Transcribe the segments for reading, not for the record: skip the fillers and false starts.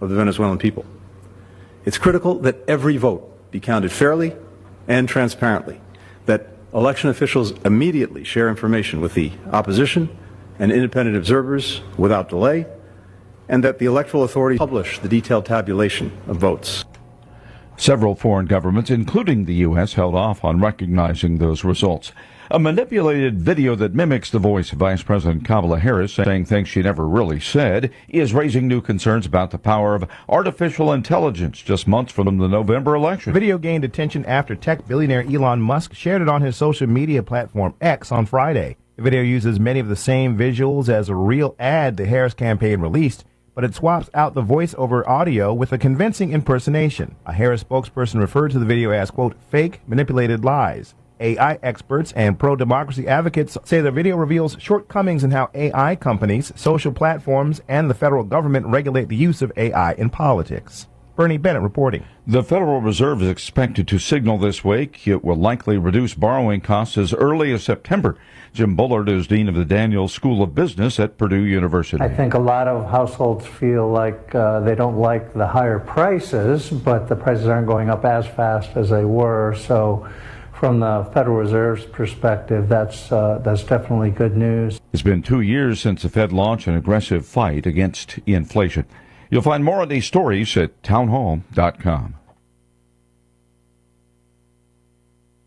of the Venezuelan people. It's critical that every vote be counted fairly and transparently, that election officials immediately share information with the opposition and independent observers without delay, and that the electoral authorities publish the detailed tabulation of votes. Several foreign governments, including the U.S., held off on recognizing those results. A manipulated video that mimics the voice of Vice President Kamala Harris saying things she never really said is raising new concerns about the power of artificial intelligence just months from the November election. The video gained attention after tech billionaire Elon Musk shared it on his social media platform X on Friday. The video uses many of the same visuals as a real ad the Harris campaign released, but it swaps out the voice-over audio with a convincing impersonation. A Harris spokesperson referred to the video as, quote, fake, manipulated lies. AI experts and pro-democracy advocates say the video reveals shortcomings in how AI companies, social platforms, and the federal government regulate the use of AI in politics. Bernie Bennett reporting. The Federal Reserve is expected to signal this week it will likely reduce borrowing costs as early as September. Jim Bullard is dean of the Daniels School of Business at Purdue University. I think a lot of households feel like they don't like the higher prices, but the prices aren't going up as fast as they were. So from the Federal Reserve's perspective, that's definitely good news. It's been 2 years since the Fed launched an aggressive fight against inflation. You'll find more of these stories at townhall.com.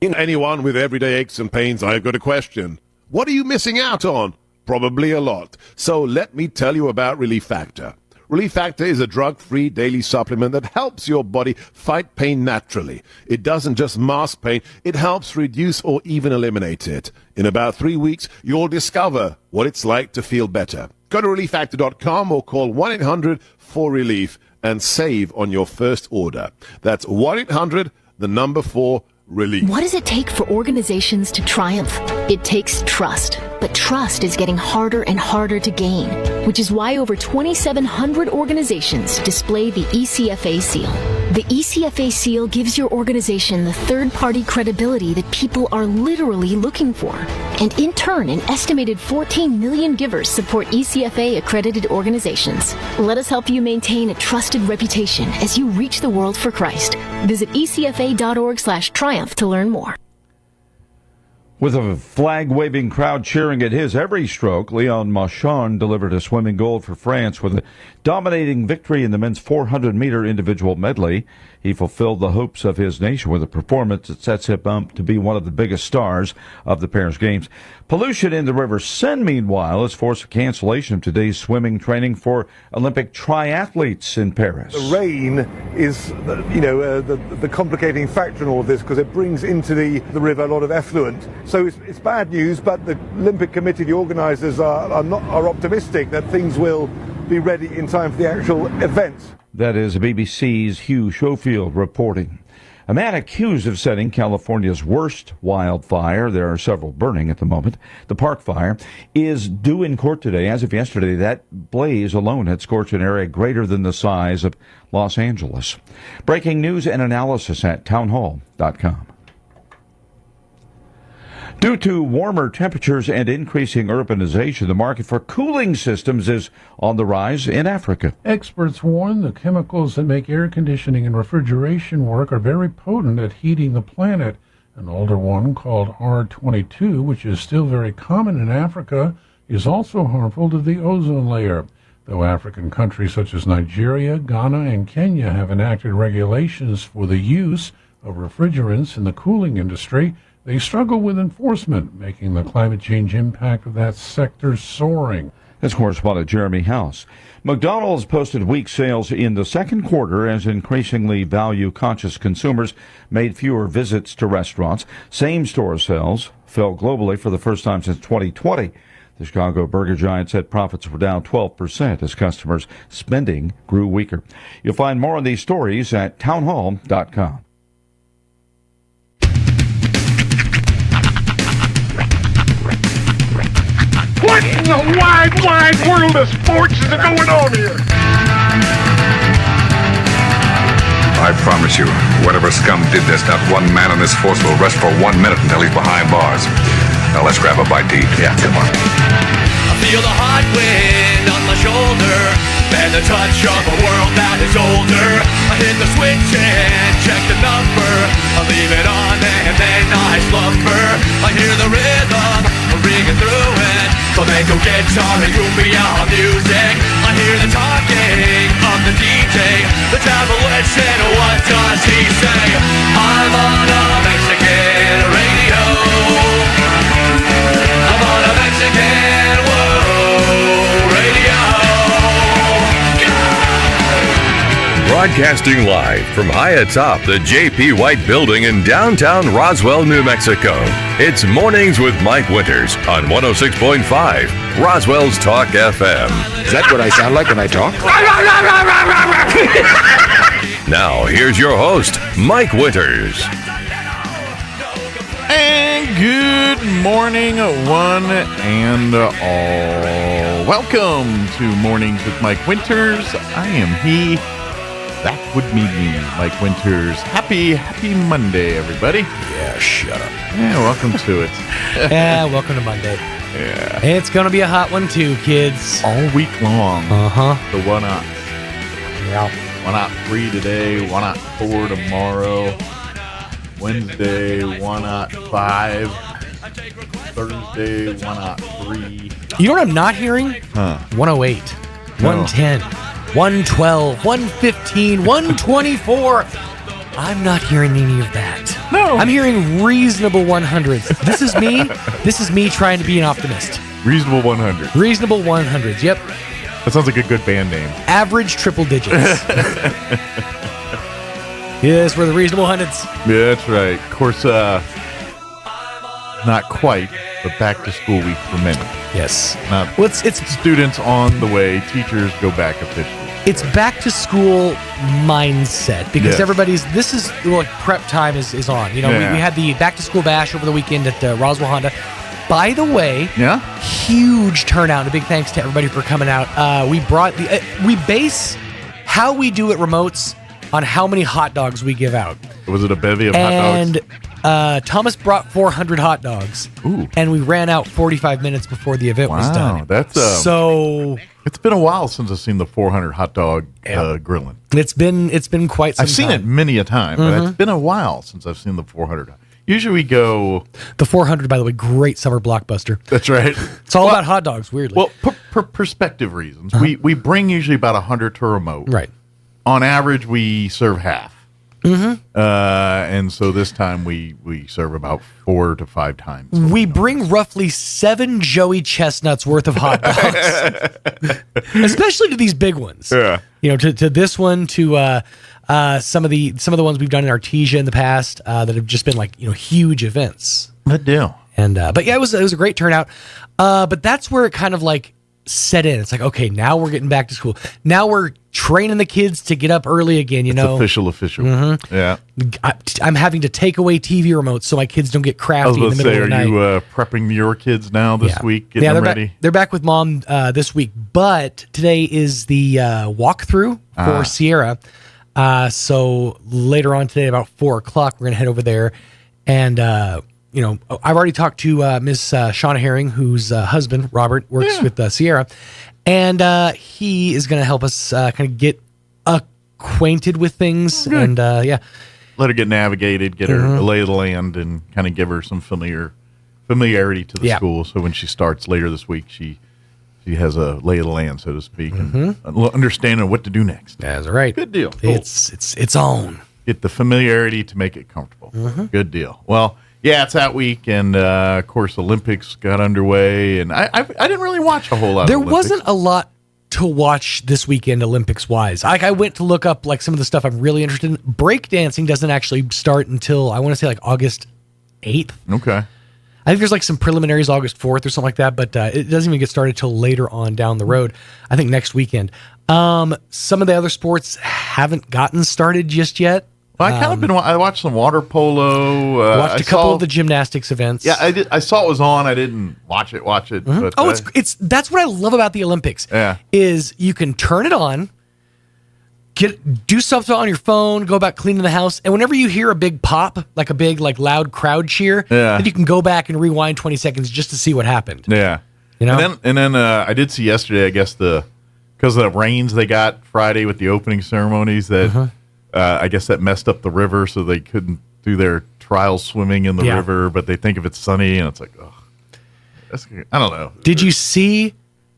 Anyone with everyday aches and pains, I've got a question. What are you missing out on? Probably a lot. So let me tell you about Relief Factor. Relief Factor is a drug-free daily supplement that helps your body fight pain naturally. It doesn't just mask pain, it helps reduce or even eliminate it. In about 3 weeks, you'll discover what it's like to feel better. Go to relieffactor.com or call 1-800-4RELIEF and save on your first order. That's 1-800-4RELIEF. What does it take for organizations to triumph? It takes trust. But trust is getting harder and harder to gain, which is why over 2,700 organizations display the ECFA seal. The ECFA seal gives your organization the third-party credibility that people are literally looking for. And in turn, an estimated 14 million givers support ECFA-accredited organizations. Let us help you maintain a trusted reputation as you reach the world for Christ. Visit ecfa.org/triumph to learn more. With a flag-waving crowd cheering at his every stroke, Leon Marchand delivered a swimming gold for France with a dominating victory in the men's 400-meter individual medley. He fulfilled the hopes of his nation with a performance that sets him up to be one of the biggest stars of the Paris Games. Pollution in the River Seine, meanwhile, has forced a cancellation of today's swimming training for Olympic triathletes in Paris. The rain is, the complicating factor in all of this because it brings into the river a lot of effluent. So it's bad news, but the Olympic Committee, the organisers, are optimistic that things will be ready in time for the actual event. That is BBC's Hugh Schofield reporting. A man accused of setting California's worst wildfire, there are several burning at the moment, the Park Fire, is due in court today. As of yesterday, that blaze alone had scorched an area greater than the size of Los Angeles. Breaking news and analysis at townhall.com. Due to warmer temperatures and increasing urbanization, the market for cooling systems is on the rise in Africa. Experts warn the chemicals that make air conditioning and refrigeration work are very potent at heating the planet. An older one called R22, which is still very common in Africa, is also harmful to the ozone layer. Though African countries such as Nigeria, Ghana, and Kenya have enacted regulations for the use of refrigerants in the cooling industry, they struggle with enforcement, making the climate change impact of that sector soaring. That's correspondent Jeremy House. McDonald's posted weak sales in the second quarter as increasingly value-conscious consumers made fewer visits to restaurants. Same-store sales fell globally for the first time since 2020. The Chicago burger giant said profits were down 12% as customers' spending grew weaker. You'll find more on these stories at townhall.com. What in the wide, wide world of sports is going on here? I promise you, whatever scum did this, not one man in this force will rest for 1 minute until he's behind bars. Now let's grab a bite to eat. Yeah, come on. I feel the hot wind on my shoulder and the touch of a world that is switch and check the number. I leave it on and then I slumber. I hear the rhythm ringing through it. Flamenco guitar and cumbia music. I hear the talking of the DJ. The devil listen, what does he say? I'm on a Mexican radio. I'm on a Mexican radio. Broadcasting live from high atop the J.P. White Building in downtown Roswell, New Mexico. It's Mornings with Mike Winters on 106.5 Roswell's Talk FM. Is that what I sound like when I talk? Now, here's your host, Mike Winters. And good morning, one and all. Welcome to Mornings with Mike Winters. I am he. That would be me, Mike Winters. Happy Monday, everybody. Yeah, shut up. Yeah, welcome to it. Yeah, welcome to Monday. Yeah. It's going to be a hot one, too, kids. All week long. Uh-huh. The 1-0. Yeah. 1-3 today, 1-4 tomorrow. Wednesday, 1-5. Thursday, 1-3. You know what I'm not hearing? 108, 110, 112, 115, 124. I'm not hearing any of that. No. I'm hearing reasonable 100s. This is me. This is me trying to be an optimist. Reasonable 100. Reasonable 100s. Yep. That sounds like a good band name. Average triple digits. Yes, we're the reasonable hundreds. Yeah, that's right. Of course, not quite, but back to school week for many. Yes. Not, well, it's students on the way. Teachers go back officially. It's back to school mindset because Yes. everybody's. This is like prep time is on. You know, Yeah. we had the back to school bash over the weekend at Roswell Honda. By the way, Yeah. huge turnout. A big thanks to everybody for coming out. We brought the. We base how we do at remotes on how many hot dogs we give out. Was it a bevy of hot dogs? And Thomas brought 400 hot dogs. Ooh. And we ran out 45 minutes before the event was done. That's so. It's been a while since I've seen the 400 hot dog grilling. It's been quite some I've seen time. it many a time, but it's been a while since I've seen the 400. Usually we go. The 400, by the way, great summer blockbuster. That's right. It's all about hot dogs, weirdly. Well, perspective reasons. We bring usually about 100 to remote. Right. On average, we serve half. Mm-hmm. And so this time we serve about 4 to 5 times. We bring roughly 7 Joey Chestnuts worth of hot dogs, especially to these big ones. Yeah. You know, to this one, to some of the ones we've done in Artesia in the past that have just been like huge events. Good deal. And but yeah, it was a great turnout. But that's where it kind of like set in. It's like, okay, now we're getting back to school. Now we're training the kids to get up early again. You know, official. Mm-hmm. Yeah. I'm having to take away TV remotes so my kids don't get crafty in the middle of the night. Are you prepping your kids now this week? Getting them ready? They're back with mom this week, but today is the walkthrough for Sierra. So later on today, about 4:00, we're gonna head over there, and I've already talked to Miss Shauna Herring, whose husband Robert works with Sierra, and he is gonna help us kind of get acquainted with things, and let her get navigated, get her a lay of the land, and kind of give her some familiarity to the school. So when she starts later this week, she has a lay of the land, so to speak, and understanding of what to do next. That's right. Good deal. Cool. It's on. Get the familiarity to make it comfortable. Good deal. Well, yeah, it's that week, and of course, Olympics got underway, and I didn't really watch a whole lot. There of Olympics. wasn't a lot to watch this weekend Olympics wise. I went to look up like some of the stuff I'm really interested in. Breakdancing doesn't actually start until I want to say like August 8th. Okay. I think there's like some preliminaries August 4th or something like that, but it doesn't even get started till later on down the road. I think next weekend. Some of the other sports haven't gotten started just yet. Well, I watched some water polo. Watched a couple of the gymnastics events. Yeah, I did. I saw it was on. I didn't watch it. But, it's that's what I love about the Olympics. Yeah, is you can turn it on, do something on your phone, go back cleaning the house, and whenever you hear a big pop, like a big loud crowd cheer, then you can go back and rewind 20 seconds just to see what happened. Yeah, you know. And then I did see yesterday. I guess because of the rains they got Friday with the opening ceremonies that I guess that messed up the river, so they couldn't do their trial swimming in the river. But they think if it's sunny, and it's like, oh, I don't know. Did you see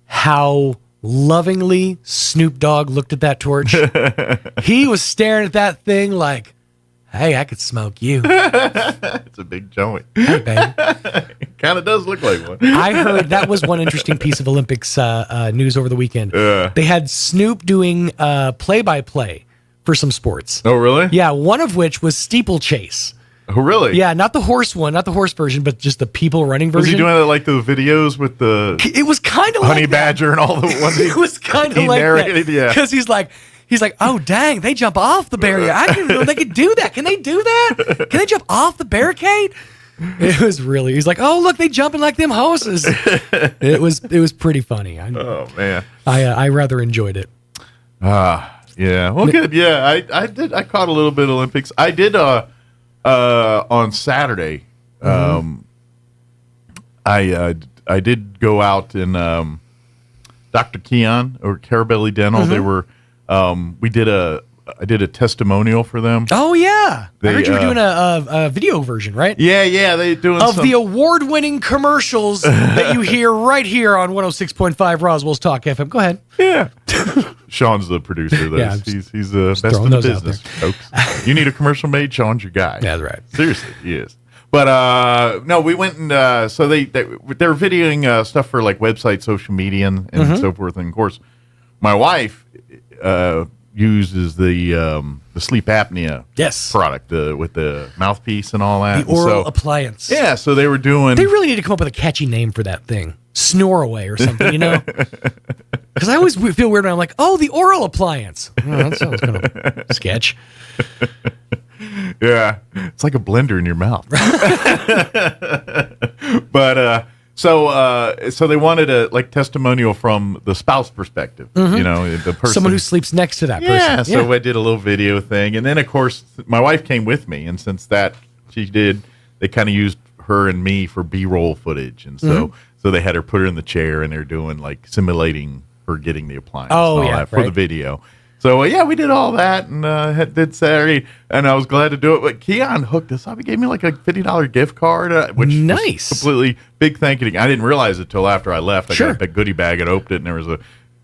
how lovingly Snoop Dogg looked at that torch? He was staring at that thing like, hey, I could smoke you. It's a big joint. Hey, babe. It kind of does look like one. I heard that was one interesting piece of Olympics news over the weekend. They had Snoop doing play-by-play for some sports. Oh, really? Yeah, one of which was steeplechase. Oh, really? Yeah, not the horse one, not the horse version, but just the people running version. Was he doing it like the videos with the It was kind of honey like badger and all the ones it was kind of like narrated, that. yeah. Because he's like, oh, dang, they jump off the barrier. I didn't know they could do that. Can they do that? Can they jump off the barricade? It was really, he's like, oh, look, they jumping like them horses. It was pretty funny. Oh, man. I rather enjoyed it. Yeah. Well, good. Yeah, I did. I caught a little bit of Olympics. I did on Saturday. I did go out and Dr. Keon or Carabelli Dental. They were. I did a testimonial for them. Oh yeah, I heard you were doing a video version, right? Yeah, they doing the award-winning commercials that you hear right here on 106.5 Roswell's Talk FM. Go ahead. Yeah, Sean's the producer. Though. Yeah, he's the best in the business, folks. You need a commercial made, Sean's your guy. Yeah, that's right. Seriously, he is. But no, we went and so they're videoing stuff for like websites, social media, and so forth. And of course, my wife uses the sleep apnea product with the mouthpiece and all that. The oral appliance. Yeah, so they were doing. They really need to come up with a catchy name for that thing. Snore away or something, you know? Because I always feel weird when I'm like, oh, the oral appliance. Oh, that sounds kind of sketch. Yeah, it's like a blender in your mouth. But so they wanted a like testimonial from the spouse perspective, you know, the person, someone who sleeps next to that person. Yeah, so I did a little video thing, and then of course my wife came with me, and since that they kind of used her and me for B-roll footage, and so they had her put her in the chair, and they're doing like simulating her getting the appliance, for the video. So, we did all that and did Saturday, and I was glad to do it. But Keon hooked us up. He gave me like a $50 gift card, which was completely big thank you. I didn't realize it till after I left. I got a goodie bag and opened it, and there was a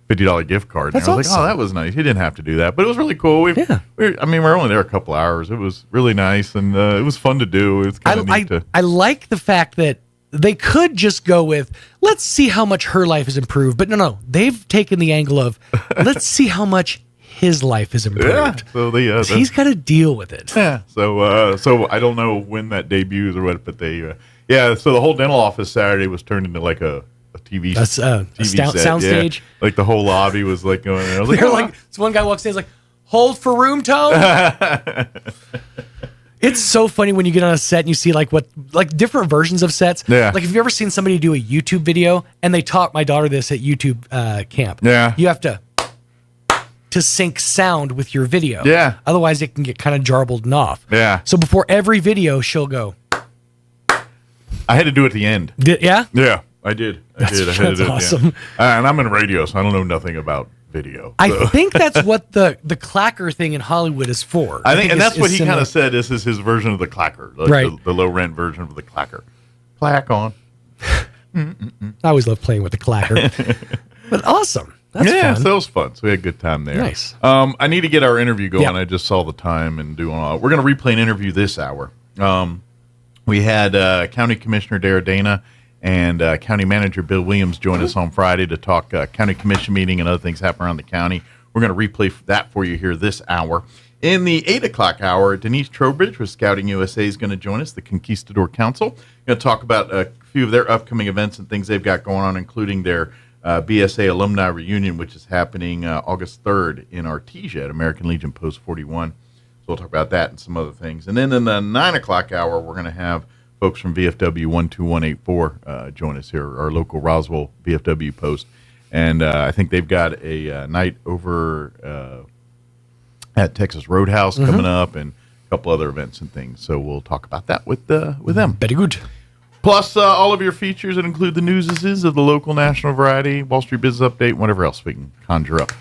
$50 gift card. And I was like, oh, that was nice. He didn't have to do that. But it was really cool. We were only there a couple hours. It was really nice, and it was fun to do. It was kind of neat to... I like the fact that they could just go with, let's see how much her life has improved. But no, they've taken the angle of, let's see how much his life has improved. Yeah, so he's got to deal with it. Yeah. So I don't know when that debuts or what, but they so the whole dental office Saturday was turned into like a TV. That's TV soundstage. Yeah. Like the whole lobby was like going. I was like, so one guy walks in, he's like, "Hold for room tone." It's so funny when you get on a set and you see like different versions of sets. Yeah. Like, have you ever seen somebody do a YouTube video? And they taught my daughter this at YouTube camp. Yeah. You have to sync sound with your video. Yeah. Otherwise, it can get kind of jarbled and off. Yeah. So before every video, she'll go. I had to do it at the end. Yeah? Yeah, I did. That's awesome. And I'm in radio, so I don't know nothing about video. So. I think that's what the clacker thing in Hollywood is for. I think and that's what he kind of said. This is his version of the clacker, like right? The low rent version of the clacker. Clack on. I always love playing with the clacker. But awesome. That's fun. So it was fun. So we had a good time there. Nice. I need to get our interview going. Yep. I just saw the time and doing all. We're going to replay an interview this hour. We had County Commissioner Dara Dana and County Manager Bill Williams join us on Friday to talk County Commission meeting and other things happening around the county. We're going to replay that for you here this hour. In the 8 o'clock hour, Denise Trowbridge with Scouting USA is going to join us, the Conquistador Council. Going to talk about a few of their upcoming events and things they've got going on, including their BSA Alumni Reunion, which is happening August 3rd in Artesia at American Legion Post 41. So we'll talk about that and some other things. And then in the 9 o'clock hour, we're going to have folks from VFW 12184 join us here, our local Roswell VFW post. And I think they've got a night over at Texas Roadhouse coming up and a couple other events and things. So we'll talk about that with them. Very good. Plus, all of your features that include the newses of the local, national variety, Wall Street Business Update, whatever else we can conjure up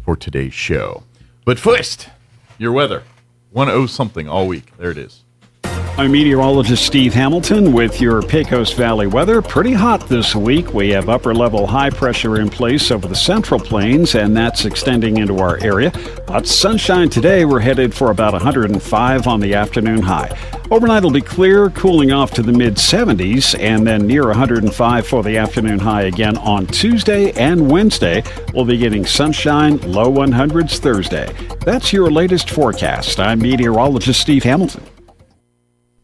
for today's show. But first, Your weather. 10-something all week. There it is. I'm meteorologist Steve Hamilton with your Pecos Valley weather. Pretty hot this week. We have upper-level high pressure in place over the Central Plains, and that's extending into our area. But sunshine today. We're headed for about 105 on the afternoon high. Overnight will be clear, cooling off to the mid-70s, and then near 105 for the afternoon high again on Tuesday and Wednesday. We'll be getting sunshine, low 100s Thursday. That's your latest forecast. I'm meteorologist Steve Hamilton.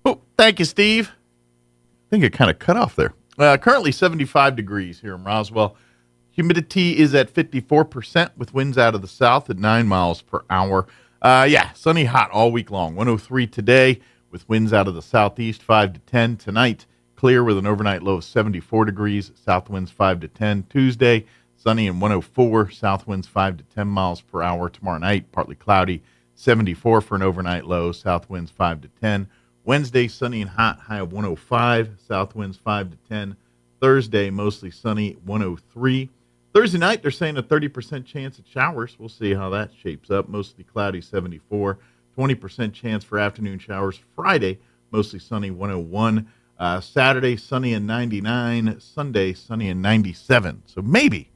Oh, thank you, Steve. I think it kind of cut off there. Currently 75 degrees here in Roswell. Humidity is at 54% with winds out of the south at 9 miles per hour. Sunny hot all week long. 103 today with winds out of the southeast 5 to 10. Tonight, clear with an overnight low of 74 degrees. South winds 5 to 10. Tuesday, sunny and 104. South winds 5 to 10 miles per hour. Tomorrow night, partly cloudy. 74 for an overnight low. South winds 5 to 10. Wednesday, sunny and hot, high of 105. South winds 5 to 10. Thursday, mostly sunny, 103. Thursday night, they're saying a 30% chance of showers. We'll see how that shapes up. Mostly cloudy, 74. 20% chance for afternoon showers. Friday, mostly sunny, 101. Saturday, sunny and 99. Sunday, sunny and 97. So maybe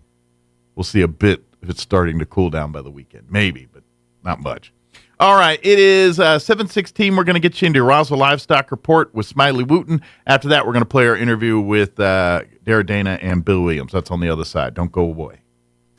we'll see a bit if it's starting to cool down by the weekend. Maybe, but not much. All right, it is 7:16. We're going to get you into your Roswell Livestock Report with Smiley Wooten. After that, we're going to play our interview with Dara Dana and Bill Williams. That's on the other side. Don't go away.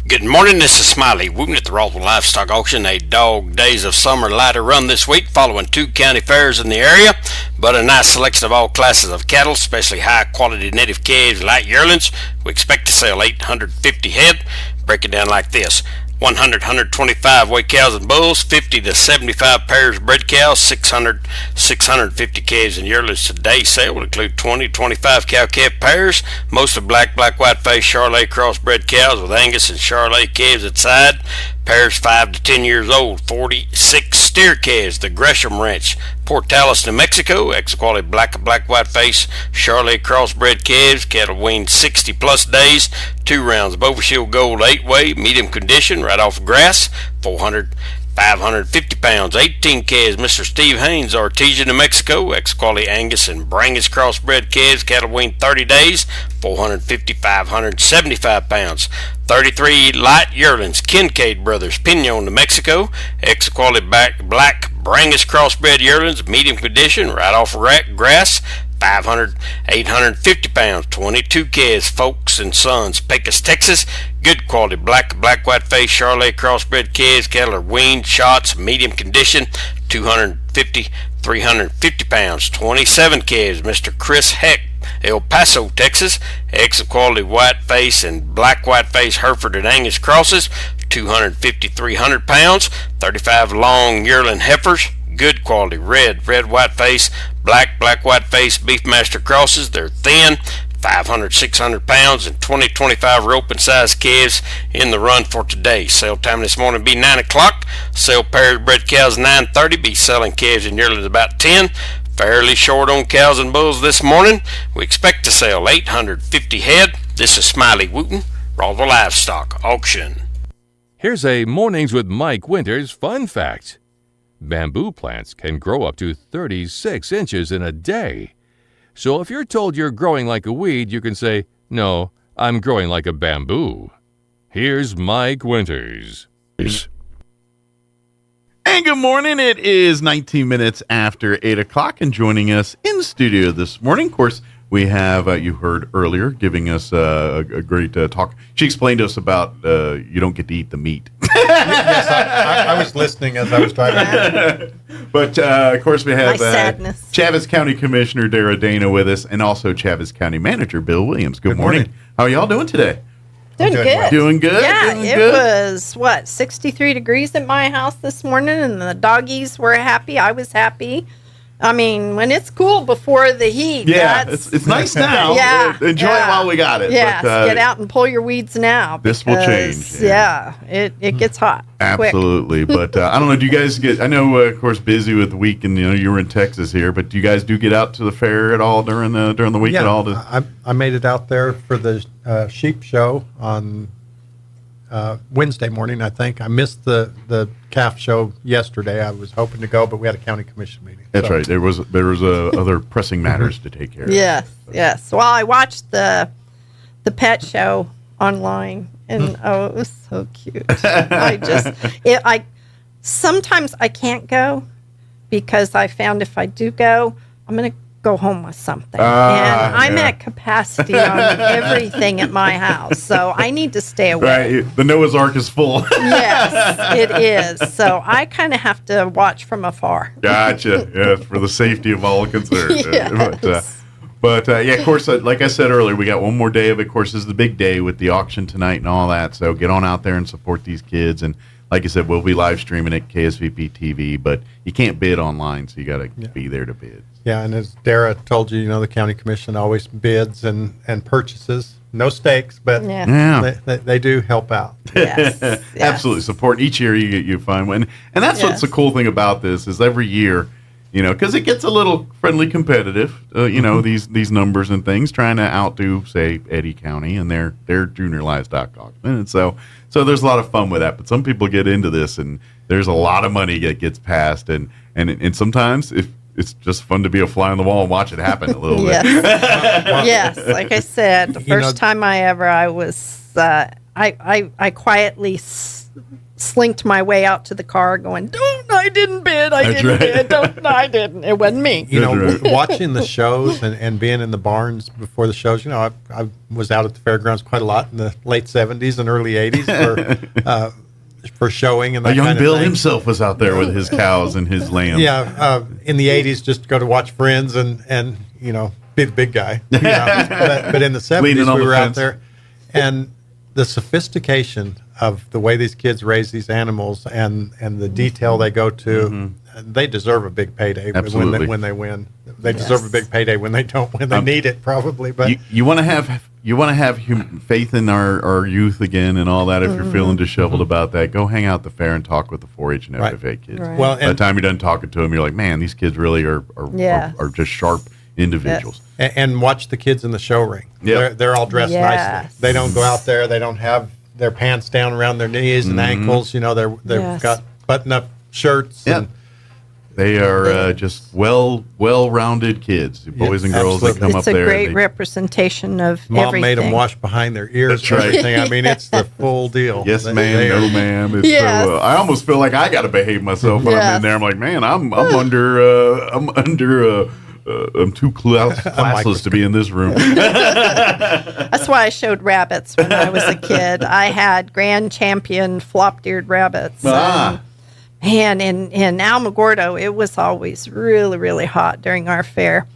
Good morning, this is Smiley Wooten at the Roswell Livestock Auction. A dog days of summer lighter run this week following 2 county fairs in the area, but a nice selection of all classes of cattle, especially high quality native calves, light yearlings. We expect to sell 850 head. Break it down like this. 125 weight cows and bulls, 50 to 75 pairs of bred cows, 650 calves and yearlings. Today's sale will include 25 cow-calf pairs, most of black, white-faced Charolais crossbred cows with Angus and Charolais calves at side. Pairs 5 to 10 years old, 46 steer calves, the Gresham Ranch, Portales, New Mexico, ex-quality black, white-faced Charolais crossbred calves, cattle weaned 60 plus days, 2 rounds of Overshield Gold 8-way, medium condition, right off grass, 550 pounds, 18 calves, Mr. Steve Haynes, Artesia, New Mexico, ex-quality Angus and Brangus crossbred calves, cattle weaned 30 days, 575 pounds. 33 light yearlings, Kincaid Brothers, Pinon, New Mexico, ex-quality black Brangus crossbred yearlings, medium condition, right off grass, 850 pounds, 22 calves, Folks and Sons, Pecos, Texas, good quality black, white-faced Charolais crossbred calves, cattle are weaned, shots, medium condition, 350 pounds, 27 calves, Mr. Chris Heck, El Paso, Texas, ex-quality white-face and black white-face Hereford and Angus crosses, 300 pounds, 35 long yearling heifers, good quality red white-face, black white-face Beefmaster crosses. They're thin, 600 pounds, and 25 open size calves in the run for today. Sale time this morning be 9 o'clock. Sell pairs bred cows 9:30. Be selling calves and yearlings about 10. Fairly short on cows and bulls this morning. We expect to sell 850 head. This is Smiley Wooten, Roswell Livestock Auction. Here's a Mornings with Mike Winters fun fact. Bamboo plants can grow up to 36 inches in a day. So if you're told you're growing like a weed, you can say, "No, I'm growing like a bamboo." Here's Mike Winters. And good morning. It is 19 minutes after 8 o'clock, and joining us in studio this morning, of course, we have, you heard earlier, giving us a great talk. She explained to us about you don't get to eat the meat. Yes, I was listening as I was driving. But, of course, we have sadness. Chaves County Commissioner Dara Dana with us, and also Chaves County Manager Bill Williams. Good morning. How are y'all doing today? Doing good. Well. Doing good? Yeah, doing it good? was, 63 degrees at my house this morning, and the doggies were happy. I was happy. I mean, when it's cool before the heat. Yeah, it's nice now. Yeah. Enjoy it while we got it. Yeah, but, get out and pull your weeds now. This will change. Yeah, it gets hot. Absolutely. But I don't know, do you guys I know, of course, busy with the week, and, you were in Texas here, but do you guys get out to the fair at all during the week at all? I made it out there for the sheep show on Wednesday morning, I think. I missed the calf show yesterday. I was hoping to go, but we had a county commission meeting. That's right. There was other pressing matters to take care of. Yes. Well, I watched the pet show online, and it was so cute. Sometimes I can't go because I found if I do go, I'm going to go home with something. And I'm at capacity on everything at my house, so I need to stay away. Right. The Noah's Ark is full. Yes, it is. So I kind of have to watch from afar. Gotcha. Yes, for the safety of all concerned. Yes. But yeah, of course, like I said earlier, we got one more day of it. Of course, this is the big day with the auction tonight and all that. So get on out there and support these kids. And like I said, we'll be live streaming at KSVP TV, but you can't bid online, so you got to be there to bid. Yeah, and as Dara told you, the county commission always bids and purchases. No stakes, but they do help out. Yes. Absolutely. Support each year you find one. And that's what's the cool thing about this is every year, because it gets a little friendly competitive, these numbers and things, trying to outdo, say, Eddy County and their junior livestock auction. And so there's a lot of fun with that. But some people get into this, and there's a lot of money that gets passed. And sometimes it's just fun to be a fly on the wall and watch it happen a little bit. Yes, like I said, the first time I was, I quietly slinked my way out to the car going, I didn't bid. I didn't. It wasn't me. Watching the shows and being in the barns before the shows, I was out at the fairgrounds quite a lot in the late 70s and early 80s for showing and that young kind of Bill thing. himself was out there with his cows and his lambs. Yeah, in the 80s, just to go to watch Friends and big guy. But in the 70s, we were out there. And the sophistication of the way these kids raise these animals and the detail they go to, they deserve a big payday when they win. They deserve a big payday when they don't, when they need it probably. But you want to have faith in our youth again and all that. If you're feeling disheveled about that, go hang out at the fair and talk with the 4-H and FFA kids. Right. Well, by the time you're done talking to them, you're like, man, these kids really are just sharp individuals. Yes. And watch the kids in the show ring. Yep. They're all dressed nicely. They don't go out there. They don't have their pants down around their knees and ankles. They've got button-up shirts. And they are just well-rounded kids, boys and girls that come up there. It's a great representation of Mom everything. made them wash behind their ears. That's right. Everything. I mean, it's the full deal. Yes, ma'am. No, ma'am. It's so, I almost feel like I got to behave myself when I'm in there. I'm like, man, I'm too classless to be in this room. That's why I showed rabbits when I was a kid. I had grand champion flop-eared rabbits. And in Alamogordo, it was always really, really hot during our fair.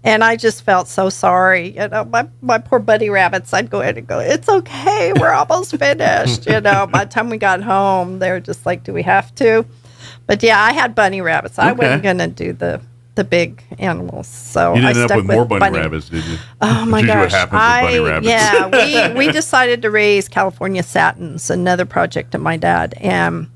And I just felt so sorry. My poor buddy rabbits, I'd go in and go, it's okay, we're almost finished. By the time we got home, they were just like, do we have to? But yeah, I had bunny rabbits. I wasn't going to do the big animals. So you didn't I end stuck up with more bunny rabbits, did you? Oh my That's gosh. usually what happens with bunny rabbits. Yeah, we decided to raise California Satins, another project of my dad. And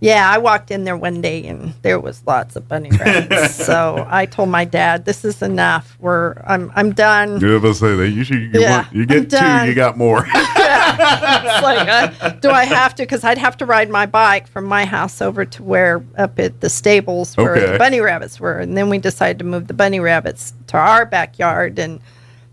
yeah, I walked in there one day and there was lots of bunny rabbits. So I told my dad, this is enough. I'm done. You ever say that? You get two, you got more. It's like, do I have to? Because I'd have to ride my bike from my house over to where up at the stables where the bunny rabbits were. And then we decided to move the bunny rabbits to our backyard. And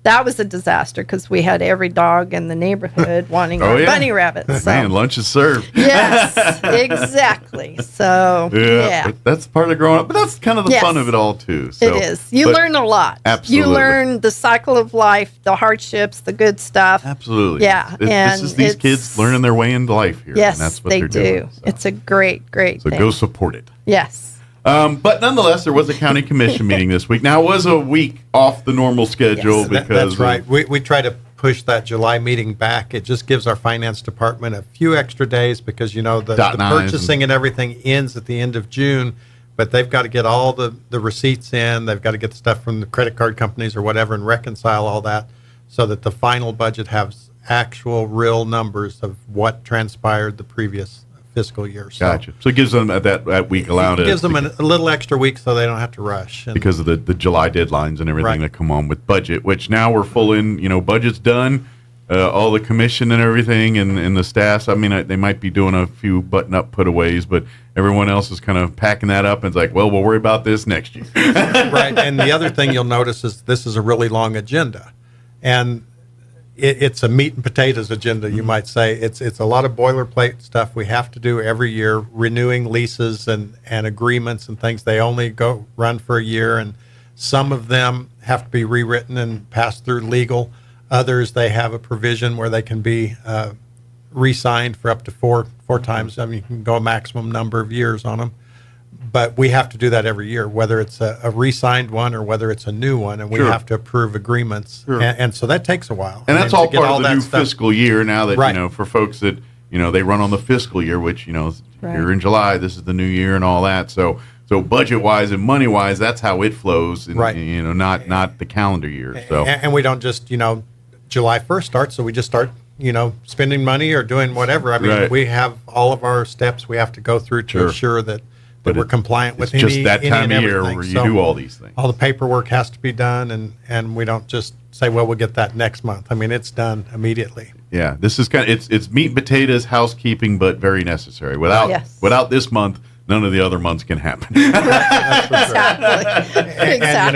that was a disaster because we had every dog in the neighborhood wanting our bunny rabbits. So. Man, lunch is served. Yes, exactly. So, yeah. That's part of growing up. But that's kind of the fun of it all, too. So, it is. You learn a lot. Absolutely. You learn the cycle of life, the hardships, the good stuff. Absolutely. Yeah. This is these kids learning their way into life here. Yes, and that's what they they're do. Doing, so. It's a great thing. So go support it. Yes. But nonetheless, there was a county commission meeting this week. Now, it was a week off the normal schedule because... That's right. We try to push that July meeting back. It just gives our finance department a few extra days because, the purchasing and everything ends at the end of June, but they've got to get all the receipts in. They've got to get the stuff from the credit card companies or whatever and reconcile all that so that the final budget has actual real numbers of what transpired the previous fiscal year. Gotcha. So it gives them that week allowed. It gives them a little extra week so they don't have to rush. Because of the July deadlines and everything that come on with budget, which now we're full in, budget's done. all the commission and everything and the staffs. I mean, they might be doing a few button-up put-aways, but everyone else is kind of packing that up and it's like, well, we'll worry about this next year. Right, and the other thing you'll notice is this is a really long agenda. And it's a meat and potatoes agenda, you might say. It's a lot of boilerplate stuff we have to do every year, renewing leases and agreements and things. They only run for a year, and some of them have to be rewritten and passed through legal. Others, they have a provision where they can be re-signed for up to four times. I mean, you can go a maximum number of years on them. But we have to do that every year, whether it's a re-signed one or whether it's a new one, and we have to approve agreements. Sure. And so that takes a while. And that's all part of the new stuff. fiscal year now that, Right. for folks that, they run on the fiscal year, which, you're in July, this is the new year and all that. So budget-wise and money-wise, that's how it flows, and, Right. not the calendar year. So And we don't just, July 1st starts, so we just start, spending money or doing whatever. I mean, Right. we have all of our steps we have to go through to Sure. ensure that But we're compliant with it's any just that any time and of year everything. where you So do all these things. All the paperwork has to be done, and we don't just say, well, we'll get that next month. I mean, it's done immediately. Yeah, this is it's meat and potatoes housekeeping, but very necessary. Without this month, none of the other months can happen. And,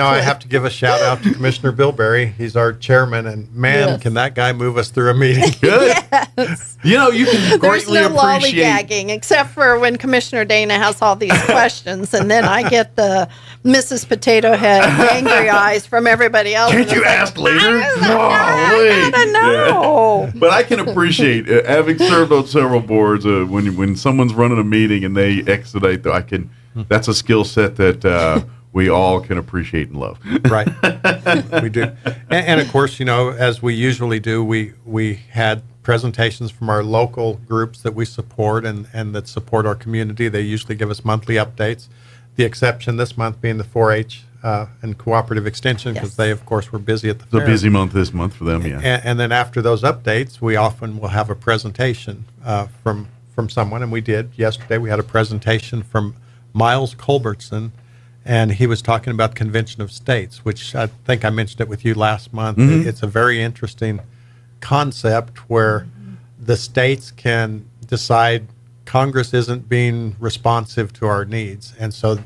I have to give a shout out to Commissioner Bilberry. He's our chairman, and man, can that guy move us through a meeting. Good. Yes. You can There's greatly no appreciate. lollygagging, except for when Commissioner Dana has all these questions, and then I get the Mrs. Potato Head angry eyes from everybody else. Can't you ask later? I don't know. But I can appreciate having served on several boards. When someone's running a meeting and they expedite, that's a skill set that we all can appreciate and love. Right, we do. And of course, as we usually do, we had presentations from our local groups that we support and that support our community. They usually give us monthly updates. The exception this month being the 4-H and Cooperative Extension, because they, of course, were busy at the fair. It's a busy month this month for them, yeah. And then after those updates, we often will have a presentation from someone, and we did yesterday. We had a presentation from Miles Culbertson, and he was talking about Convention of States, which I think I mentioned it with you last month. Mm-hmm. It's a very interesting concept where the states can decide Congress isn't being responsive to our needs, and so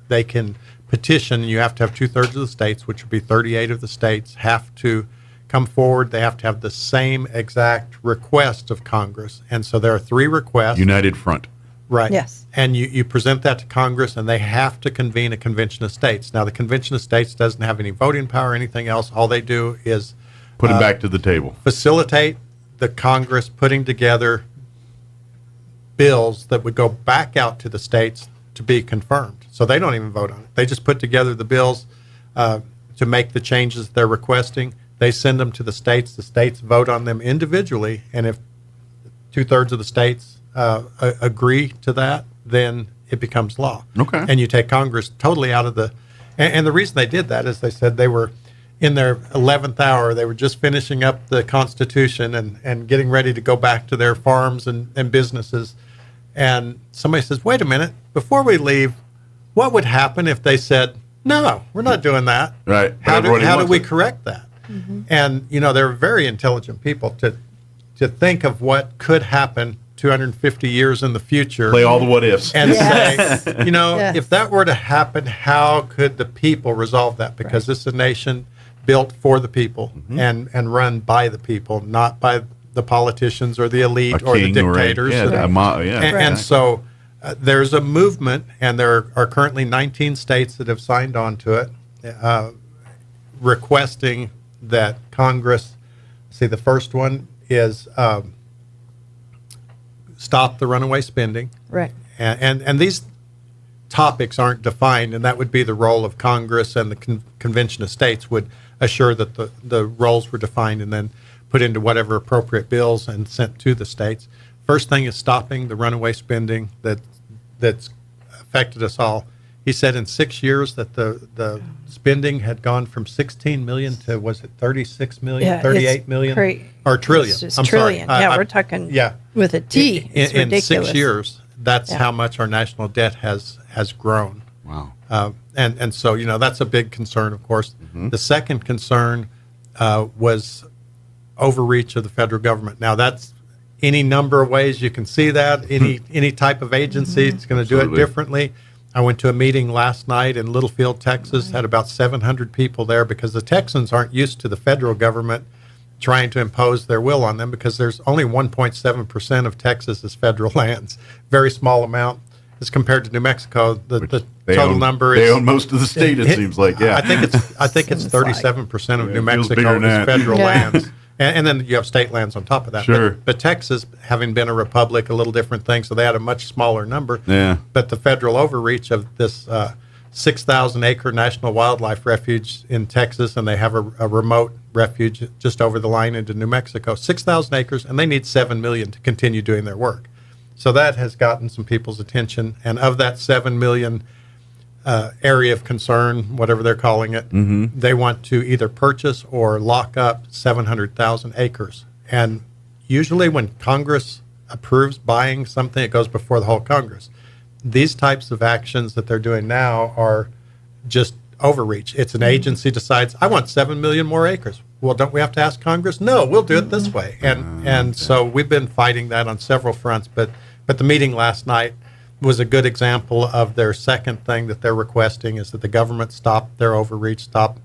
they can petition. You have to have 2/3 of the states, which would be 38 of the states, have to come forward. They have to have the same exact request of Congress, and so there are 3 requests. United Front. Right. Yes. And you present that to Congress, and they have to convene a Convention of States. Now, the Convention of States doesn't have any voting power or anything else. All they do is Put them back to the table. Facilitate the Congress putting together bills that would go back out to the states to be confirmed. So they don't even vote on it. They just put together the bills to make the changes they're requesting. They send them to the states. The states vote on them individually, and if 2/3 of the states agree to that, then it becomes law. Okay. And you take Congress totally out of the... And the reason they did that is they said they were in their 11th hour. They were just finishing up the Constitution and getting ready to go back to their farms and businesses. And somebody says, wait a minute, before we leave, what would happen if they said, no, we're not doing that? Right. How do we correct that? Mm-hmm. And, they're very intelligent people to think of what could happen 250 years in the future. Play all the what ifs. And Yes. say, Yes. if that were to happen, how could the people resolve that? Because this is a nation built for the people and run by the people, not by the politicians or the elite or the dictators. And so there's a movement, and there are currently 19 states that have signed on to it, requesting that Congress, the first one is stop the runaway spending. Right. And these topics aren't defined, and that would be the role of Congress, and the Convention of States would assure that the roles were defined and then put into whatever appropriate bills and sent to the states. First thing is stopping the runaway spending that's affected us all. He said in 6 years that the spending had gone from 16 million to, was it 36 million, Yeah, 38 million? Or trillion. It's I'm trillion. sorry. Yeah, we're talking with a T. It's in ridiculous. 6 years, that's how much our national debt has grown. Wow. And so, that's a big concern, of course. Mm-hmm. The second concern was overreach of the federal government. Now, that's any number of ways you can see that. Any type of agency is going to do it differently. I went to a meeting last night in Littlefield, Texas, had about 700 people there because the Texans aren't used to the federal government trying to impose their will on them because there's only 1.7% of Texas is federal lands. Very small amount as compared to New Mexico. The total number is... They own most of the state, it seems like, yeah. I think it's 37% of New Mexico is federal lands. And then you have state lands on top of that. Sure. But Texas, having been a republic, a little different thing, so they had a much smaller number. Yeah. But the federal overreach of this 6,000-acre national wildlife refuge in Texas, and they have a remote refuge just over the line into New Mexico, 6,000 acres, and they need $7 million to continue doing their work. So that has gotten some people's attention. And of that $7 million area of concern, whatever they're calling it, they want to either purchase or lock up 700,000 acres. And usually when Congress approves buying something, it goes before the whole Congress. These types of actions that they're doing now are just overreach. It's an agency decides, I want 7 million more acres. Well, don't we have to ask Congress? No, we'll do it this way. And so we've been fighting that on several fronts. But the meeting last night was a good example of their second thing that they're requesting is that the government stop their overreach, stop,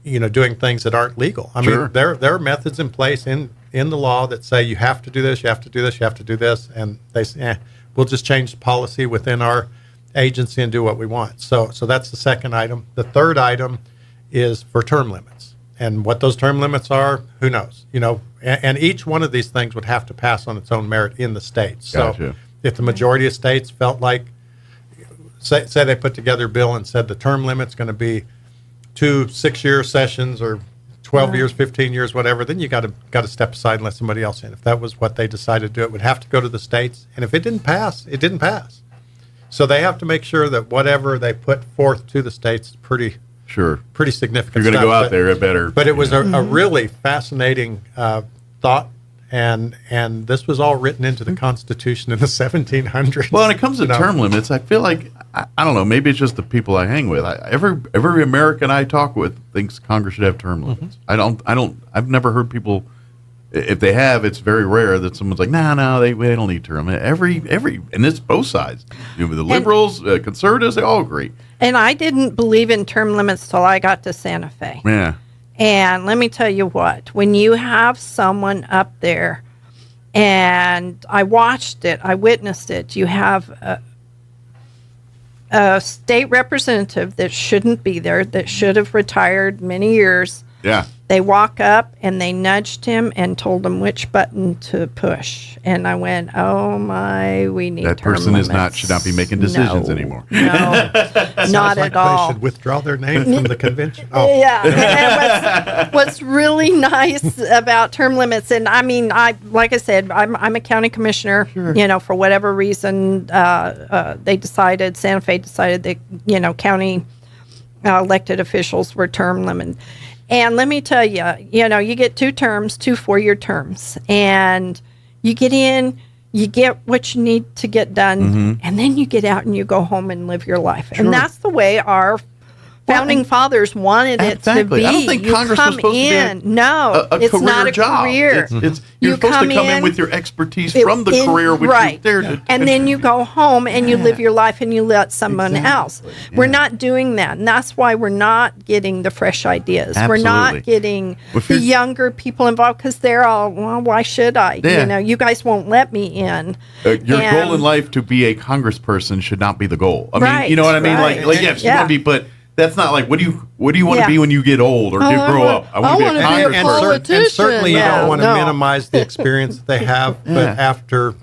doing things that aren't legal. I mean, there are methods in place in the law that say you have to do this, you have to do this, you have to do this, and they say, we'll just change the policy within our agency and do what we want. So that's the second item. The third item is for term limits. And what those term limits are, who knows? And each one of these things would have to pass on its own merit in the states. So if the majority of states felt like, say they put together a bill and said the term limit's going to be 2 6-year sessions or 12 years, 15 years, whatever, then you got to step aside and let somebody else in. If that was what they decided to do, it would have to go to the states. And if it didn't pass, it didn't pass. So they have to make sure that whatever they put forth to the states is pretty significant. You're going to go out there, it better. But it was a really fascinating thought. And this was all written into the Constitution in the 1700s. Well, when it comes to term limits, I feel like, I don't know, maybe it's just the people I hang with. Every American I talk with thinks Congress should have term limits. I've never heard people, if they have, it's very rare that someone's like, no, they don't need term limits. And it's both sides. The liberals, conservatives, they all agree. And I didn't believe in term limits till I got to Santa Fe. Yeah. And let me tell you what, when you have someone up there, and I watched it, I witnessed it, you have a state representative that shouldn't be there, that should have retired many years. Yeah. They walk up and they nudged him and told him which button to push. And I went, oh my, we need that term person limits. should not be making decisions anymore. No, not at all. They should withdraw their name from the convention. Oh. Yeah. And what's really nice about term limits, and I mean, like I said, I'm a county commissioner. Sure. For whatever reason, Santa Fe decided that county elected officials were term limited. And let me tell you, you get 2 terms, 2 4-year terms, and you get in, you get what you need to get done, and then you get out and you go home and live your life. Sure. And that's the way our founding fathers wanted it to be. I don't think Congress was supposed to be a it's career not a job. career. You're supposed to come in with your expertise from the career, which right. is there to and then you go home and you live your life and you let someone else. Yeah. We're not doing that, and that's why we're not getting the fresh ideas. Absolutely. We're not getting the younger people involved because they're all, well, why should I? Yeah. You guys won't let me in. Your goal in life to be a congressperson should not be the goal. I mean, you know what I mean? Right. Like yes, you want to be, but that's not like, what do you want to be when you get old or grow up? I want to be a congressperson. And certainly you don't want to minimize the experience that they have, but after,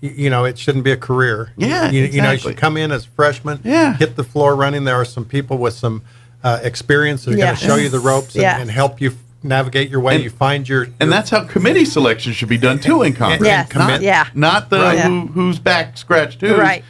it shouldn't be a career. Yeah, you should come in as a freshman, hit the floor running. There are some people with some experience that are going to show you the ropes and help you navigate your way. You find your and that's how committee selection should be done too in Congress. Not the who's back scratched who's. Right.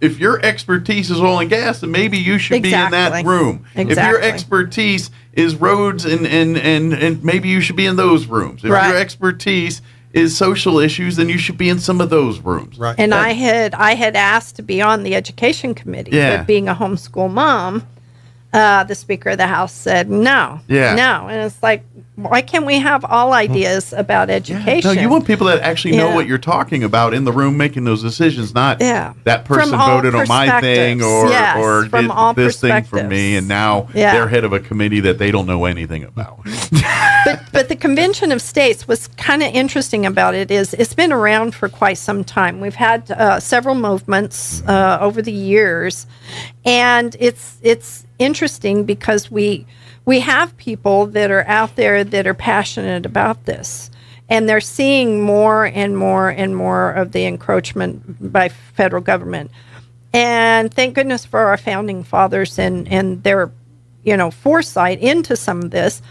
If your expertise is oil and gas, then maybe you should be in that room. If your expertise is roads and maybe you should be in those rooms. If your expertise is social issues, then you should be in some of those rooms. Right. And I had asked to be on the education committee, but being a homeschool mom, the Speaker of the House said no. Yeah. No. And it's like, why can't we have all ideas about education? No, you want people that actually know what you're talking about in the room making those decisions, not that person voted on my thing or did this thing for me, and now they're head of a committee that they don't know anything about. But the Convention of States, what's kind of interesting about it is it's been around for quite some time. We've had several movements over the years, and it's interesting because we have people that are out there that are passionate about this, and they're seeing more and more and more of the encroachment by federal government. And thank goodness for our founding fathers and their, foresight into some of this.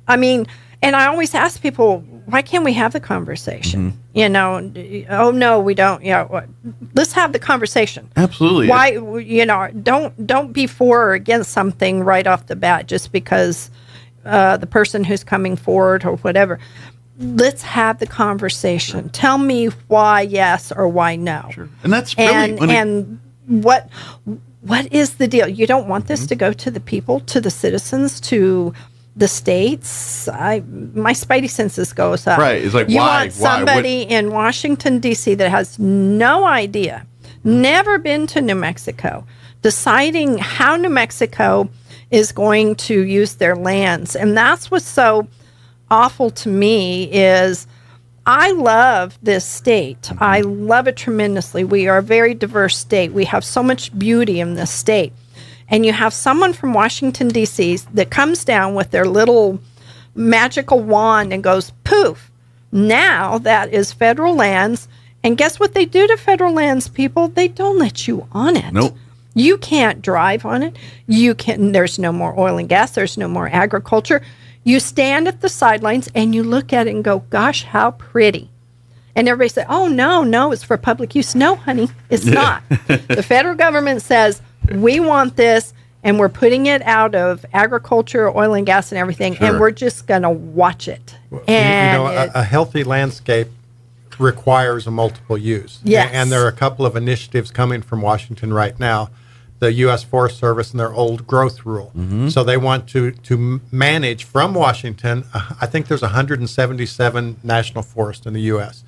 I mean, and I always ask people, why can't we have the conversation? Oh no, we don't. Let's have the conversation. Absolutely. Why, don't be for or against something right off the bat just because the person who's coming forward or whatever. Let's have the conversation. Tell me why yes or why no. Sure. And that's really and what is the deal? You don't want this to go to the people, to the citizens, to the states. My spidey senses goes up. Right. It's like, you why? want somebody in Washington, D.C. that has no idea, never been to New Mexico, deciding how New Mexico is going to use their lands. And that's what's so awful to me is I love this state. I love it tremendously. We are a very diverse state. We have so much beauty in this state. And you have someone from Washington, D.C. that comes down with their little magical wand and goes, poof, now that is federal lands. And guess what they do to federal lands, people? They don't let you on it. Nope. You can't drive on it. There's no more oil and gas. There's no more agriculture. You stand at the sidelines and you look at it and go, gosh, how pretty. And everybody says, oh, no, it's for public use. No, honey, it's not. The federal government says, we want this, and we're putting it out of agriculture, oil and gas, and everything, and we're just going to watch it. And a healthy landscape requires a multiple use. Yes. And there are a couple of initiatives coming from Washington right now, the U.S. Forest Service and their old growth rule. So they want to manage from Washington, I think there's 177 national forests in the U.S.,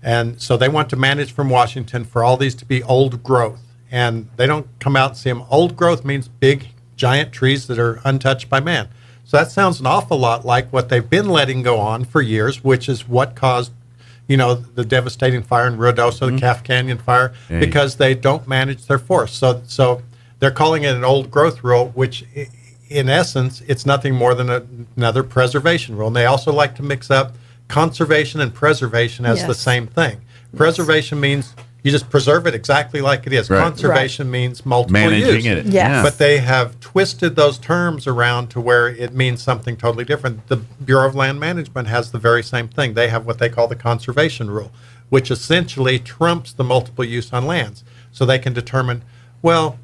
and so they want to manage from Washington for all these to be old growth. And they don't come out and see them. Old growth means big, giant trees that are untouched by man. So that sounds an awful lot like what they've been letting go on for years, which is what caused, the devastating fire in Ruidoso, the Calf Canyon fire, because they don't manage their forests. So they're calling it an old growth rule, which in essence, it's nothing more than another preservation rule. And they also like to mix up conservation and preservation as the same thing. Preservation means you just preserve it exactly like it is. Right. Conservation means multiple managing Yes. it. Yeah. But they have twisted those terms around to where it means something totally different. The Bureau of Land Management has the very same thing. They have what they call the conservation rule, which essentially trumps the multiple use on lands. So they can determine, well,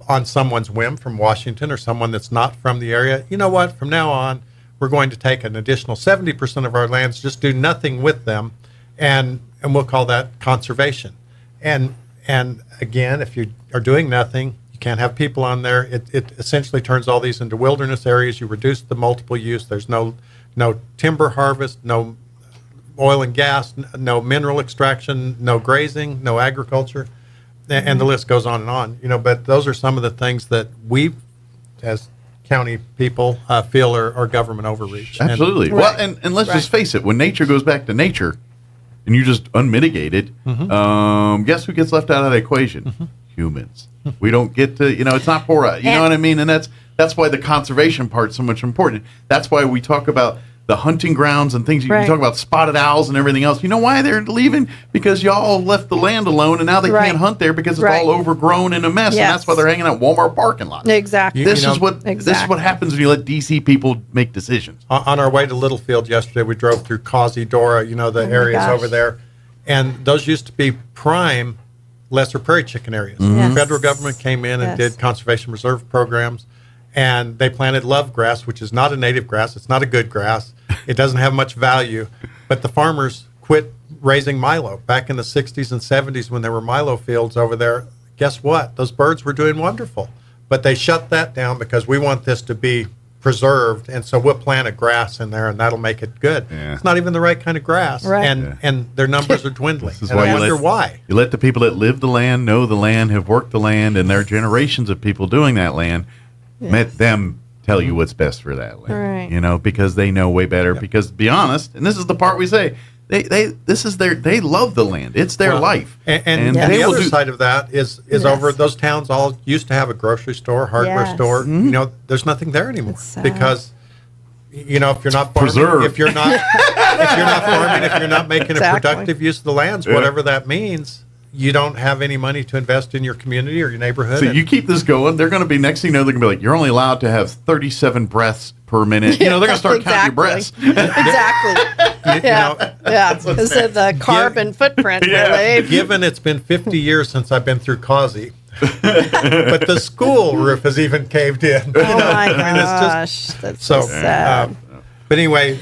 on someone's whim from Washington or someone that's not from the area, you know what, from now on, we're going to take an additional 70% of our lands, just do nothing with them, and we'll call that conservation. And again, if you are doing nothing, you can't have people on there. It essentially turns all these into wilderness areas. You reduce the multiple use. There's no timber harvest, no oil and gas, no mineral extraction, no grazing, no agriculture, and the list goes on and on. But those are some of the things that we, as county people, feel are government overreach. Absolutely. Well, and let's just face it, when nature goes back to nature, and you just unmitigated, guess who gets left out of the equation? Humans. We don't get to, it's not for us. You know what I mean? And that's why the conservation part's so much important. That's why we talk about the hunting grounds and things. You talk about spotted owls and everything else. You know why they're leaving? Because y'all left the land alone, and now they can't hunt there because it's all overgrown and a mess. And that's why they're hanging out Walmart parking lots. Exactly. This is what happens when you let DC people make decisions. On our way to Littlefield yesterday, we drove through Causey Dora, the areas over there, and those used to be prime lesser prairie chicken areas. The federal government came in and did conservation reserve programs. And they planted love grass, which is not a native grass. It's not a good grass. It doesn't have much value. But the farmers quit raising milo. Back in the 60s and 70s when there were milo fields over there, guess what? Those birds were doing wonderful. but they shut that down because we want this to be preserved, and so we'll plant a grass in there, and that'll make it good. Yeah. It's not even the right kind of grass, and their numbers are dwindling. This is And I wonder you why. You let the people that live the land, know the land, have worked the land, and there are generations of people doing that land. Let them tell you what's best for that land. Right. You know, because they know way better. Because to be honest, and this is the part we say, they love the land. It's their life. And they the will other do, side of that is over those towns all used to have a grocery store, hardware store. Mm-hmm. You know, there's nothing there anymore because you know, if you're not farming, Preserve. if you're not farming, if you're not making a productive use of the lands, whatever that means, you don't have any money to invest in your community or your neighborhood. So you keep this going, they're going to be, next thing you know, they're going to be like, you're only allowed to have 37 breaths per minute. You know, they're going to start counting your breaths. Exactly. Because of the carbon footprint, really. Given it's been 50 years since I've been through Causey, but the school roof has even caved in. Oh my gosh, that's so sad. But anyway,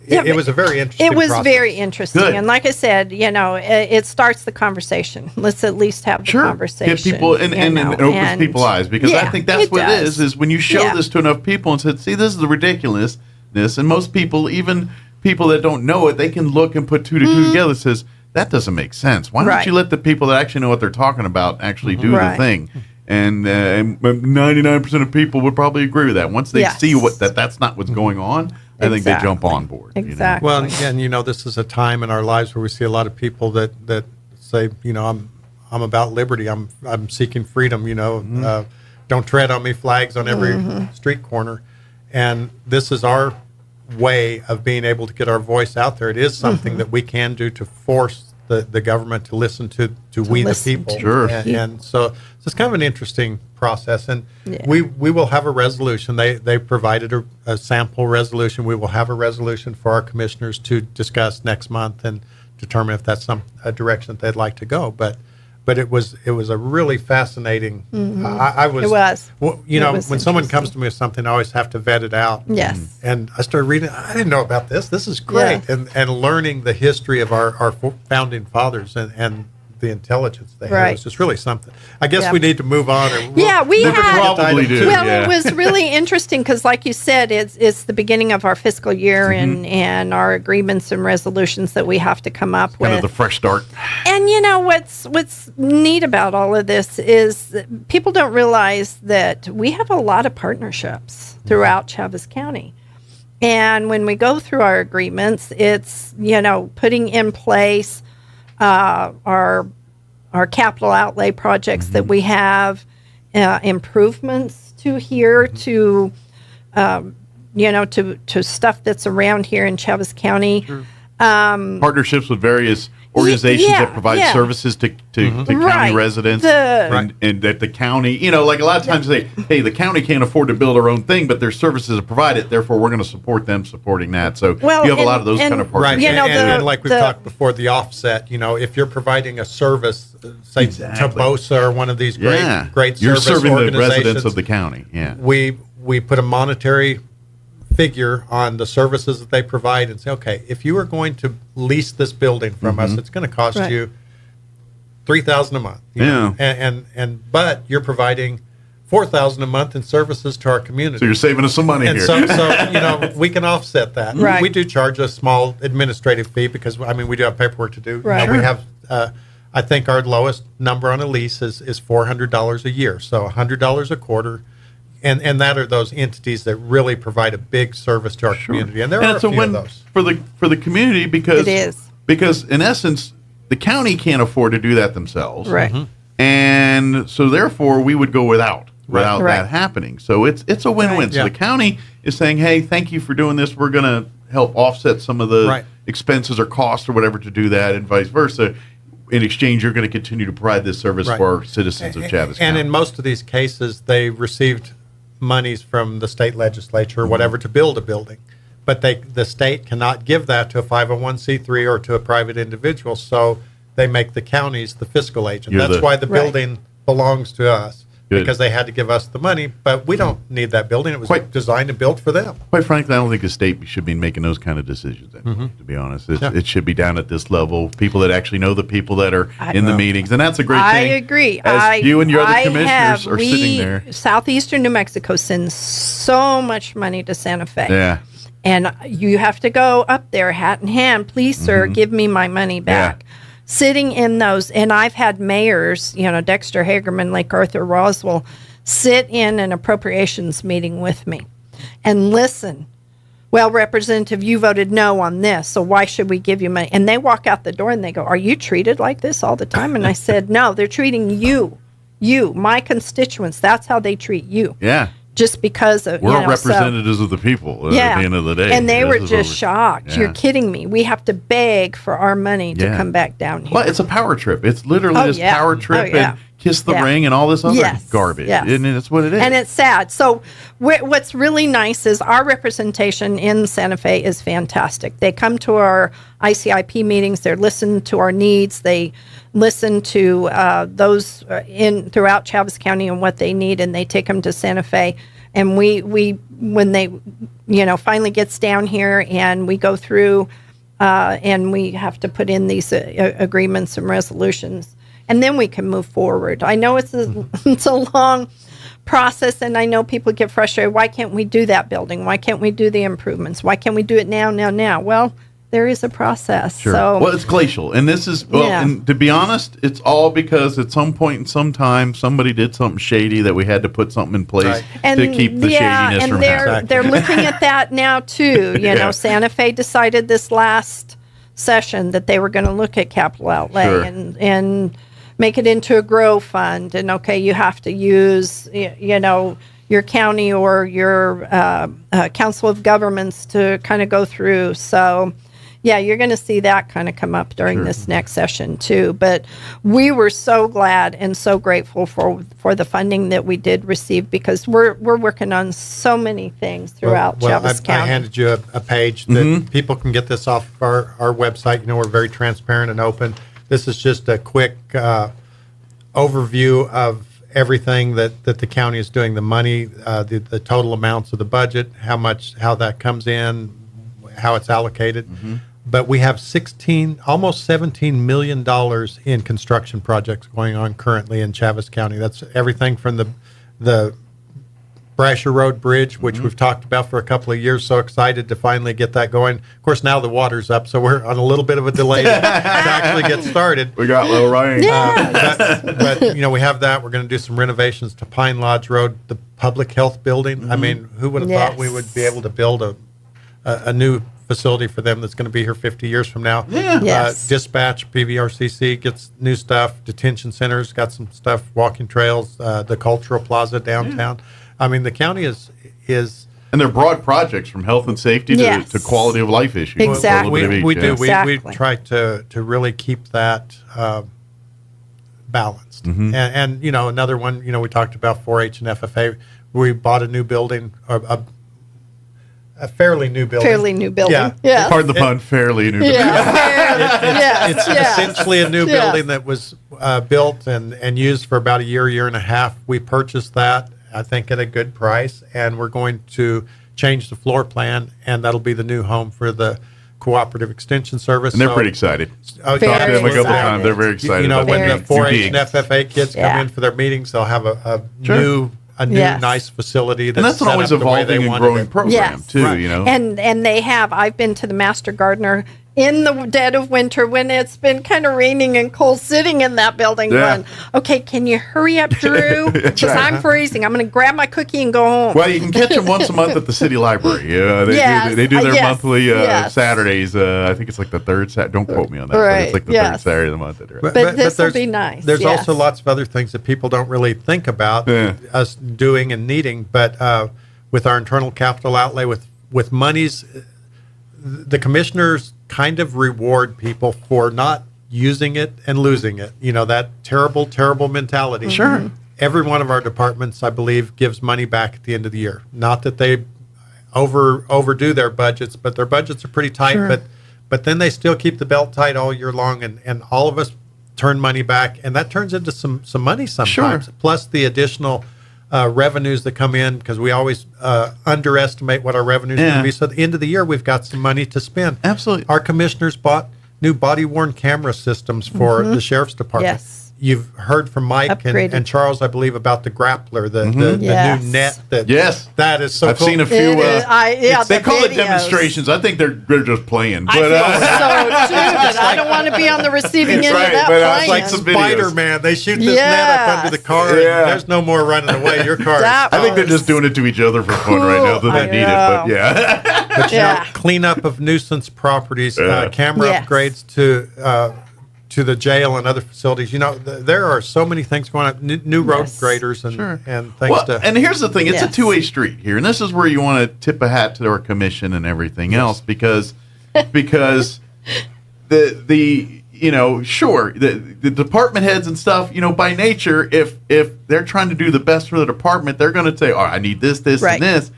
it was a very interesting It was process. very interesting. Good. And like I said, you know, it starts the conversation. Let's at least have the conversation. Get people and it opens people's eyes, because I think that's what it is when you show this to enough people and said, see, this is the ridiculousness, and most people, even people that don't know it, they can look and put two to two together, says, that doesn't make sense. Why don't you let the people that actually know what they're talking about actually do the thing? And 99% of people would probably agree with that. Once they see that's not what's going on, I think they jump on board. Exactly. Well, again, you know, this is a time in our lives where we see a lot of people that say, you know, I'm about liberty. I'm seeking freedom. You know, don't tread on me flags on every street corner. And this is our way of being able to get our voice out there. It is something that we can do to force the government to listen to we the people. Sure. And so it's kind of an interesting process. And we will have a resolution. They provided a sample resolution. We will have a resolution for our commissioners to discuss next month and determine if that's a direction that they'd like to go. But it was a really fascinating. I was. It was. Well, you know, when someone comes to me with something, I always have to vet it out. Yes. And I started reading. I didn't know about this. This is great. Yeah. And learning the history of our founding fathers and the intelligence they had was just really something. I guess we need to move on. We had. Probably do. Well, it was really interesting because, like you said, it's the beginning of our fiscal year and our agreements and resolutions that we have to come up with. Kind of the fresh start. And you know what's neat about all of this is that people don't realize that we have a lot of partnerships throughout Chavez County. And when we go through our agreements, it's, you know, putting in place our capital outlay projects that we have, improvements to here, to you know, to stuff that's around here in Chavez County. Sure. Partnerships with various organizations that provide services to county residents, and that the county, you know, like a lot of times say, hey, the county can't afford to build our own thing, but their services are provided, therefore we're going to support them supporting that. So you have a lot of those kind of partnerships. Right, and like we've talked before, the offset, you know, if you're providing a service, say Tobosa or one of these great you're service serving organizations, the residents of the county. Yeah, we put a monetary figure on the services that they provide and say, okay, if you are going to lease this building from us, it's going to cost you $3,000 a month. You know? And but you're providing $4,000 a month in services to our community. So you're saving us some money and here. So you know, we can offset that. Right. We do charge a small administrative fee because I mean we do have paperwork to do. Right. You know, we have I think our lowest number on a lease is $400 a year, so $100 a quarter. And that are those entities that really provide a big service to our community, and there are a few of those for the community because it is, because in essence the county can't afford to do that themselves, right? And so therefore we would go without that happening. So it's a win-win. Right. So the county is saying, hey, thank you for doing this. We're going to help offset some of the expenses or costs or whatever to do that, and vice versa. In exchange, you're going to continue to provide this service for our citizens of Chavez County. And in most of these cases, they received monies from the state legislature or whatever to build a building, but the state cannot give that to a 501c3 or to a private individual, so they make the counties the fiscal agent. That's why the building belongs to us. because they had to give us the money, but we don't need that building. It was designed and built for them. Quite frankly, I don't think the state should be making those kind of decisions anymore, to be honest. It should be down at this level, people that actually know the people that are in the meetings, and that's a great thing. I agree. You and your other commissioners are sitting there. Southeastern New Mexico sends so much money to Santa Fe. Yeah. And you have to go up there hat in hand. Please, sir, give me my money back. Yeah. Sitting in those, and I've had mayors, Dexter Hagerman, Lake Arthur, Roswell, sit in an appropriations meeting with me and listen. Well, Representative, you voted no on this, so why should we give you money? And they walk out the door and they go, are you treated like this all the time? And I said, no, they're treating you, my constituents. That's how they treat you. Yeah. Just because of we're representatives of the people at the end of the day. And they were just shocked. Yeah. You're kidding me. We have to beg for our money to come back down here. Well, it's a power trip. It's literally this power trip and kiss the ring and all this other garbage. Yes. And that's what it is. And it's sad. So what's really nice is our representation in Santa Fe is fantastic. They come to our ICIP meetings. They listen to our needs. They listen to those throughout Chaves County and what they need, and they take them to Santa Fe. And we when they finally gets down here and we go through and we have to put in these agreements and resolutions, and then we can move forward. I know it's a long process, and I know people get frustrated. Why can't we do that building? Why can't we do the improvements? Why can't we do it now? Well, there is a process. Sure. So, well, it's glacial. And this is, and to be honest, it's all because at some point in some time, somebody did something shady that we had to put something in place to keep the shadiness from happening. They're looking at that now, too. Santa Fe decided this last session that they were going to look at capital outlay and make it into a grow fund. And, you have to use, your county or your council of governments to kind of go through. So, yeah, you're going to see that kind of come up during this next session, too. But we were so glad and so grateful for the funding that we did receive, because we're working on so many things throughout Chaves County. I handed you a page that people can get this off our website. We're very transparent and open. This is just a quick overview of everything that the county is doing, the money, the total amounts of the budget, how that comes in, how it's allocated. But we have almost $17 million in construction projects going on currently in Chaves County. That's everything from the Brasher Road Bridge, which we've talked about for a couple of years. So excited to finally get that going. Of course, now the water's up, so we're on a little bit of a delay to actually get started. We got low rain. But we have that. We're going to do some renovations to Pine Lodge Road, the public health building. I mean, who would have thought we would be able to build a new facility for them that's going to be here 50 years from now. Dispatch, PVRCC gets new stuff. Detention centers got some stuff. Walking trails, the Cultural Plaza downtown. I mean, the county is and they're broad projects from health and safety to quality of life issues. Exactly. We do. We try to really keep that balanced. And another one, we talked about 4-H and FFA. We bought a new building, a fairly new building. Yeah. Pardon the pun, fairly new building. It's essentially a new building that was built and used for about a year and a half. We purchased that, I think, at a good price, and we're going to change the floor plan, and that'll be the new home for the Cooperative Extension Service. And they're pretty excited. I've talked to them a couple times. They're very excited. When the 4-H and FFA kids come in for their meetings, they'll have a new nice facility. That's an always evolving and growing program, too, And they have. I've been to the Master Gardener in the dead of winter when it's been kind of raining and cold, sitting in that building going, okay, can you hurry up, Drew? Because I'm freezing. I'm going to grab my cookie and go home. Well, you can catch them once a month at the city library. They do their monthly Saturdays. I think it's like the third Saturday. Don't quote me on that. But it's like the third Saturday of the month. But this will be nice. There's also lots of other things that people don't really think about us doing and needing. But with our internal capital outlay, with monies, the commissioners kind of reward people for not using it and losing it. That terrible, terrible mentality. Sure. Every one of our departments, I believe, gives money back at the end of the year. Not that they overdo their budgets, but their budgets are pretty tight. But then they still keep the belt tight all year long. And all of us turn money back, and that turns into some money sometimes. Sure. Plus the additional revenues that come in, because we always underestimate what our revenues are going to be. So at the end of the year, we've got some money to spend. Absolutely. Our commissioners bought new body-worn camera systems for the sheriff's department. Yes. You've heard from Mike and Charles, I believe, about the grappler, the new net. That is so I've cool. seen a few. They call videos. it demonstrations. I think they're just playing. I But, feel so too, but I don't want to be on the receiving end of that but plan. like some Spider-Man. They shoot this net up under the car, and there's no more running away. Your car. I think they're just doing it to each other for fun right now. That they need it, but yeah. But you know, cleanup of nuisance properties, camera upgrades to the jail and other facilities. You know, there are so many things going on. New road graders and things. And here's the thing: it's a two-way street here, and this is where you want to tip a hat to our commission and everything else, because the you know, sure, the department heads and stuff, you know, by nature, if they're trying to do the best for the department, they're going to say, "Oh, I need this, and this,"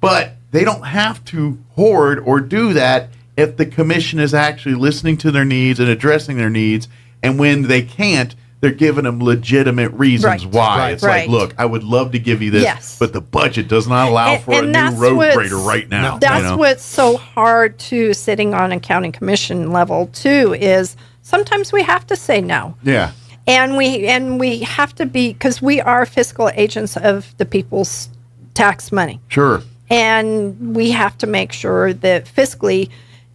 but they don't have to hoard or do that if the commission is actually listening to their needs and addressing their needs. And when they can't, they're giving them legitimate reasons why. It's like, look, I would love to give you this, but the budget does not allow for a new road grader right now. That's what's so hard, too, sitting on a county commission level, too, is sometimes we have to say no. Yeah. And we have to be, because we are fiscal agents of the people's tax money. Sure. And we have to make sure that fiscally,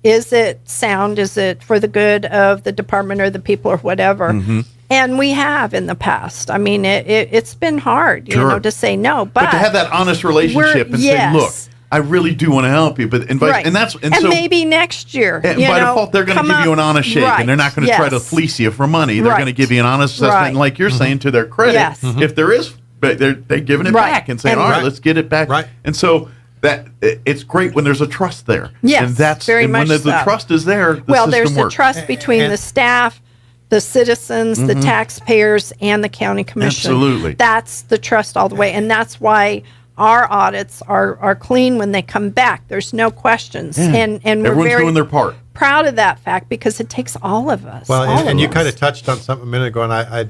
is it sound? Is it for the good of the department or the people or whatever? Mm-hmm. And we have in the past. I mean, it's been hard, you know, to say no. But to have that honest relationship and say, look, I really do want to help you, but and so maybe next year, and by default, they're going to give you an honest shake, and they're not going to try to fleece you for money. They're going to give you an honest assessment, and like you're saying, to their credit, if there is, they're giving it back and saying, all right, let's get it back. Right. And so that it's great when there's a trust there. Yes, and that's very and much when the trust is there. There's the trust between the staff, the citizens, the taxpayers, and the county commission. Absolutely, that's the trust all the way, and that's why our audits are clean when they come back. There's no questions, and everyone's we're very doing their part. Proud of that fact, because it takes all of us. Well, and you kind of touched on something a minute ago, and I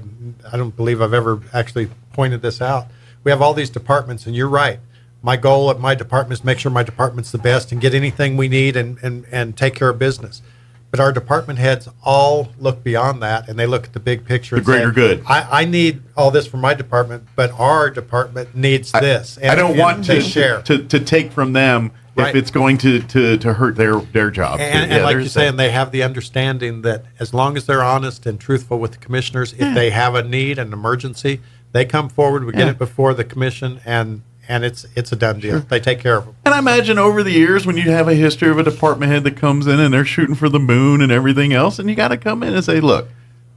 don't believe I've ever actually pointed this out. We have all these departments, and you're right. My goal at my department is make sure my department's the best and get anything we need and take care of business. But our department heads all look beyond that, and they look at the big picture. The greater good. I need all this for my department, but our department needs this. I don't want to share to take from them if it's going to hurt their job. And like you're saying, they have the understanding that as long as they're honest and truthful with the commissioners, if they have a need, an emergency, they come forward, we get it before the commission, and it's a done deal. Sure. They take care of them. And I imagine over the years when you have a history of a department head that comes in and they're shooting for the moon and everything else, and you got to come in and say, look,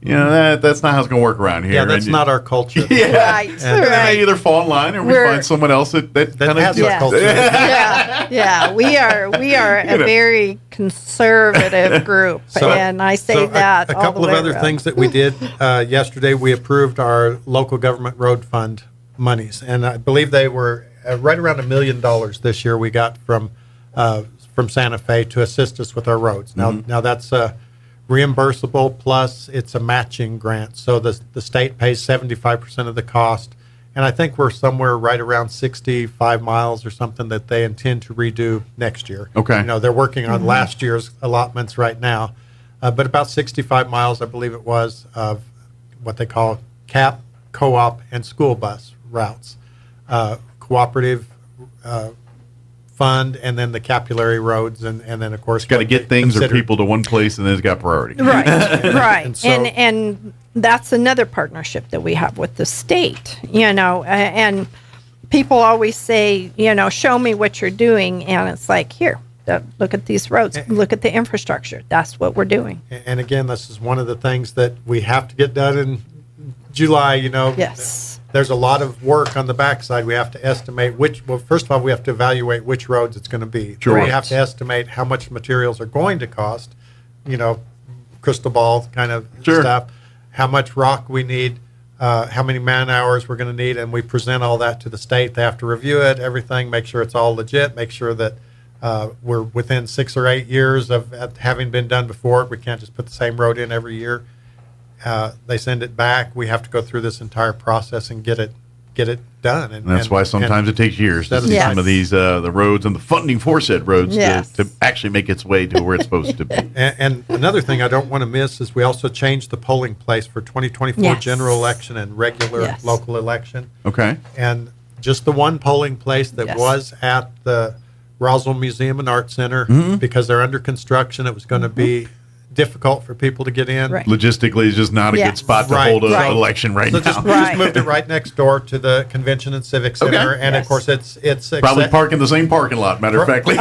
you know, that's not how it's going to work around here. Yeah, that's not our culture. Yeah. Right. And then they either fall in line or we find someone else that kind has of our culture. Yeah. We are a very conservative group, and I say that. A couple of other things that we did yesterday, we approved our local government road fund monies, and I believe they were right around $1 million this year we got from Santa Fe to assist us with our roads. Now that's reimbursable, plus it's a matching grant, so the state pays 75% of the cost, and I think we're somewhere right around 65 miles or something that they intend to redo next year. Okay. You know, they're working on last year's allotments right now, but about 65 miles, I believe it was, of what they call CAP, co-op, and school bus routes, cooperative fund, and then the capillary roads, and then of course got to get things or people to one place, and then it's got priority. Right, right, and, so, and that's another partnership that we have with the state. You know, and people always say, you know, show me what you're doing, and it's like, here, look at these roads, look at the infrastructure. That's what we're doing. And again, this is one of the things that we have to get done in July. You know, yes. There's a lot of work on the backside. We have to estimate first of all, we have to evaluate which roads it's going to be. Sure. We have to estimate how much materials are going to cost, you know, crystal ball kind of stuff, how much rock we need, how many man hours we're going to need, and we present all that to the state. They have to review it, everything, make sure it's all legit, make sure that we're within 6 or 8 years of having been done before. We can't just put the same road in every year. They send it back. We have to go through this entire process and get it done. And that's why sometimes it takes years to see Yes. some of these the roads and the funding for said roads Yes. to actually make its way to where it's supposed to be. And another thing I don't want to miss is we also changed the polling place for 2024 Yes. general election and regular Yes. local election. Okay. And just the one polling place that Yes. was at the Roswell Museum and Art Center, Mhm. because they're under construction, it was going to be difficult for people to get in. Right. Logistically, it's just not a Yes. good spot to Right. hold an Right. election right So now. just moved it right next door to the Convention and Civic Center, Okay. and Yes. of course it's Probably park in the same parking lot, matter of fact. Oh, yeah,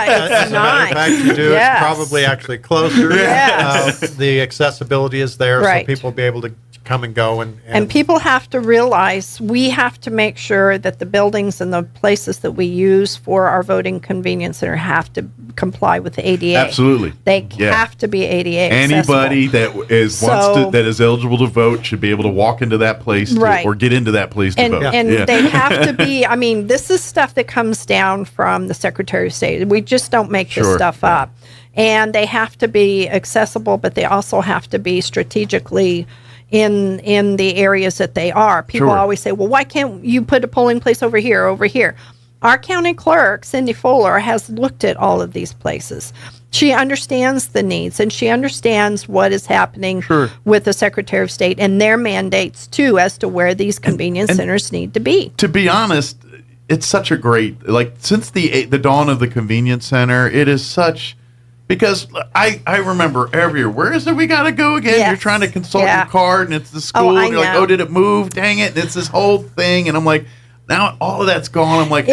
As it's a matter of fact, nice. you do. Yes. It's probably actually closer. Yes. The accessibility is there, Right. so people will be able to come and go. And people have to realize we have to make sure that the buildings and the places that we use for our voting convenience center have to comply with the ADA. Absolutely. They Yeah. have to be ADA Anybody accessible. that is eligible to vote should be able to walk into that place Right. or get into that place to And, vote. and Yeah. they have to be, I mean, this is stuff that comes down from the Secretary of State. We just don't make this Sure. stuff up. And they have to be accessible, but they also have to be strategically in the areas that they are. People Sure. always say, well, why can't you put a polling place over here, over here? Our county clerk, Cindy Fuller, has looked at all of these places. She understands the needs and she understands what is happening with the Secretary of State and their mandates, too, as to where these convenience centers need to be. To be honest, it's such a great, like, since the dawn of the convenience center, it is such, because I remember every year, where is it we got to go again? Yes. You're trying to consult Yeah. your card and it's the school. I and you're like, know. oh, did it move? Dang it. And it's this whole thing. And I'm like, now all of that's gone. I'm like,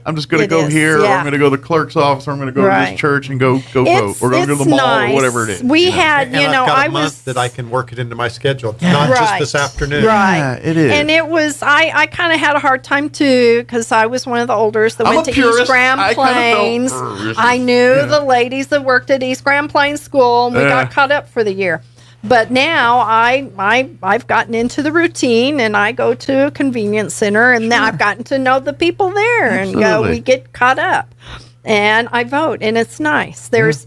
I'm just going to go is, here, or yeah. I'm going to go to the clerk's office, or I'm going to go to Right. this church and go vote, or go to the it's mall, nice. or whatever it is. We you know? had, And you know, I've got I a month was that I can work it into my schedule, not just Right. this afternoon. Right. Yeah, it is. And it was, I kind of had a hard time too, because I was one of the olders that I'm went a to purist. East Grand I kinda felt Plains. purist. I knew the ladies that worked at East Grand Plains School, and we got caught up for the year. But now I've gotten into the routine, and I go to a convenience center, and now I've gotten to know the people there, and we get caught up, and I vote, and it's nice. There's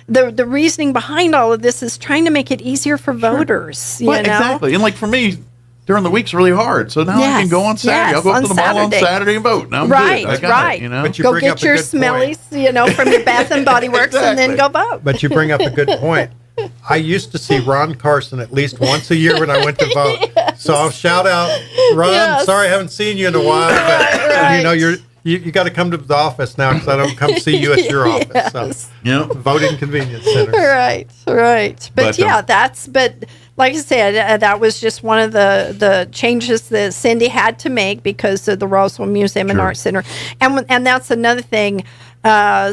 the reasoning behind all of this is trying to make it easier for voters. You know, Exactly. And like for me, during the week's really hard. So now I can Yes, go on Saturday. yes, I'll go up on to the mall on Saturday. Saturday and vote. Now I'm Right, good. I got right. it, you know? But you go bring up get a your good smellies, you know, from your Bath and Body Works, and then go vote. But you bring up a good point. I used to see Ron Carson at least once a year when I went to vote. So I'll shout out, Ron, Yes. sorry I haven't seen you in a while, but Right. you know, you got to come to the office now because I don't come see you at your office. So Yeah. voting convenience centers. Right. But, But, yeah, but like I said, that was just one of the changes that Cindy had to make because of the Roswell Museum and Art Center. And that's another thing.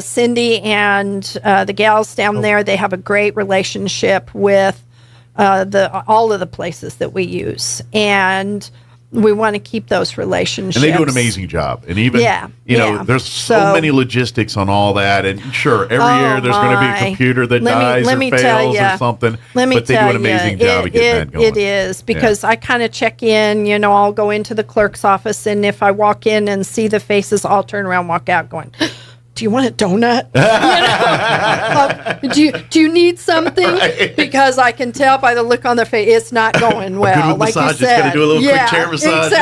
Cindy and the gals down there, they have a great relationship with all of the places that we use. And we want to keep those relationships. And they do an amazing job. And even, you know, there's so many logistics on all that. And sure, every year there's going to be a computer that dies or fails or something. Let me but they do an amazing job of getting that going. It is, because I kind of check in, you know, I'll go into the clerk's office, and if I walk in and see the faces, I'll turn around, walk out going, do you want a donut? Do you need something? Right. Because I can tell by the look on their face, it's not going well. Like massage, you just said, gotta do a little quick chair massage.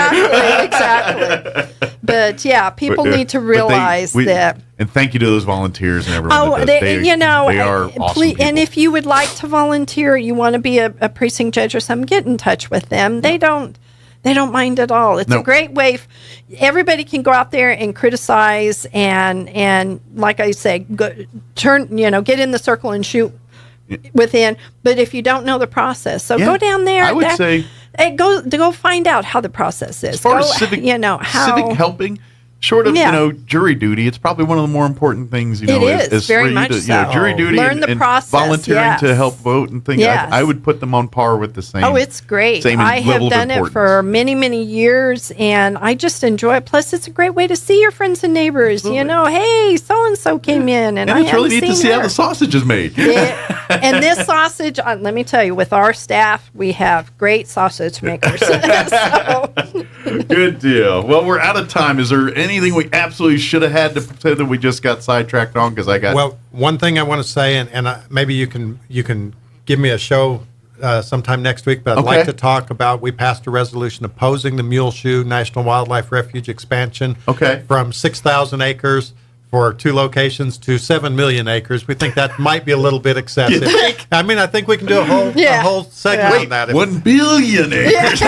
Exactly. But yeah, people need to realize that. And thank you to those volunteers and everyone. Oh, that does. you know, they are awesome please, people. and if you would like to volunteer, you want to be a precinct judge or something, get in touch with them. They don't mind at all. It's a great way. Everybody can go out there and criticize and like I say, get in the circle and shoot within. But if you don't know the process, go down there. I would say go find out how the process is. As far as civic helping. Short of jury duty, it's probably one of the more important things. It is very for much you to, so. jury duty Learn the and process, volunteering to help vote and things. Yes. I would put them on par with the same. Oh, it's great. Same I have level of done it importance. for many, many years, and I just enjoy it. Plus, it's a great way to see your friends and neighbors. Absolutely. You know, hey, so and so came in, and I it's really haven't neat to seen see how her. the sausage is made. And this sausage, let me tell you, with our staff, we have great sausage makers. Good deal. Well, we're out of time. Is there anything we absolutely should have had to say that we just got sidetracked on? Because I got Well, one thing I want to say, and maybe you can give me a show sometime next week, but I'd like to talk about, we passed a resolution opposing the Muleshoe National Wildlife Refuge expansion from 6,000 acres for 2 locations to 7 million acres. We think that might be a little bit excessive. I mean, I think we can do a whole segment on that. 1 billion acres.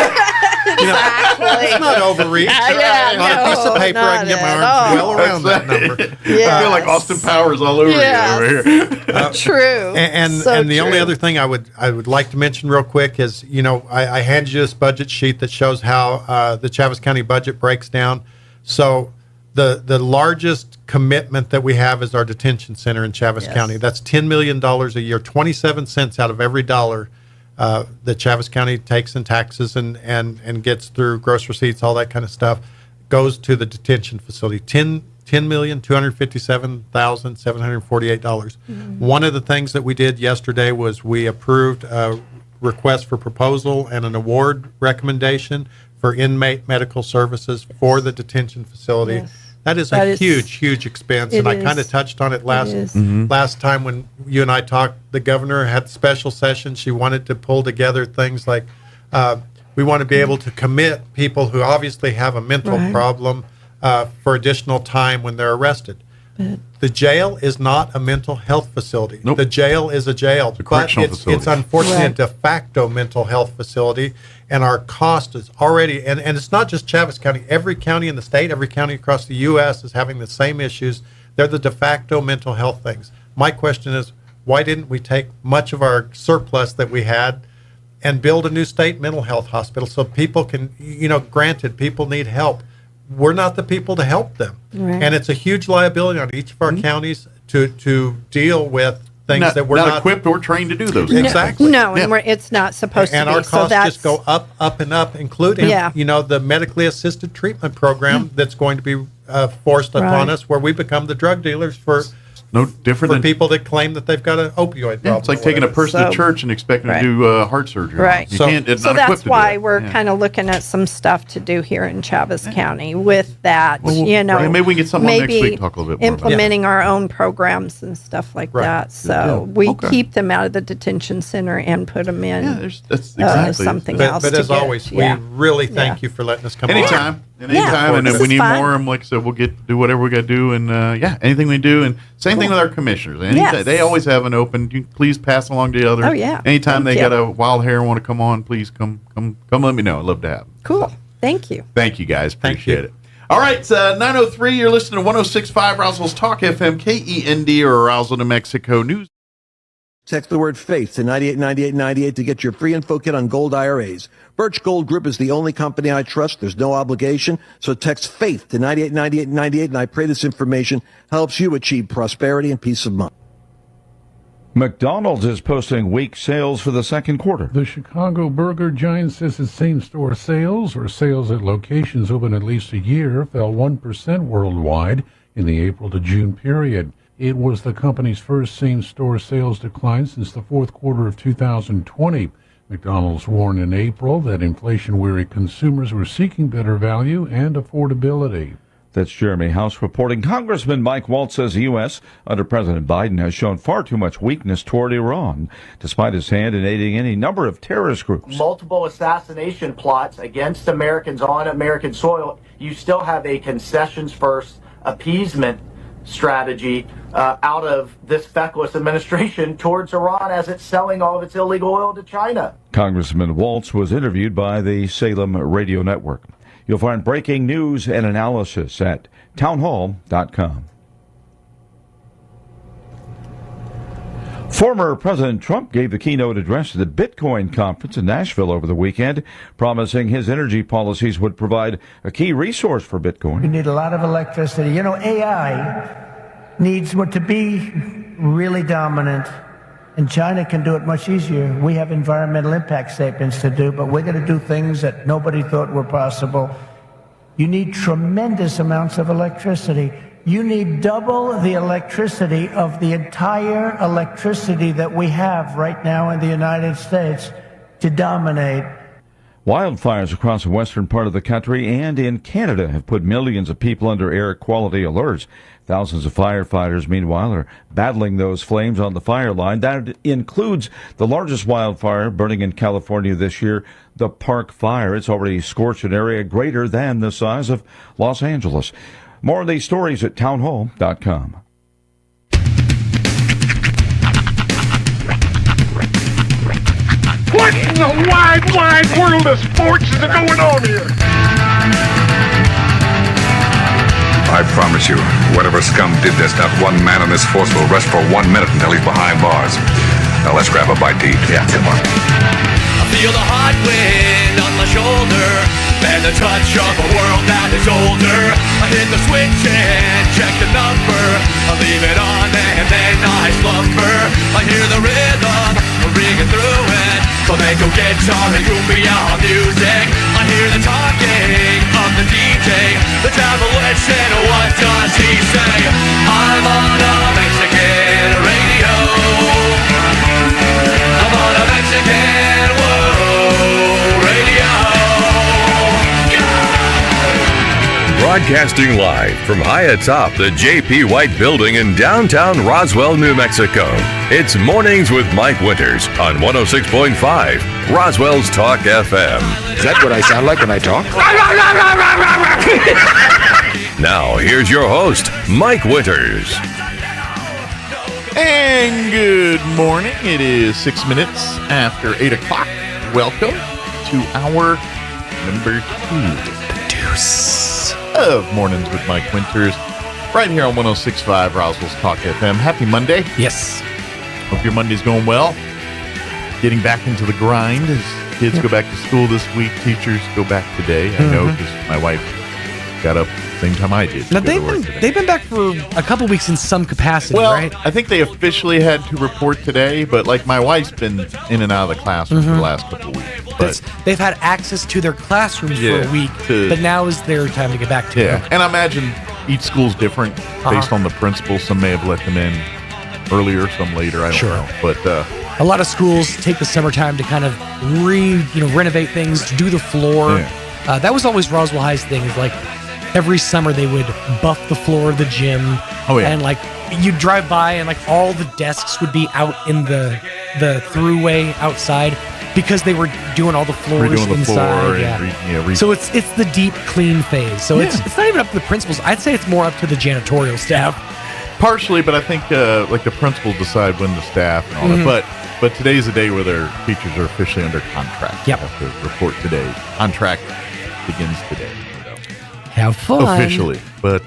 It's not overreach. On a piece of paper, I can get my arms well around that number. I feel like Austin Powers all over you over here. True. And the only other thing I would like to mention real quick is, I handed you this budget sheet that shows how the Chaves County budget breaks down. So the largest commitment that we have is our detention center in Chaves County. That's $10 million a year, 27 cents out of every dollar that Chaves County takes in taxes and gets through gross receipts, all that kind of stuff, goes to the detention facility. $10,257,748. One of the things that we did yesterday was we approved a request for proposal and an award recommendation for inmate medical services for the detention facility. Yes. That is a huge expense, and I kind of touched on it last time when you and I talked. The governor had special session. She wanted to pull together things like we want to be able to commit people who obviously have a mental problem for additional time when they're arrested. The jail is not a mental health facility. The jail is a jail, but it's unfortunately a de facto mental health facility, and our cost is already, and it's not just Chaves County. Every county in the state, every county across the U.S. is having the same issues. They're the de facto mental health things. My question is, why didn't we take much of our surplus that we had and build a new state mental health hospital so people can, granted, people need help. We're not the people to help them. And it's a huge liability on each of our counties to deal with things that we're not equipped or trained to do those things. Exactly. No, and it's not supposed and to be. And our costs just go up and up, including, the medically assisted treatment program that's going to be forced upon us, where we become the drug dealers for no different than people that claim that they've got an opioid problem. It's like taking a person to church and expecting to do heart surgery. Right. You can't, it's so not that's why to we're kind of looking at some stuff to do here in Chaves County with that. Maybe we can get something next week. Talk a little bit more implementing our own programs and stuff like that. So we keep them out of the detention center and put them in. That's exactly something else. But as always, we really thank you for letting us come anytime. on. Anytime, and if we need more, like I said, we'll do whatever we got to do, and anything we do, and same thing with our commissioners. They always have an open. You please pass along to the others. Oh yeah. Anytime they got a wild hair and want to come on, please come. Let me know. I'd love to have them. Cool. Thank you. Thank you guys. Appreciate it. All right, 9:03. You're listening to 106.5 Roswell's Talk FM, KEND, or Roswell, New Mexico News. Text the word FAITH to 989898 to get your free info kit on gold IRAs. Birch Gold Group is the only company I trust. There's no obligation. So text FAITH to 989898, and I pray this information helps you achieve prosperity and peace of mind. McDonald's is posting weak sales for the second quarter. The Chicago Burger Giant says its same-store sales, or sales at locations open at least a year, fell 1% worldwide in the April to June period. It was the company's first same-store sales decline since the fourth quarter of 2020. McDonald's warned in April that inflation-weary consumers were seeking better value and affordability. That's Jeremy House reporting. Congressman Mike Waltz says the U.S. under President Biden has shown far too much weakness toward Iran, despite his hand in aiding any number of terrorist groups. Multiple assassination plots against Americans on American soil. You still have a concessions-first appeasement strategy out of this feckless administration towards Iran as it's selling all of its illegal oil to China. Congressman Waltz was interviewed by the Salem Radio Network. You'll find breaking news and analysis at townhall.com. Former President Trump gave the keynote address at the Bitcoin conference in Nashville over the weekend, promising his energy policies would provide a key resource for Bitcoin. We need a lot of electricity. AI needs to be really dominant, and China can do it much easier. We have environmental impact statements to do, but we're going to do things that nobody thought were possible. You need tremendous amounts of electricity. You need double the electricity of the entire electricity that we have right now in the United States to dominate. Wildfires across the western part of the country and in Canada have put millions of people under air quality alerts. Thousands of firefighters, meanwhile, are battling those flames on the fire line. That includes the largest wildfire burning in California this year, the Park Fire. It's already scorched an area greater than the size of Los Angeles. More of these stories at townhall.com. What in the wide, wide world of sports is going on here? I promise you, whatever scum did this, not one man in this force will rest for 1 minute until he's behind bars. Now let's grab a bite to eat. Yeah, come on. I feel the hot wind on my shoulder and the touch of a world that is older. I hit the switch and check the number. I leave it on and then I slumber. I hear the rhythm ringing through it. Flamenco guitar and cumbia music. I hear the talking of the DJ. The devil listen, what does he say? I'm on a Mexican radio. I'm on a Mexican radio. Broadcasting live from high atop the J.P. White Building in downtown Roswell, New Mexico. It's Mornings with Mike Winters on 106.5 Roswell's Talk FM. Is that what I sound like when I talk? Now, here's your host, Mike Winters. And good morning. It is 6 minutes after 8 o'clock. Welcome to hour number 2 of Mornings with Mike Winters, right here on 106.5 Roswell's Talk FM. Happy Monday. Yes. Hope your Monday's going well. Getting back into the grind as kids go back to school this week. Teachers go back today. I know because my wife got up the same time I did. Now, they've been back for a couple weeks in some capacity, right? I think they officially had to report today, but like my wife's been in and out of the classroom for the last couple of weeks. But they've had access to their classrooms for a week, but now is their time to get back to it. And I imagine each school's different based on the principal. Some may have let them in earlier, some later. I don't know. But a lot of schools take the summertime to kind of renovate things, to do the floor. That was always Roswell High's thing. Is like every summer they would buff the floor of the gym. And like you'd drive by and like all the desks would be out in the throughway outside because they were doing all the floors inside. So it's the deep clean phase. So it's not even up to the principals. I'd say it's more up to the janitorial staff. Partially, but I think like the principals decide when the staff and all that. But today's the day where their teachers are officially under contract. Yep. They have to report today. Contract begins today. Have fun. Officially. But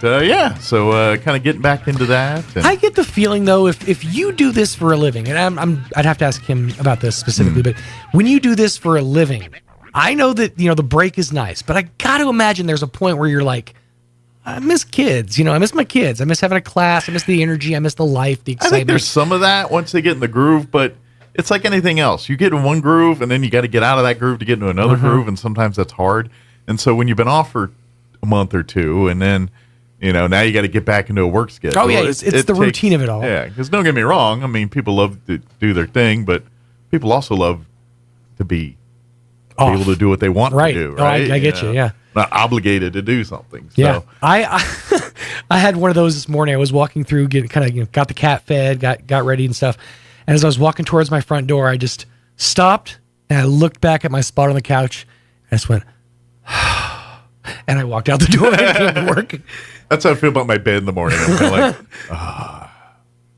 so kind of getting back into that. And I get the feeling though, if you do this for a living, and I'd have to ask him about this specifically, but when you do this for a living, I know that the break is nice, but I got to imagine there's a point where you're like, I miss kids. I miss my kids. I miss having a class. I miss the energy. I miss the life, the excitement. I think there's some of that once they get in the groove, but it's like anything else. You get in one groove, and then you got to get out of that groove to get into another groove, and sometimes that's hard. And so when you've been off for a month or two, and then now you got to get back into a work schedule. Oh yeah, it's the routine of it all. Yeah, because don't get me wrong. I mean, people love to do their thing, but people also love to be able to do what they want to do. Right? I get you. Yeah. Not obligated to do something. So. Yeah, I had one of those this morning. I was walking through, got the cat fed, got ready and stuff. And as I was walking towards my front door, I just stopped and I looked back at my spot on the couch and I just went, and I walked out the door and came to work. That's how I feel about my bed in the morning. I'm kind of like,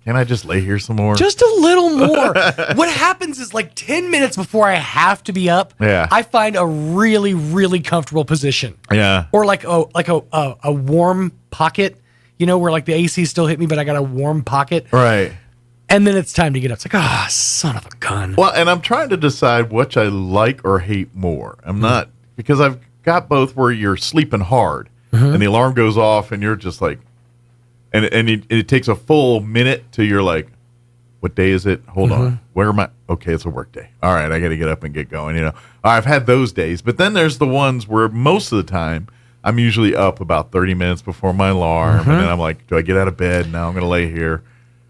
can I just lay here some more? Just a little more. What happens is like 10 minutes before I have to be up, I find a really, really comfortable position. Yeah. Or like a warm pocket, where like the AC still hit me, but I got a warm pocket. Right. And then it's time to get up. It's like, son of a gun. Well, and I'm trying to decide which I like or hate more. I'm not, because I've got both where you're sleeping hard and the alarm goes off and you're just like, and it takes a full minute till you're like, what day is it? Hold on. Where am I? Okay, it's a work day. All right, I got to get up and get going. I've had those days, but then there's the ones where most of the time I'm usually up about 30 minutes before my alarm, and then I'm like, do I get out of bed? Now I'm going to lay here.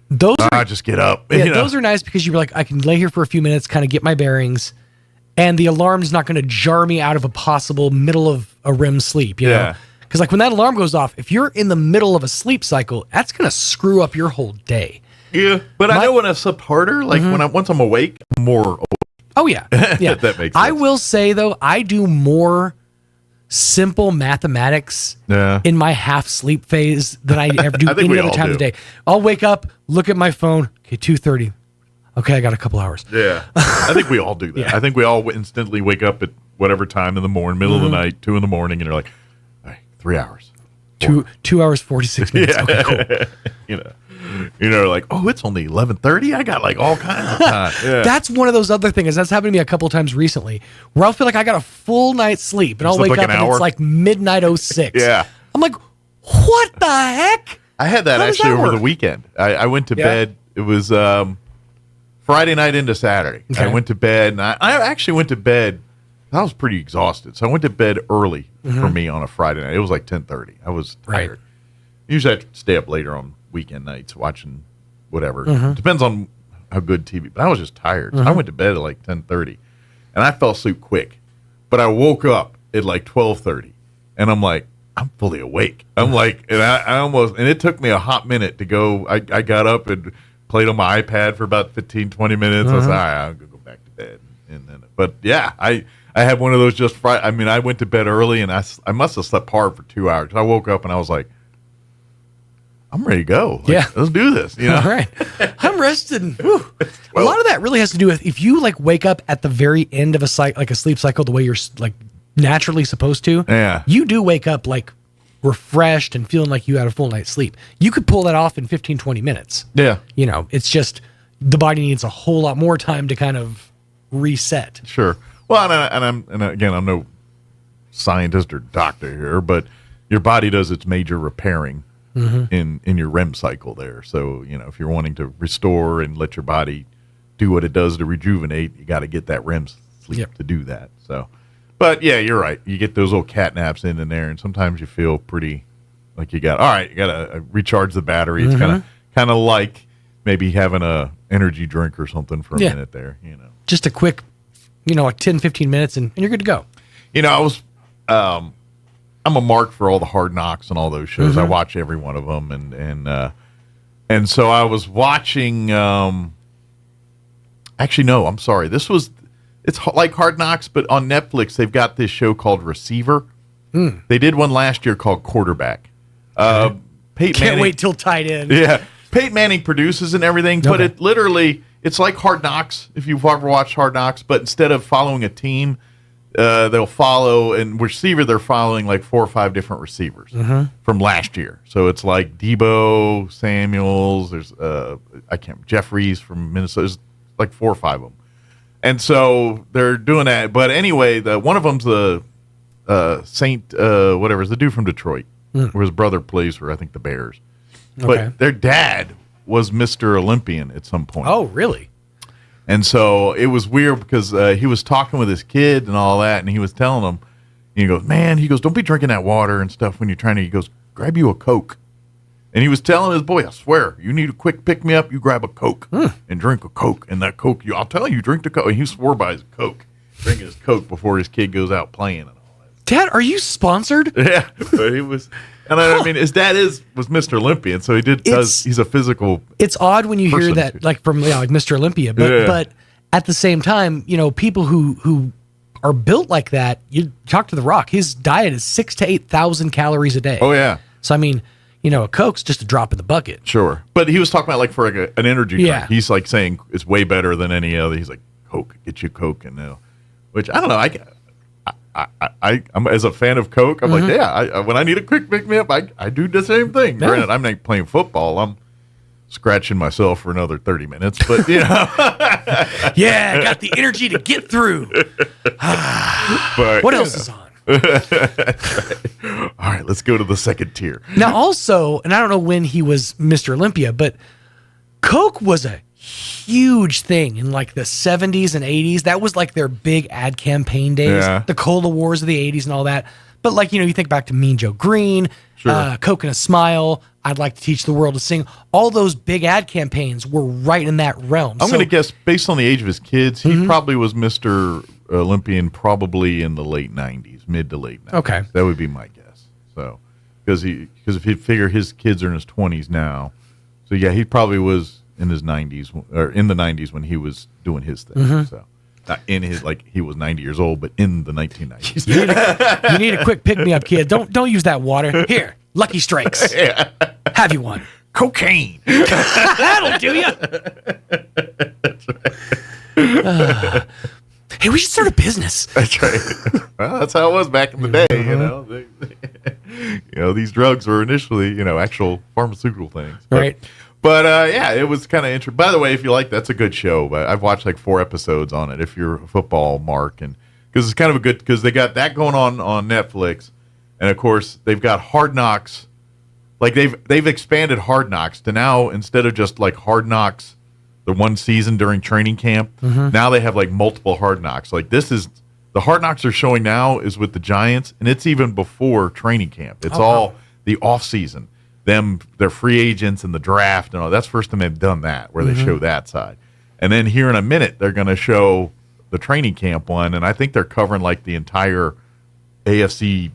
Those are, just get up. Yeah, those are nice because you're like, I can lay here for a few minutes, kind of get my bearings, and the alarm's not going to jar me out of a possible middle of a REM sleep, you know? Because like when that alarm goes off, if you're in the middle of a sleep cycle, that's going to screw up your whole day. Yeah, but I know when I slept harder, like once I'm awake, I'm more awake. Oh, yeah. Yeah. That makes sense. I will say, though, I do more simple mathematics in my half sleep phase than I ever do any other time of the day. I'll wake up, look at my phone. Okay, 2:30. Okay, I got a couple hours. Yeah. I think we all do that. I think we all instantly wake up at whatever time in the morning, middle of the night, 2 a.m, and you're like, all right, 3 hours. 2 hours, 46 minutes. Yeah. Okay, cool. You know, like, oh, it's only 11:30. I got like all kinds of time. Yeah. That's one of those other things. That's happened to me a couple of times recently, where I'll feel like I got a full night's sleep, and I'll wake up and it's like midnight 06. Yeah. I'm like, what the heck? I had that actually over the weekend. I went to bed. It was Friday night into Saturday. Okay. I went to bed, and I actually went to bed. I was pretty exhausted, so I went to bed early for me on a Friday night. It was like 10:30. I was tired. Usually I stay up later on weekend nights watching whatever. Depends on how good TV. But I was just tired. So I went to bed at like 10:30, and I fell asleep quick. But I woke up at like 12:30, and I'm like, I'm fully awake. I'm like, and I almost, and it took me a hot minute to go. I got up and played on my iPad for about 15, 20 minutes. I was like, all right, I'm going to go back to bed. And then, but yeah, I had one of those just Friday. I mean, I went to bed early, and I must have slept hard for 2 hours. I woke up and I was like, I'm ready to go. Like, let's do this. You know, all right. I'm rested. A lot of that really has to do with if you like wake up at the very end of a cycle, like a sleep cycle, the way you're like naturally supposed to. Yeah, you do wake up like refreshed and feeling like you had a full night's sleep. You could pull that off in 15, 20 minutes. Yeah, you know, it's just the body needs a whole lot more time to kind of reset. Sure. Well, and again, I'm no scientist or doctor here, but your body does its major repairing in your REM cycle there. So, you know, if you're wanting to restore and let your body do what it does to rejuvenate, you got to get that REM sleep to do that. So, but yeah, you're right. You get those little cat naps in there, and sometimes you feel pretty like you got to recharge the battery. It's kind of like maybe having a energy drink or something for a minute there, you know. Just a quick, you know, like 10, 15 minutes and you're good to go. You know, I was, I'm a mark for all the Hard Knocks and all those shows. I watch every one of them. And so I was watching, actually, no, I'm sorry. It's like Hard Knocks, but on Netflix, they've got this show called Receiver. They did one last year called Quarterback. Peyton Can't Manning, wait till tight end. Yeah. Peyton Manning produces and everything, but it literally, it's like Hard Knocks, if you've ever watched Hard Knocks, but instead of following a team, they'll follow, and receiver, they're following like 4 or 5 different receivers from last year. So it's like Debo, Samuels, there's Jeffries from Minnesota, there's like 4 or 5 of them. And so they're doing that. But anyway, one of them's the whatever, is the dude from Detroit, where his brother plays for, I think, the Bears. But their dad was Mr. Olympian at some point. Oh, really? And so it was weird because he was talking with his kid and all that, and he was telling him, he goes, don't be drinking that water and stuff when you're trying to, he goes, grab you a Coke. And he was telling his boy, I swear, you need a quick pick-me-up, you grab a Coke and drink a Coke. And that Coke, I'll tell you, drink the Coke. And he swore by his Coke, drinking his Coke before his kid goes out playing and all that. Dad, are you sponsored? Yeah, but he was... And I mean, his dad was Mr. Olympian, so he's a physical. It's odd when you hear that, like from like Mr. Olympia, but at the same time, you know, people who are built like that. You talk to The Rock. His diet is 6,000 to 8,000 calories a day. Oh yeah. So I mean, you know, a Coke's just a drop in the bucket. Sure, but he was talking about like for like an energy drink. He's like saying it's way better than any other. He's like, Coke, get you Coke, and which I don't know. I'm as a fan of Coke. I'm like, when I need a quick pick me up, I do the same thing. Yeah. Granted, I'm not playing football. I'm scratching myself for another 30 minutes, but you know, I got the energy to get through. But, what else is on? That's right. All right, let's go to the second tier. Now, also, and I don't know when he was Mr. Olympia, but Coke was a huge thing in like the 70s and 80s. That was like their big ad campaign days, the Cola Wars of the 80s and all that. But like, you know, you think back to Mean Joe Green, Coke and a Smile, I'd Like to Teach the World to Sing. All those big ad campaigns were right in that realm. I'm going to guess, based on the age of his kids, he probably was Mr. Olympian probably in the late 90s, mid to late 90s. Okay. That would be my guess. So, because if you figure his kids are in his 20s now, so yeah, he probably was in his 90s or in the 90s when he was doing his thing. Mm-hmm. So, not in his, like he was 90 years old, but in the 1990s. You need a quick pick me up, kid. Don't use that water. Here, Lucky Strikes. Yeah. Have you one? Cocaine. That'll do you. That's right. Hey, we should start a business. That's right. Well, that's how it was back in the day, you know. These drugs were initially, actual pharmaceutical things. Right. But yeah, it was kind of interesting. By the way, if you like, that's a good show. But I've watched like 4 episodes on it. If you're a football mark, and because it's kind of a good, because they got that going on Netflix, and of course they've got Hard Knocks. Like they've expanded Hard Knocks to now, instead of just like Hard Knocks, the one season during training camp. Mm-hmm. Now they have like multiple Hard Knocks. Like this is the Hard Knocks they're showing now is with the Giants, and it's even before training camp. It's all the off season. They're free agents and the draft and all. That's the first time they've done that, where they show that side. And then here in a minute, they're going to show the training camp one, and I think they're covering like the entire AFC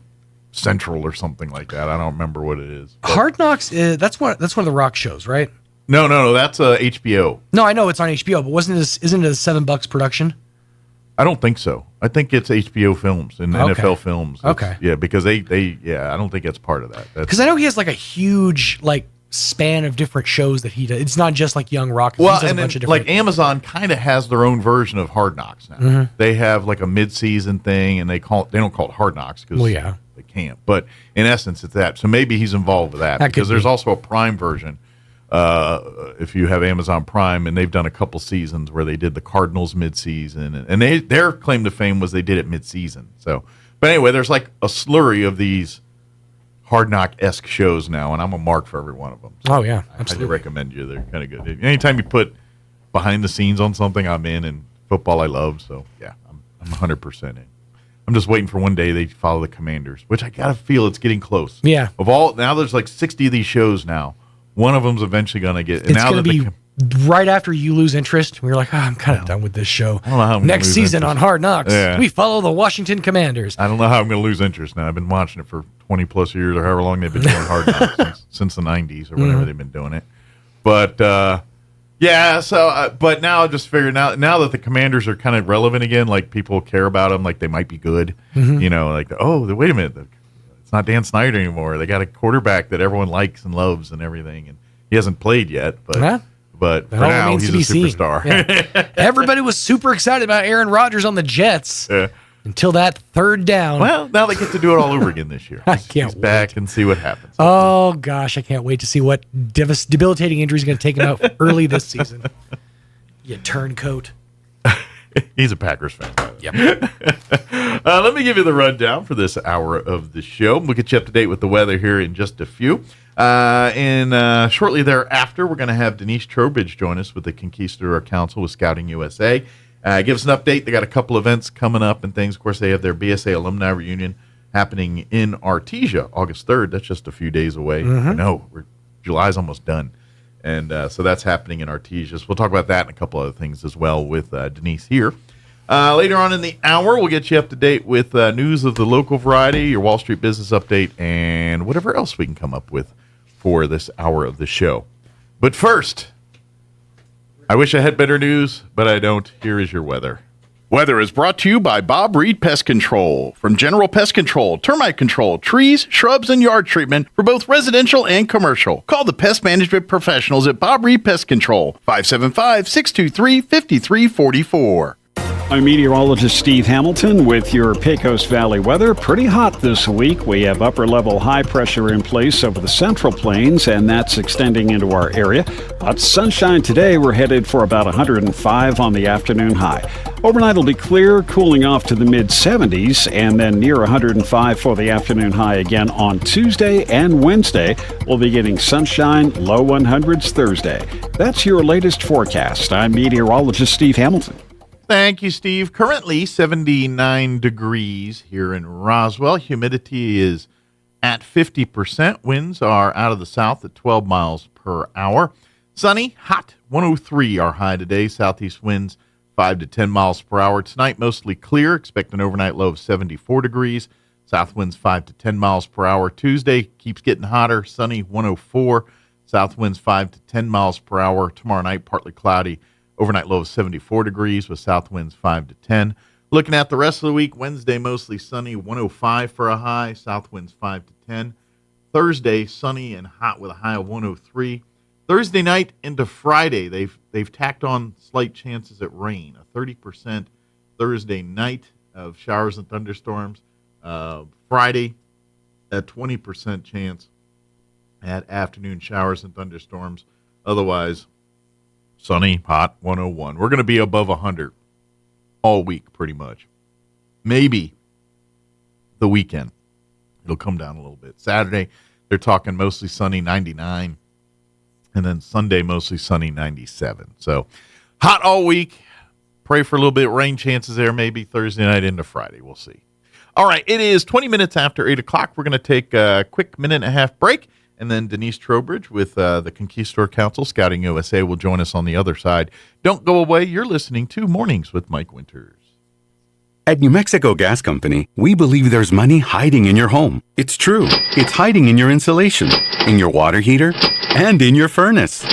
Central or something like that. I don't remember what it is. But Hard Knocks, that's one of the Rock shows, right? No, that's HBO. No, I know it's on HBO, but isn't it a $7 production? I don't think so. I think it's HBO Films and NFL Films. Okay. Yeah, because they I don't think it's part of that. Because I know he has like a huge span of different shows that he does. It's not just like Young Rock. Well, he does and a bunch of then, different. like Amazon kind of has their own version of Hard Knocks now. Mhm. They have like a mid-season thing, and they don't call it Hard Knocks because they can't. But in essence, it's that. So maybe he's involved with that because there's also a Prime version. If you have Amazon Prime, and they've done a couple seasons where they did the Cardinals mid-season, and their claim to fame was they did it mid-season. So, but anyway, there's like a slurry of these Hard Knock-esque shows now, and I'm a mark for every one of them. So oh yeah, absolutely. I recommend you. They're kind of good. Anytime you put behind the scenes on something, I'm in, and football I love. So yeah, I'm 100% in. I'm just waiting for one day they follow the Commanders, which I gotta feel it's getting close. Yeah. Now there's like 60 of these shows now. One of them's eventually going to get. It's going to be right after you lose interest. We're like, I'm kind of done with this show. I don't know how I'm Next season interest. on Hard Knocks, Yeah. we follow the Washington Commanders. I don't know how I'm going to lose interest now. I've been watching it for 20 plus years or however long they've been doing Hard Knocks since the 90s or whenever they've been doing it. But yeah, so but now I just figured now that the Commanders are kind of relevant again, like people care about them, like they might be good. Like wait a minute. It's not Dan Snyder anymore. They got a quarterback that everyone likes and loves and everything, and he hasn't played yet. But for now, he's a superstar. Yeah. Everybody was super excited about Aaron Rodgers on the Jets until that third down. Well, now they get to do it all over again this year. I can't He's back and see what happens. Oh gosh, I can't wait to see what debilitating injury is going to take him out early this season. You turncoat. He's a Packers fan. Yep. Let me give you the rundown for this hour of the show. We'll get you up to date with the weather here in just a few. And shortly thereafter, we're going to have Denise Trowbridge join us with the Conquistador Council with Scouting USA. Give us an update. They got a couple events coming up and things. Of course, they have their BSA alumni reunion happening in Artesia, August 3rd. That's just a few days away. I know. July's almost done. And so that's happening in Artesia. So we'll talk about that and a couple other things as well with Denise here. Later on in the hour, we'll get you up to date with news of the local variety, your Wall Street business update, and whatever else we can come up with for this hour of the show. But first, I wish I had better news, but I don't. Here is your weather. Weather is brought to you by Bob Reed Pest Control. From general pest control, termite control, trees, shrubs, and yard treatment for both residential and commercial. Call the pest management professionals at Bob Reed Pest Control, 575-623-5344. I'm meteorologist Steve Hamilton with your Pecos Valley weather. Pretty hot this week. We have upper-level high pressure in place over the Central Plains, and that's extending into our area. But sunshine today. We're headed for about 105 on the afternoon high. Overnight will be clear, cooling off to the mid-70s, and then near 105 for the afternoon high again on Tuesday and Wednesday. We'll be getting sunshine, low 100s Thursday. That's your latest forecast. I'm meteorologist Steve Hamilton. Thank you, Steve. Currently 79 degrees here in Roswell. Humidity is at 50%. Winds are out of the south at 12 miles per hour. Sunny, hot, 103 our high today. Southeast winds 5 to 10 miles per hour. Tonight, mostly clear. Expect an overnight low of 74 degrees. South winds 5 to 10 miles per hour. Tuesday keeps getting hotter. Sunny, 104. South winds 5 to 10 miles per hour. Tomorrow night, partly cloudy. Overnight low of 74 degrees with south winds 5 to 10. Looking at the rest of the week, Wednesday, mostly sunny, 105 for a high. South winds 5 to 10. Thursday, sunny and hot with a high of 103. Thursday night into Friday, they've tacked on slight chances at rain. A 30% Thursday night of showers and thunderstorms. Friday, a 20% chance at afternoon showers and thunderstorms. Otherwise, sunny, hot, 101. We're going to be above 100 all week, pretty much. Maybe the weekend, it'll come down a little bit. Saturday, they're talking mostly sunny, 99. And then Sunday, mostly sunny, 97. So hot all week. Pray for a little bit of rain chances there, maybe Thursday night into Friday. We'll see. All right, it is 20 minutes after 8 o'clock. We're going to take a quick minute and a half break, and then Denise Trowbridge with the Conquistador Council, Scouting USA, will join us on the other side. Don't go away. You're listening to Mornings with Mike Winters. At New Mexico Gas Company, we believe there's money hiding in your home. It's true. It's hiding in your insulation, in your water heater, and in your furnace.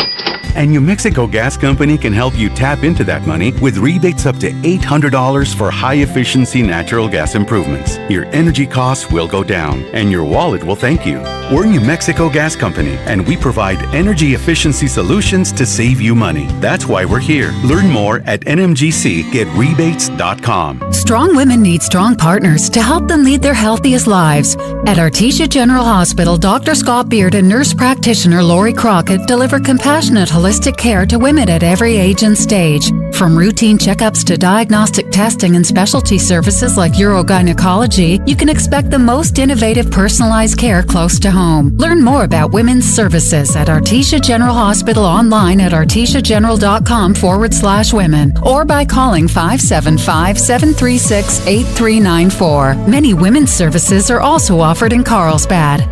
And New Mexico Gas Company can help you tap into that money with rebates up to $800 for high-efficiency natural gas improvements. Your energy costs will go down, and your wallet will thank you. We're New Mexico Gas Company, and we provide energy efficiency solutions to save you money. That's why we're here. Learn more at nmgcgetrebates.com. Strong women need strong partners to help them lead their healthiest lives. At Artesia General Hospital, Dr. Scott Beard and nurse practitioner Lori Crockett deliver compassionate holistic care to women at every age and stage. From routine checkups to diagnostic testing and specialty services like urogynecology, you can expect the most innovative personalized care close to home. Learn more about women's services at Artesia General Hospital online at artesiageneral.com/women or by calling 575-736-8394. Many women's services are also offered in Carlsbad.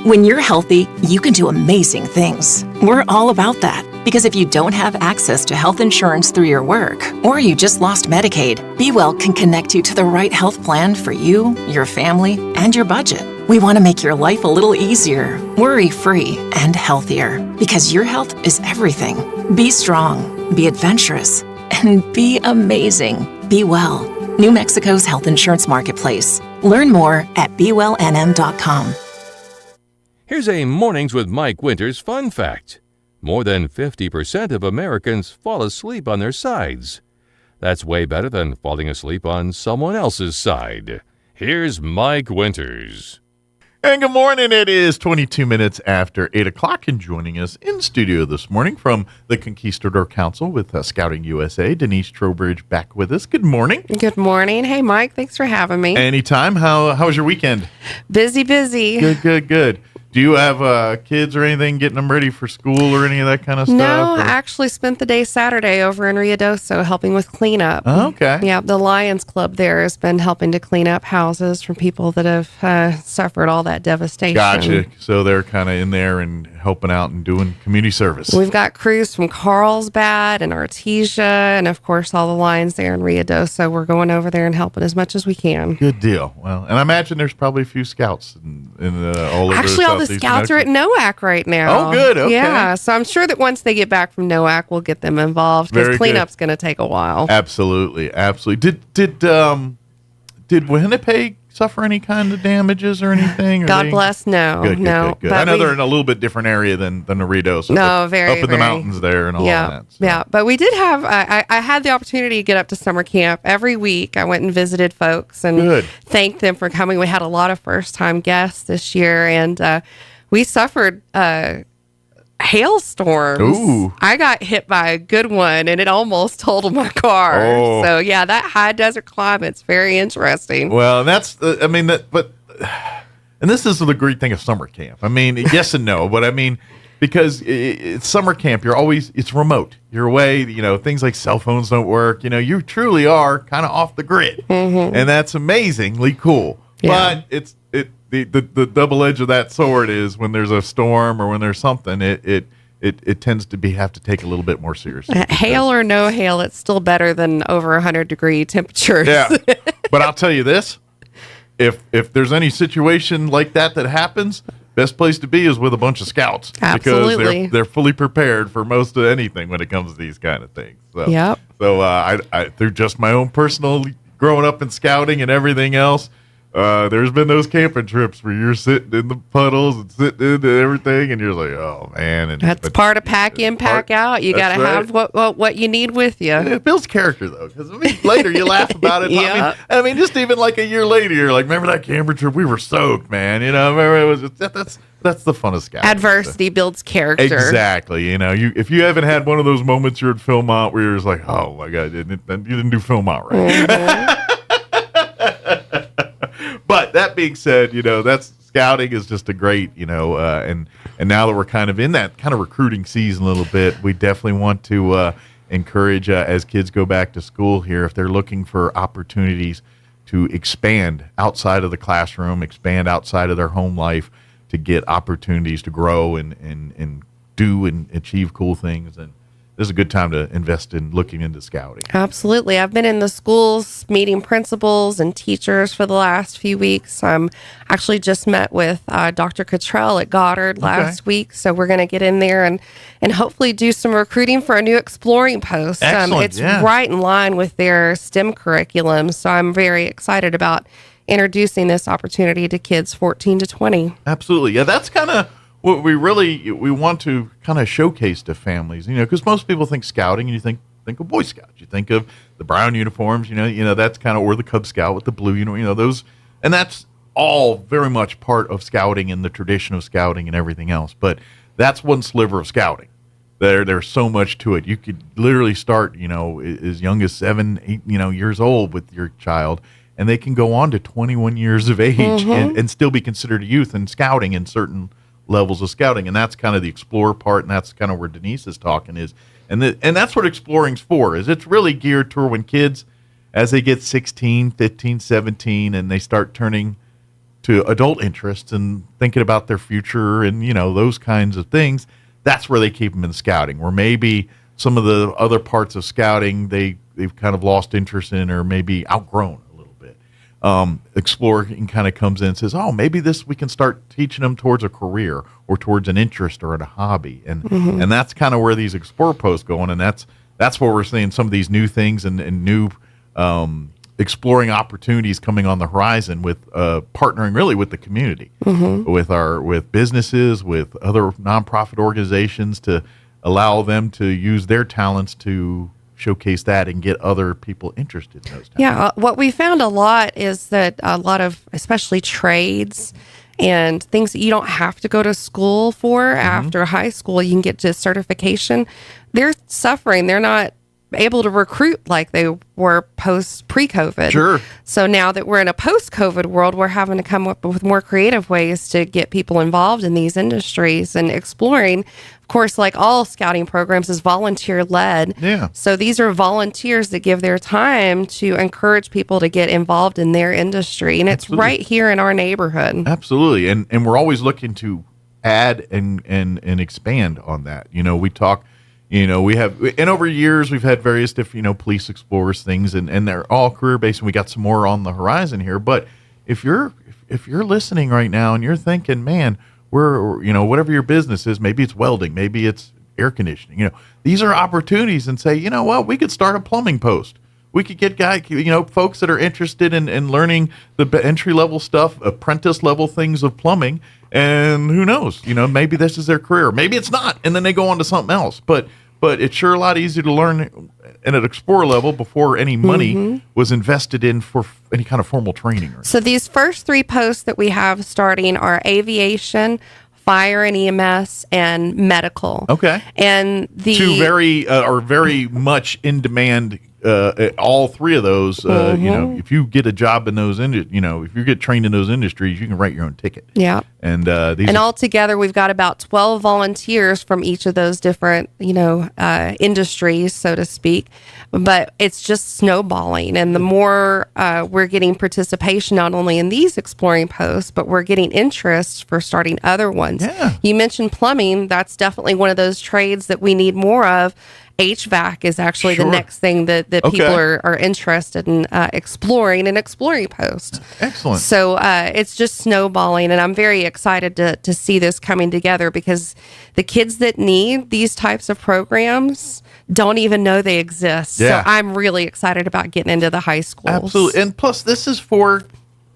When you're healthy, you can do amazing things. We're all about that. Because if you don't have access to health insurance through your work, or you just lost Medicaid, Be Well can connect you to the right health plan for you, your family, and your budget. We want to make your life a little easier, worry-free, and healthier. Because your health is everything. Be strong, be adventurous, and be amazing. Be Well. New Mexico's health insurance marketplace. Learn more at BeWellNM.com. Here's a Mornings with Mike Winters fun fact. More than 50% of Americans fall asleep on their sides. That's way better than falling asleep on someone else's side. Here's Mike Winters. And good morning. It is 22 minutes after 8 o'clock, and joining us in studio this morning from the Conquistador Council with Scouting USA, Denise Trowbridge back with us. Good morning. Good morning. Hey, Mike. Thanks for having me. Anytime. How was your weekend? Busy. Good. Do you have kids or anything, getting them ready for school or any of that kind of stuff? No, or? I actually spent the day Saturday over in Ruidoso helping with cleanup. Oh, okay. Yeah, the Lions Club there has been helping to clean up houses from people that have suffered all that devastation. Gotcha. So they're kind of in there and helping out and doing community service. We've got crews from Carlsbad and Artesia and, of course, all the Lions there in Ruidoso. We're going over there and helping as much as we can. Good deal. Well, and I imagine there's probably a few scouts in all over actually, all the scouts are at NOAC right now. Oh, good. Okay. Yeah, so I'm sure that once they get back from NOAC, we'll get them involved because cleanup's going to take a while. Absolutely. Did Winnipeg suffer any kind of damages or anything? God bless, no. Good. I know they're in a little bit different area than the Rideau. No, very, up in the mountains there and all that. So. Yeah, but we did have, I had the opportunity to get up to summer camp every week. I went and visited folks and thanked them for coming. We had a lot of first-time guests this year, and we suffered hailstorms. Ooh. I got hit by a good one, and it almost totaled my car. Oh. So, yeah, that high desert climate's very interesting. Well, that's, and this is the great thing of summer camp. I mean, yes and no, but I mean, because it's summer camp, it's remote. You're away, things like cell phones don't work. You truly are kind of off the grid. Mm-hmm. And that's amazingly cool. Yeah. But the double edge of that sword is when there's a storm or when there's something, it it tends to have to take a little bit more seriously. Hail or no hail, it's still better than over 100-degree temperatures. Yeah, but I'll tell you this: if there's any situation like that happens, best place to be is with a bunch of scouts. Absolutely. Because they're fully prepared for most of anything when it comes to these kind of things. So, yep. So I through just my own personal growing up in scouting and everything else, there's been those camping trips where you're sitting in the puddles and sitting in everything, and you're like, oh man. And that's part of pack in, pack out. You got to have what you need with you. It builds character though, because later you laugh about it. Yeah. I mean, just even like a year later, you're like, remember that camping trip? We were soaked, man. Remember it was that's the fun of scouting. Adversity builds character. Exactly. If you haven't had one of those moments you're at Philmont where you're just like, oh my God, you didn't do Philmont right. Mm-hmm. But that being said, that's scouting is just a great, and now that we're kind of in that kind of recruiting season a little bit, we definitely want to encourage as kids go back to school here, if they're looking for opportunities to expand outside of the classroom, expand outside of their home life, to get opportunities to grow and do and achieve cool things. And this is a good time to invest in looking into scouting. Absolutely. I've been in the schools meeting principals and teachers for the last few weeks. Actually just met with Dr. Cottrell at Goddard last week. So we're going to get in there and hopefully do some recruiting for a new exploring post. It's right in line with their STEM curriculum. So I'm very excited about introducing this opportunity to kids 14 to 20. Absolutely. Yeah, that's kind of what we want to kind of showcase to families, because most people think scouting and you think of Boy Scouts. You think of the brown uniforms, that's kind of, or the Cub Scout with the blue, those, and that's all very much part of scouting and the tradition of scouting and everything else. But that's one sliver of scouting. There's so much to it. You could literally start, as young as 7, 8, years old with your child, and they can go on to 21 years of age and still be considered a youth in scouting in certain levels of scouting. And that's kind of the explorer part, and that's kind of where Denise is talking is. And that's what exploring's for, is it's really geared toward when kids, as they get 16, 15, 17, and they start turning to adult interests and thinking about their future and, those kinds of things, that's where they keep them in scouting, where maybe some of the other parts of scouting they've kind of lost interest in or maybe outgrown. Exploring kind of comes in and says, oh, maybe we can start teaching them towards a career or towards an interest or a hobby. And and that's kind of where these Explore posts going. And that's where we're seeing some of these new things and new exploring opportunities coming on the horizon with partnering really with the community, with businesses, with other nonprofit organizations to allow them to use their talents to showcase that and get other people interested in those. Yeah, what we found a lot is that a lot of, especially trades and things that you don't have to go to school for after high school, you can get to certification. They're suffering. They're not able to recruit like they were pre-COVID. Sure. So now that we're in a post-COVID world, we're having to come up with more creative ways to get people involved in these industries. And exploring, of course, like all scouting programs, is volunteer-led. Yeah. So these are volunteers that give their time to encourage people to get involved in their industry. And it's right here in our neighborhood. Absolutely. And we're always looking to add and expand on that. We talk... we have, and over years, we've had various different, police explorers things, and they're all career-based, and we got some more on the horizon here. But if you're listening right now and you're thinking, man, we're, whatever your business is, maybe it's welding, maybe it's air conditioning, these are opportunities, and say, you know what, we could start a plumbing post. We could get folks that are interested in learning the entry-level stuff, apprentice-level things of plumbing, and who knows, maybe this is their career. Maybe it's not, and then they go on to something else. But it's sure a lot easier to learn at an explorer level before any money was invested in for any kind of formal training. So these first 3 posts that we have starting are aviation, fire and EMS, and medical. Okay. And the 2 very much in demand all three of those, if you get a job in those, if you get trained in those industries, you can write your own ticket. Yeah. And altogether, we've got about 12 volunteers from each of those different, industries, so to speak. But it's just snowballing. And the more we're getting participation, not only in these exploring posts, but we're getting interest for starting other ones. Yeah. You mentioned plumbing. That's definitely one of those trades that we need more of. HVAC is actually the next thing that people are interested in exploring an exploring post. Excellent. So it's just snowballing, and I'm very excited to see this coming together because the kids that need these types of programs don't even know they exist. Yeah. So I'm really excited about getting into the high schools. Absolutely. And plus, this is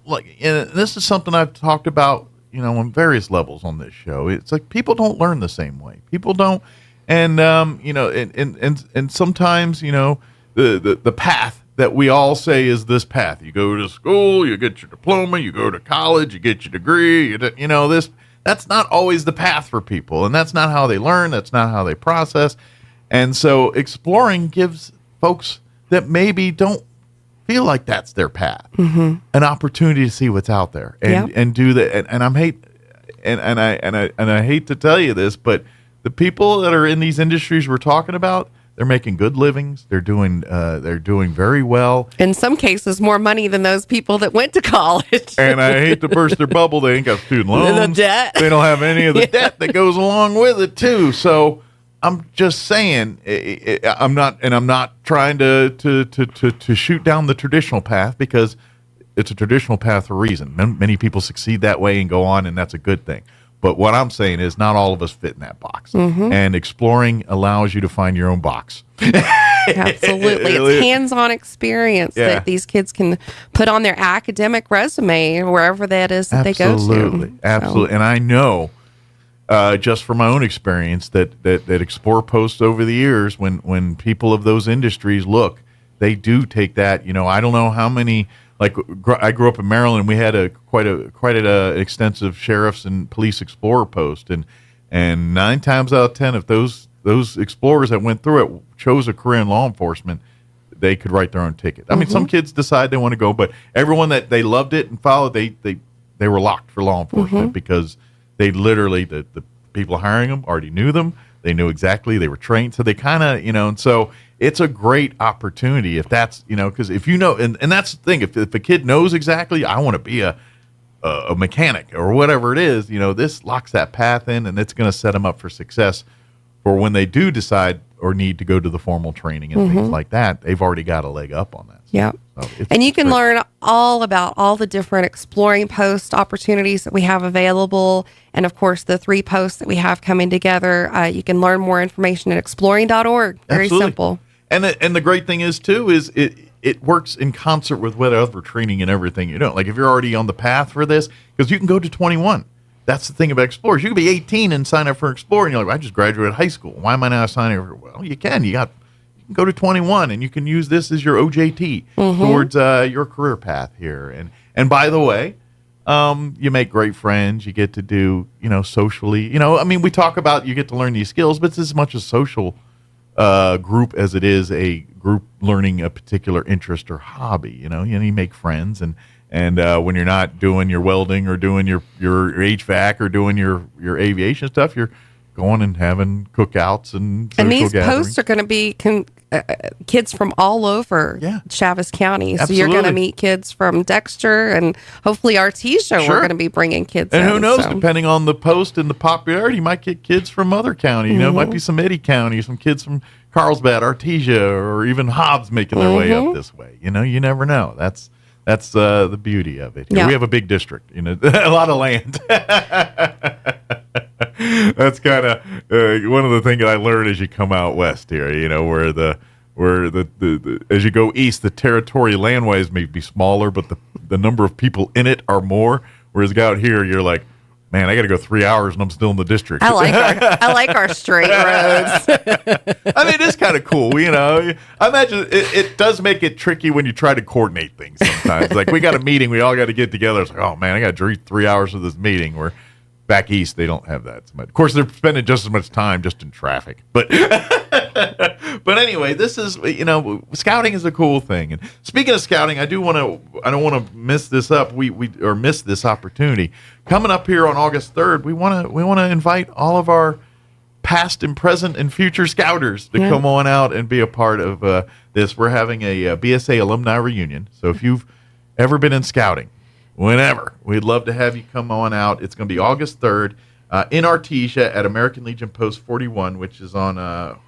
this is something I've talked about, on various levels on this show. It's like people don't learn the same way. People don't. And and sometimes the path that we all say is this path. You go to school, you get your diploma, you go to college, you get your degree. That's not always the path for people, and that's not how they learn. That's not how they process. And so exploring gives folks that maybe don't feel like that's their path an opportunity to see what's out there and do that. And I hate to tell you this, but the people that are in these industries we're talking about, they're making good livings. They're doing very well. In some cases, more money than those people that went to college. And I hate to burst their bubble. They ain't got student loans. The debt. They don't have any of the debt that goes along with it too. So I'm just saying, I'm not trying to shoot down the traditional path because it's a traditional path for a reason. Many people succeed that way and go on, and that's a good thing. But what I'm saying is not all of us fit in that box. And exploring allows you to find your own box. Absolutely. It's hands-on experience that these kids can put on their academic resume wherever that is that they go to. Absolutely. And I know, just from my own experience, that Explore posts over the years, when people of those industries look, they do take that, I don't know how many. Like I grew up in Maryland, we had quite an extensive sheriff's and police explorer post, and 9 times out of 10, if those explorers that went through it chose a career in law enforcement, they could write their own ticket. I mean, some kids decide they want to go, but everyone that they loved it and followed, they were locked for law enforcement because they literally the people hiring them already knew them. They knew exactly. They were trained, so they kind of and so. It's a great opportunity if that's, because if and that's the thing, if a kid knows exactly, I want to be a mechanic or whatever it is, this locks that path in, and it's going to set them up for success for when they do decide or need to go to the formal training and things like that. They've already got a leg up on that. Yeah. So and you can learn all about all the different exploring post opportunities that we have available. And of course, the 3 posts that we have coming together. You can learn more information at exploring.org. Very simple. And the great thing is too is it works in concert with whatever training and everything you know. Like if you're already on the path for this, because you can go to 21. That's the thing about Explorers. You can be 18 and sign up for Explorer, and you're like, I just graduated high school. Why am I not signing up? Well, you can. You can go to 21, and you can use this as your OJT towards your career path here. And by the way, you make great friends. You get to do socially. I mean, we talk about you get to learn these skills, but it's as much a social group as it is a group learning a particular interest or hobby. You make friends, and when you're not doing your welding or doing your HVAC or doing your aviation stuff, you're going and having cookouts and these gatherings. posts are going to be kids from all over Chaves County. So you're going to meet kids from Dexter and hopefully Artesia. We're going to be bringing kids and in, who knows, depending on the post and the popularity, you might get kids from other county. It might be some Eddy County, some kids from Carlsbad, Artesia, or even Hobbs making their way up this way. You never know. That's the beauty of it. Here. We have a big district, a lot of land. That's kind of one of the things I learned as you come out west here. Where the as you go east, the territory landways may be smaller, but the number of people in it are more. Whereas out here, you're like, man, I got to go 3 hours and I'm still in the district. I like our straight roads. I mean, it is kind of cool, I imagine it does make it tricky when you try to coordinate things sometimes. Like we got a meeting, we all got to get together. It's like, oh man, I got to drink 3 hours of this meeting. Where back east, they don't have that so much. Of course, they're spending just as much time just in traffic. But but anyway, this is, scouting is a cool thing. And speaking of scouting, I don't want to miss this up. We miss this opportunity. Coming up here on August 3rd, we want to invite all of our past and present and future scouters to come on out and be a part of this. We're having a BSA alumni reunion. So if you've ever been in scouting, whenever, we'd love to have you come on out. It's going to be August 3rd in Artesia at American Legion Post 41, which is on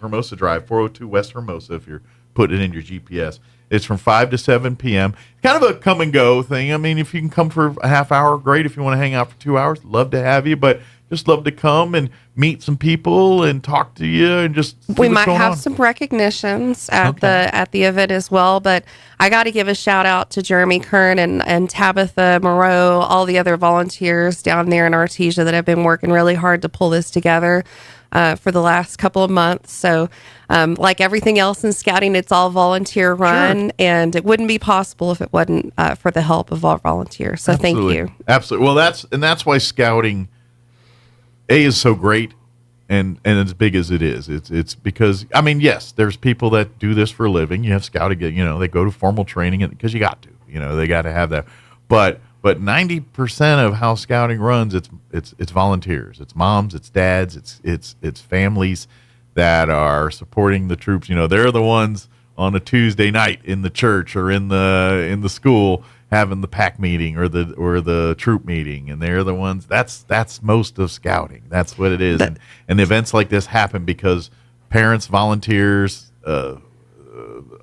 Hermosa Drive, 402 West Hermosa, if you're putting it in your GPS. It's from 5 to 7 p.m. Kind of a come and go thing. I mean, if you can come for a half hour, great. If you want to hang out for 2 hours, love to have you. But just love to come and meet some people and talk to you and just see we what's might have on. some recognitions at the event as well. But I got to give a shout out to Jeremy Kern and Tabitha Moreau, all the other volunteers down there in Artesia that have been working really hard to pull this together for the last couple of months. So like everything else in scouting, it's all volunteer run, and it wouldn't be possible if it wasn't for the help of all volunteers. So thank you. Absolutely. Well, that's why scouting is so great and as big as it is. It's because, I mean, yes, there's people that do this for a living. You have scouting, they go to formal training because you got to, they got to have that. But 90% of how scouting runs, it's volunteers, it's moms, it's dads, it's families that are supporting the troops. They're the ones on a Tuesday night in the church or in the school having the pack meeting or the troop meeting, and they're the ones. That's most of scouting. That's what it is. And events like this happen because parents, volunteers,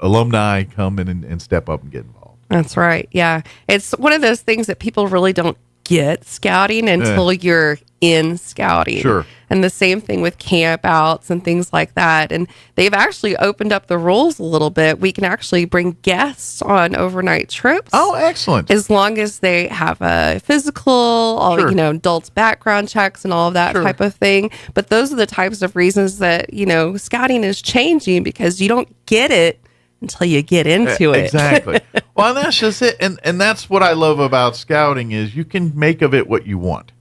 alumni come in and step up and get involved. That's right. Yeah, it's one of those things that people really don't get scouting until you're in scouting. Sure. And the same thing with camp outs and things like that. And they've actually opened up the rules a little bit. We can actually bring guests on overnight trips. Oh, excellent. As long as they have a physical, adults background checks and all of that type of thing. But those are the types of reasons that, scouting is changing, because you don't get it until you get into it. Exactly. Well, and that's just it. And that's what I love about scouting is you can make of it what you want.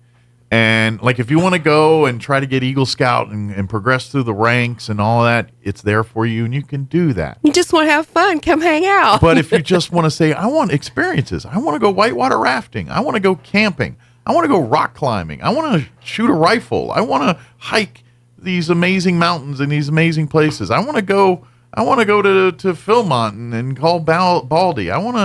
And like if you want to go and try to get Eagle Scout and progress through the ranks and all that, it's there for you, and you can do that. You just want to have fun, come hang out. But if you just want to say, I want experiences, I want to go whitewater rafting, I want to go camping, I want to go rock climbing, I want to shoot a rifle, I want to hike these amazing mountains and these amazing places, I want to go to Philmont and call Baldy, I want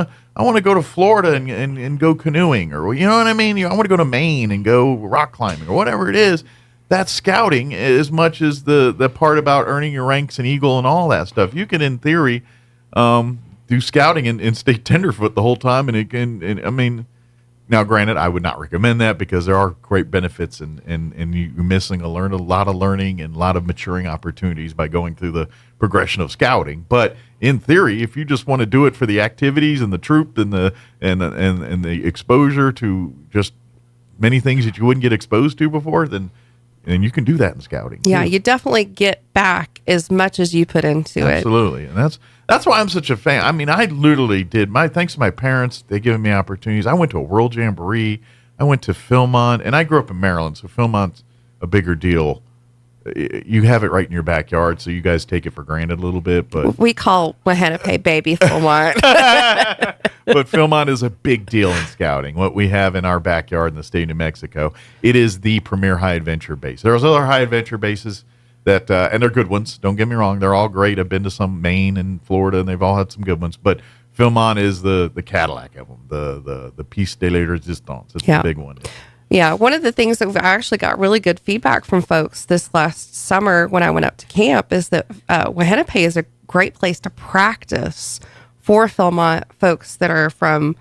to go to Florida and go canoeing, or you know what I mean? I want to go to Maine and go rock climbing or whatever it is. That's scouting as much as the part about earning your ranks and Eagle and all that stuff. You can, in theory, do scouting and stay tenderfoot the whole time. And I mean, now granted, I would not recommend that because there are great benefits and you're missing a lot of learning and a lot of maturing opportunities by going through the progression of scouting. But in theory, if you just want to do it for the activities and the troop and the exposure to just many things that you wouldn't get exposed to before, then you can do that in scouting. Yeah, too. you definitely get back as much as you put into it. Absolutely. And that's why I'm such a fan. I mean, I literally did thanks to my parents, they given me opportunities. I went to a World Jamboree. I went to Philmont, and I grew up in Maryland, so Philmont's a bigger deal. You have it right in your backyard, so you guys take it for granted a little bit. But we call Wahanape baby Philmont. But Philmont is a big deal in scouting. What we have in our backyard in the state of New Mexico, it is the premier high adventure base. There's other high adventure bases that, and they're good ones. Don't get me wrong; they're all great. I've been to some Maine and Florida, and they've all had some good ones. But Philmont is the Cadillac of them, the piece de la resistance. It's the big one. Yeah, one of the things that I actually got really good feedback from folks this last summer when I went up to camp is that Wahanape is a great place to practice for Philmont folks that are from,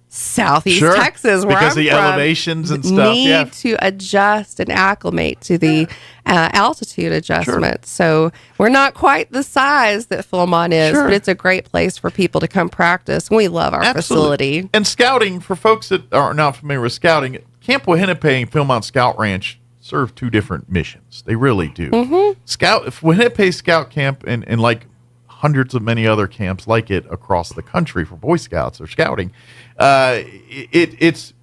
Southeast Texas, where because I'm the from, elevations and stuff need to adjust and acclimate to the altitude adjustment. So we're not quite the size that Philmont is, but it's a great place for people to come practice. We love our facility. And scouting, for folks that are not familiar with scouting, Camp Wahanape and Philmont Scout Ranch serve two different missions. They really do. Mm-hmm. Wahanape Scout Camp and like hundreds of many other camps like it across the country for Boy Scouts or scouting, it's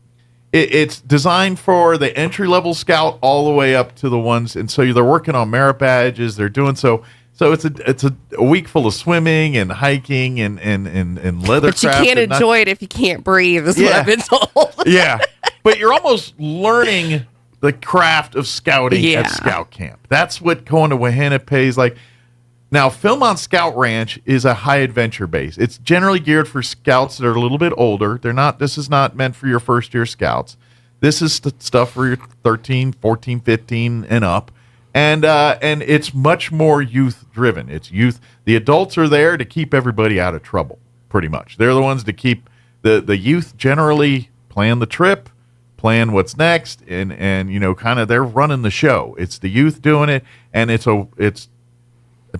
it's designed for the entry-level scout all the way up to the ones, and so they're working on merit badges. They're doing so it's a week full of swimming and hiking and leathercraft. But you can't enjoy it if you can't breathe, is what I've been told. Yeah, but you're almost learning the craft of scouting at scout camp. That's what going to Wahana pays like. Now, Philmont Scout Ranch is a high adventure base. It's generally geared for scouts that are a little bit older. This is not meant for your first year scouts. This is stuff for your 13, 14, 15 and up. And it's much more youth driven. It's youth. The adults are there to keep everybody out of trouble, pretty much. They're the ones to keep the youth generally plan the trip, plan what's next, and kind of they're running the show. It's the youth doing it, and it's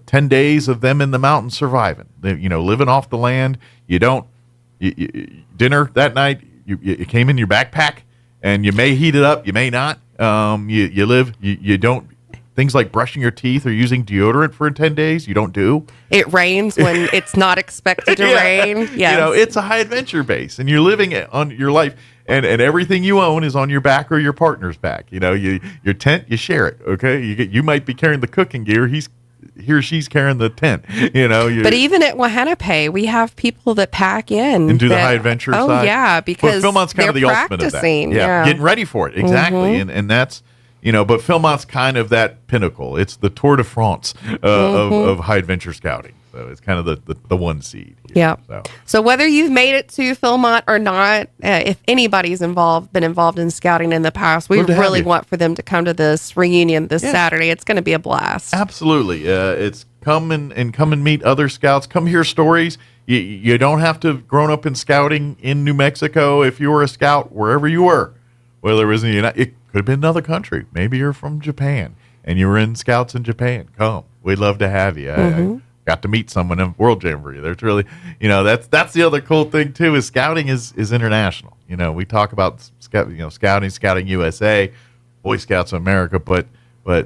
10 days of them in the mountains surviving, living off the land. Dinner that night, you came in your backpack, and you may heat it up, you may not. You don't, things like brushing your teeth or using deodorant for 10 days, you don't do. It rains when it's not expected to rain. Yes. It's a high adventure base, and you're living on your life, and everything you own is on your back or your partner's back. Your tent, you share it, okay? You might be carrying the cooking gear, he or she's carrying the tent, But even at Wahanape, we have people that pack in and do the high adventure side. Oh yeah, because Philmont's kind of the ultimate of that. Yeah, getting ready for it exactly, and that's but Philmont's kind of that pinnacle. It's the Tour de France of high adventure scouting. So it's kind of the one seed. Yeah. So whether you've made it to Philmont or not, if anybody's been involved in scouting in the past, we really want for them to come to this reunion this Saturday. It's going to be a blast. Absolutely. It's come and meet other scouts. Come hear stories. You don't have to have grown up in scouting in New Mexico. If you were a scout, wherever you were, whether it was it could have been another country. Maybe you're from Japan and you were in scouts in Japan. Come. We'd love to have you. I got to meet someone in World Jamboree. There's really, that's the other cool thing too, is scouting is international. We talk about scouting USA, Boy Scouts of America, but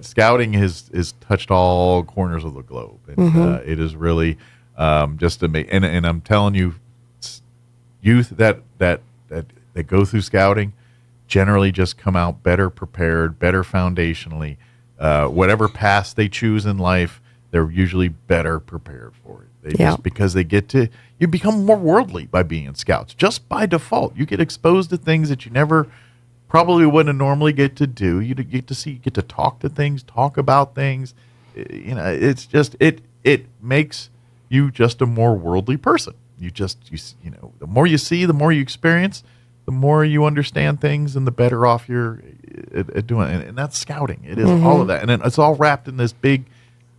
scouting has touched all corners of the globe. And it is really just amazing. And I'm telling you, youth that go through scouting generally just come out better prepared, better foundationally. Whatever path they choose in life, they're usually better prepared for it. Just because you become more worldly by being scouts. Just by default, you get exposed to things that you never probably wouldn't normally get to do. You get to talk to things, talk about things. It's just it makes you just a more worldly person. The more you see, the more you experience, the more you understand things, and the better off you're at doing it. And that's scouting. It is all of that, and it's all wrapped in this big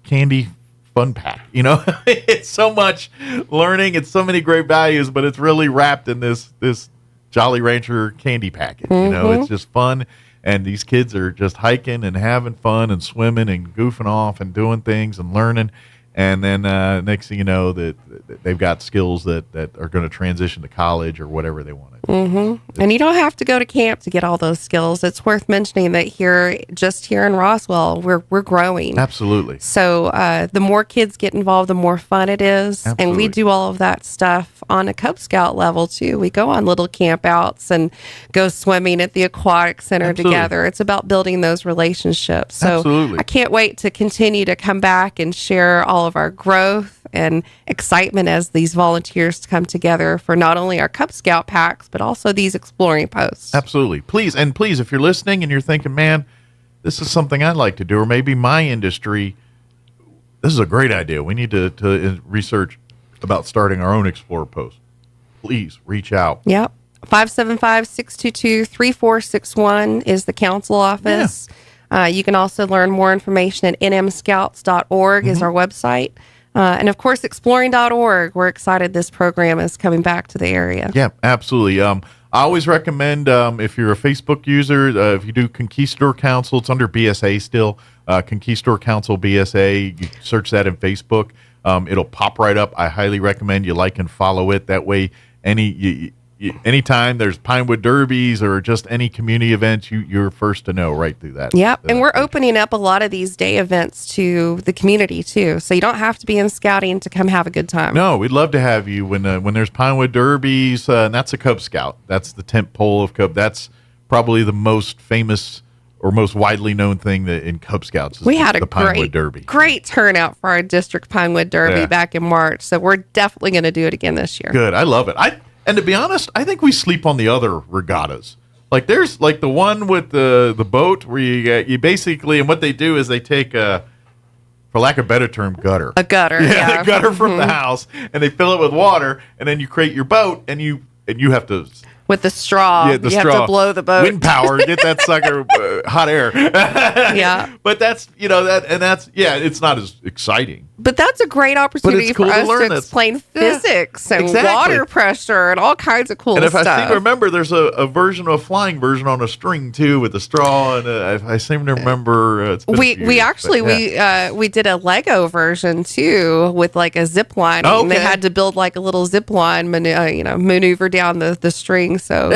candy fun pack. It's so much learning, it's so many great values, but it's really wrapped in this Jolly Rancher candy packet. It's just fun, and these kids are just hiking and having fun and swimming and goofing off and doing things and learning. And then next thing you know, that they've got skills that are going to transition to college or whatever they want to do. And you don't have to go to camp to get all those skills. It's worth mentioning that here in Roswell, we're growing. Absolutely. So the more kids get involved, the more fun it is. Absolutely. And we do all of that stuff on a Cub Scout level too. We go on little campouts and go swimming at the aquatic center together. It's about building those relationships. So Absolutely. I can't wait to continue to come back and share all of our growth and excitement as these volunteers come together for not only our Cub Scout packs, but also these exploring posts. Absolutely. Please, if you're listening and you're thinking, man, this is something I'd like to do, or maybe my industry, this is a great idea. We need to research about starting our own Explorer post. Please reach out. Yep. 575-622-3461 is the council office. You can also learn more information at nmscouts.org is our website. And of course, exploring.org. We're excited this program is coming back to the area. Yeah, absolutely. I always recommend, if you're a Facebook user, if you do Conquistador Council, it's under BSA still, Conquistador Council BSA. You search that in Facebook. It'll pop right up. I highly recommend you like and follow it. That way, anytime there's Pinewood Derbies or just any community events, you're first to know right through that. Yep, and we're opening up a lot of these day events to the community too, so you don't have to be in scouting to come have a good time. No, we'd love to have you when there's Pinewood Derbies, and that's a Cub Scout. That's the tent pole of Cub. That's probably the most famous or most widely known thing that in Cub Scouts is we had a the Pinewood Derby. Great turnout for our district Pinewood Derby back in March. So we're definitely going to do it again this year. Good. I love it. And to be honest, I think we sleep on the other regattas. Like there's like the one with the boat where you basically, and what they do is they take for lack of a better term, gutter. A gutter. Yeah. A gutter from the house, and they fill it with water, and then you create your boat, and you have to. With the straw. Yeah, the you straw. have to blow the boat. Wind power, get that sucker hot air. Yeah. But that's, it's not as exciting. But that's a great opportunity cool for to us learn to explain physics and exactly. water pressure and all kinds of cool and if stuff. I seem to remember, there's a flying version on a string too with a straw, and I seem to remember. We did a Lego version too with like a zip line. Okay. And they had to build like a little zip line, maneuver down the string. So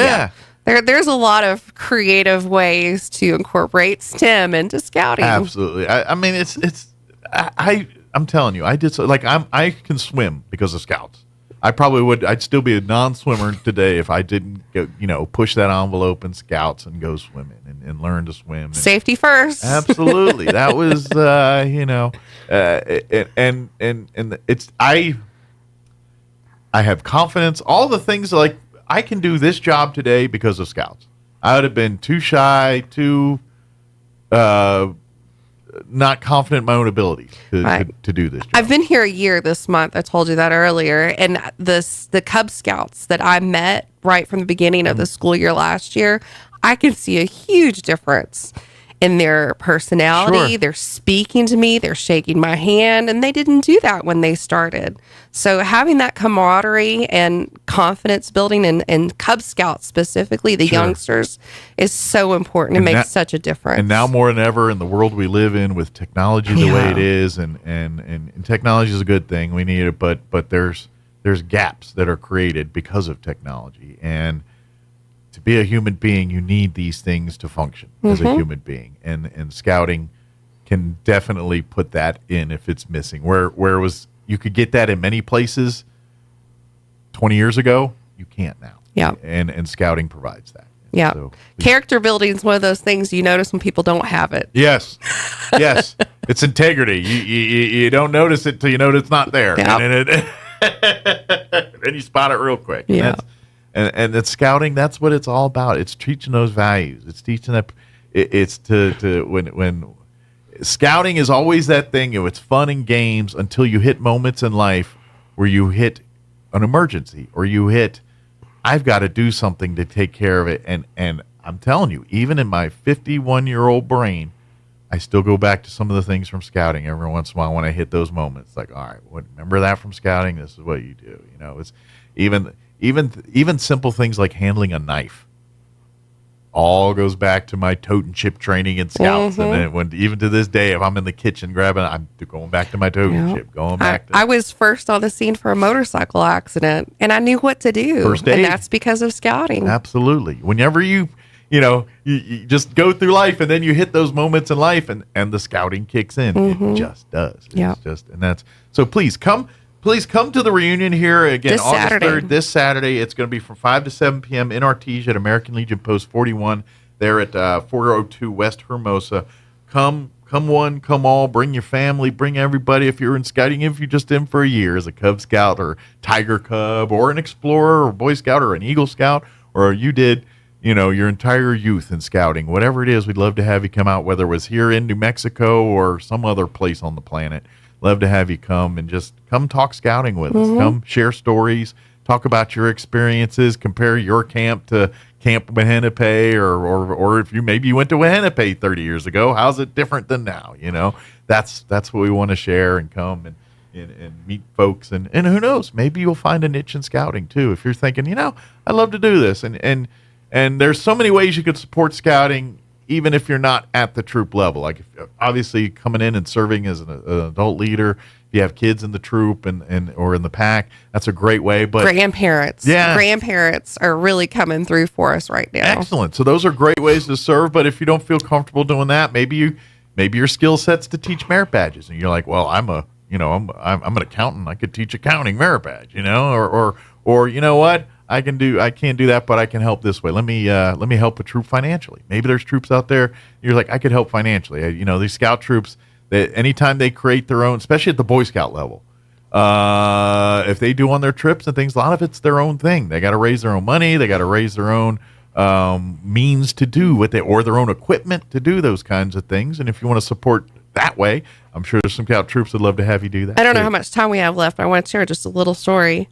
there's a lot of creative ways to incorporate STEM into scouting. Absolutely. I mean, I'm telling you, I did so. Like I can swim because of Scouts. I probably would. I'd still be a non-swimmer today if I didn't go, push that envelope in Scouts and go swimming and learn to swim. Safety first. Absolutely, that was and it's I have confidence. All the things like I can do this job today because of Scouts. I would have been too shy, too. Not confident in my own ability to do this job. I've been here a year this month. I told you that earlier. And the Cub Scouts that I met right from the beginning of the school year last year, I can see a huge difference in their personality. Sure. They're speaking to me. They're shaking my hand. And they didn't do that when they started. So having that camaraderie and confidence building in Cub Scouts specifically, the youngsters, is so important. It makes such a difference. And now more than ever in the world we live in with technology the way it is, and technology is a good thing. We need it, but there's gaps that are created because of technology. And to be a human being, you need these things to function as a human being. And scouting can definitely put that in if it's missing. Where you could get that in many places 20 years ago, you can't now. Yeah. And scouting provides that. Yeah. So, character building is one of those things you notice when people don't have it. Yes. Yes. It's integrity. You don't notice it till you know it's not there. Yep. And then you spot it real quick. Yeah. And that scouting, that's what it's all about. It's teaching those values. It's teaching that it's to when scouting is always that thing. It's fun and games until you hit moments in life where you hit an emergency or you hit, I've got to do something to take care of it. And I'm telling you, even in my 51-year-old brain, I still go back to some of the things from scouting every once in a while when I hit those moments. Like, all right, remember that from scouting? This is what you do. It's even simple things like handling a knife all goes back to my tote and chip training in Scouts. And then even to this day, if I'm in the kitchen grabbing, I'm going back to my tote and chip, going back to. I was first on the scene for a motorcycle accident, and I knew what to do. First aid. And that's because of scouting. Absolutely. Whenever you just go through life and then you hit those moments in life and the scouting kicks in. It just does. So please come to the reunion here again, This August Saturday. 3rd, this Saturday. It's going to be from 5 to 7 p.m. in Artesia at American Legion Post 41 there at 402 West Hermosa. Come one, come all. Bring your family, bring everybody. If you're in scouting, if you're just in for a year as a Cub Scout or Tiger Cub or an Explorer or Boy Scout or an Eagle Scout, or you did your entire youth in scouting, whatever it is, we'd love to have you come out, whether it was here in New Mexico or some other place on the planet. Love to have you come and just come talk scouting with us. Come share stories, talk about your experiences, compare your camp to Camp Wahenipe, or if you went to Wahenipe 30 years ago, how's it different than now? That's what we want to share and come and meet folks and who knows, maybe you'll find a niche in scouting too. If you're thinking, I'd love to do this, and there's so many ways you could support scouting. Even if you're not at the troop level, like obviously coming in and serving as an adult leader, if you have kids in the troop and or in the pack, that's a great way. But grandparents are really coming through for us right now. Excellent. So those are great ways to serve. But if you don't feel comfortable doing that, maybe your skill set's to teach merit badges, and you're like, well, I'm an accountant. I could teach accounting merit badge, or you know what? I can't do that, but I can help this way. Let me help a troop financially. Maybe there's troops out there. You're like, I could help financially. These scout troops, that anytime they create their own, especially at the Boy Scout level, if they do on their trips and things, a lot of it's their own thing. They got to raise their own money. They got to raise their own means to do or their own equipment to do those kinds of things. And if you want to support that way, I'm sure there's some scout troops that'd love to have you do that. I don't know how much time we have left, but I want to share just a little story.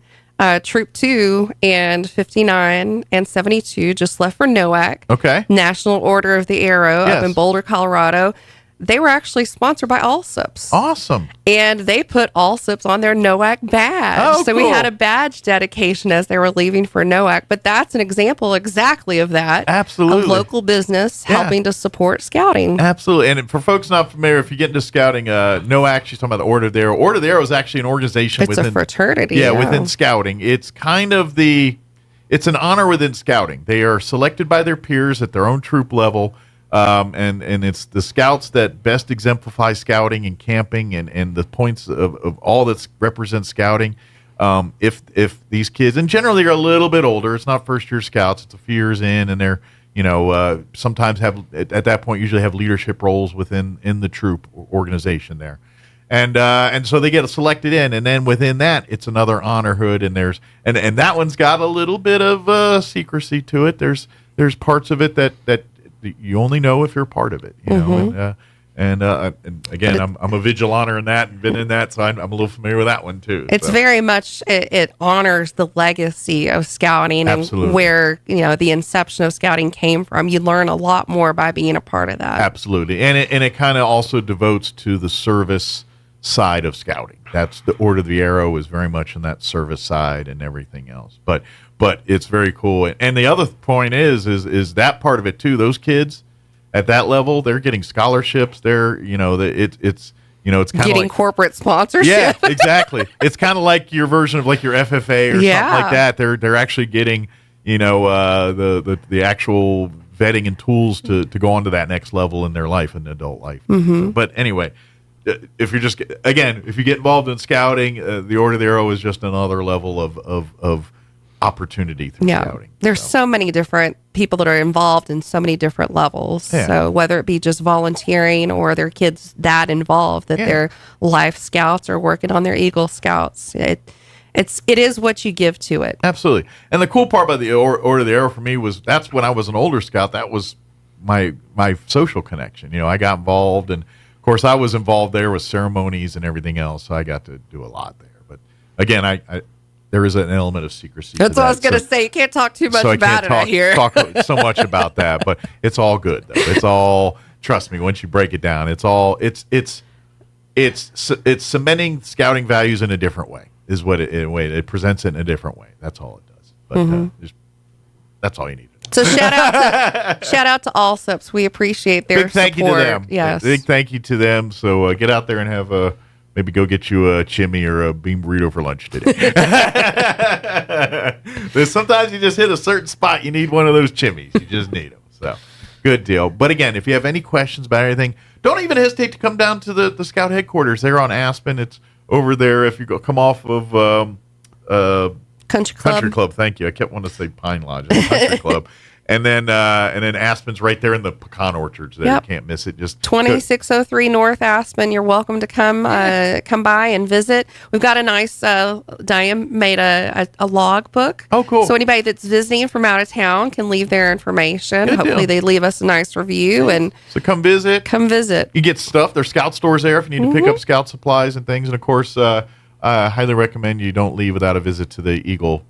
Troop 2 and 59 and 72 just left for NOAC. Okay. National Order of the Arrow Yes. up in Boulder, Colorado. They were actually sponsored by Allsups. Awesome. And they put Allsups on their NOAC badge. Oh, so we cool. had a badge dedication as they were leaving for NOAC. But that's an example exactly of that. Absolutely. A local business helping to support scouting. Absolutely. And for folks not familiar, if you get into scouting, NOAC, she's talking about the Order of the Arrow. Order of the Arrow is actually an organization It's a fraternity. Yeah, within scouting. It's kind of it's an honor within scouting. They are selected by their peers at their own troop level. And it's the scouts that best exemplify scouting and camping and the points of all that represents scouting. If these kids, and generally they're a little bit older, it's not first year scouts, it's a few years in, and they're sometimes have at that point usually have leadership roles within the troop organization there. And so they get selected in, and then within that, it's another honor hood, and and that one's got a little bit of secrecy to it. There's parts of it that you only know if you're part of it, know. And again, I'm a vigilanter in that and been in that, so I'm a little familiar with that one too. It's very much it honors the legacy of scouting. Absolutely. And where the inception of scouting came from. You learn a lot more by being a part of that. Absolutely, and it kind of also devotes to the service side of scouting. That's the Order of the Arrow is very much in that service side and everything else. But it's very cool. And the other point is that part of it too. Those kids at that level, they're getting scholarships. They're it's kind of getting like corporate sponsorship. Yeah, exactly. It's kind of like your version of like your FFA or something like that. They're actually getting the actual vetting and tools to go on to that next level in their life, in adult life. Mm-hmm. But anyway, if you get involved in scouting, the Order of the Arrow is just another level of opportunity through scouting. There's so many different people that are involved in so many different levels. Yeah. So whether it be just volunteering or their kids that involved, that they're Life Scouts or working on their Eagle Scouts, it is what you give to it. Absolutely. And the cool part about the Order of the Arrow for me was that's when I was an older scout. That was my social connection. I got involved, and of course I was involved there with ceremonies and everything else. So I got to do a lot there. But again, I there is an element of secrecy. That's what I was going to say. You can't talk too much about it, I hear. Talk so much about that, but it's all good though. It's all, trust me, once you break it down, it's cementing scouting values in a different way. Is what it presents it in a different way. That's all it does. But that's all you need. So shout out to Allsups. We appreciate their big thank support. You to them. Yes, big thank you to them. So get out there and have maybe go get you a chimney or a bean burrito for lunch today. Sometimes you just hit a certain spot. You need one of those chimneys. You just need them. So good deal. But again, if you have any questions about anything, don't even hesitate to come down to the Scout headquarters. They're on Aspen. It's over there if you come off of Country Club. Thank you. I kept wanting to say Pine Lodge. Country Club. And then Aspen's right there in the pecan orchards there. Yep. You can't miss it. Just 2603 North Aspen. You're welcome to come by and visit. We've got a nice Diane made a log book. Oh, cool. So anybody that's visiting from out of town can leave their information. Good Hopefully deal. they leave us a nice review. And so come visit. You get stuff. There's Scout stores there if you need to pick up Scout supplies and things. And of course, I highly recommend you don't leave without a visit to the Eagle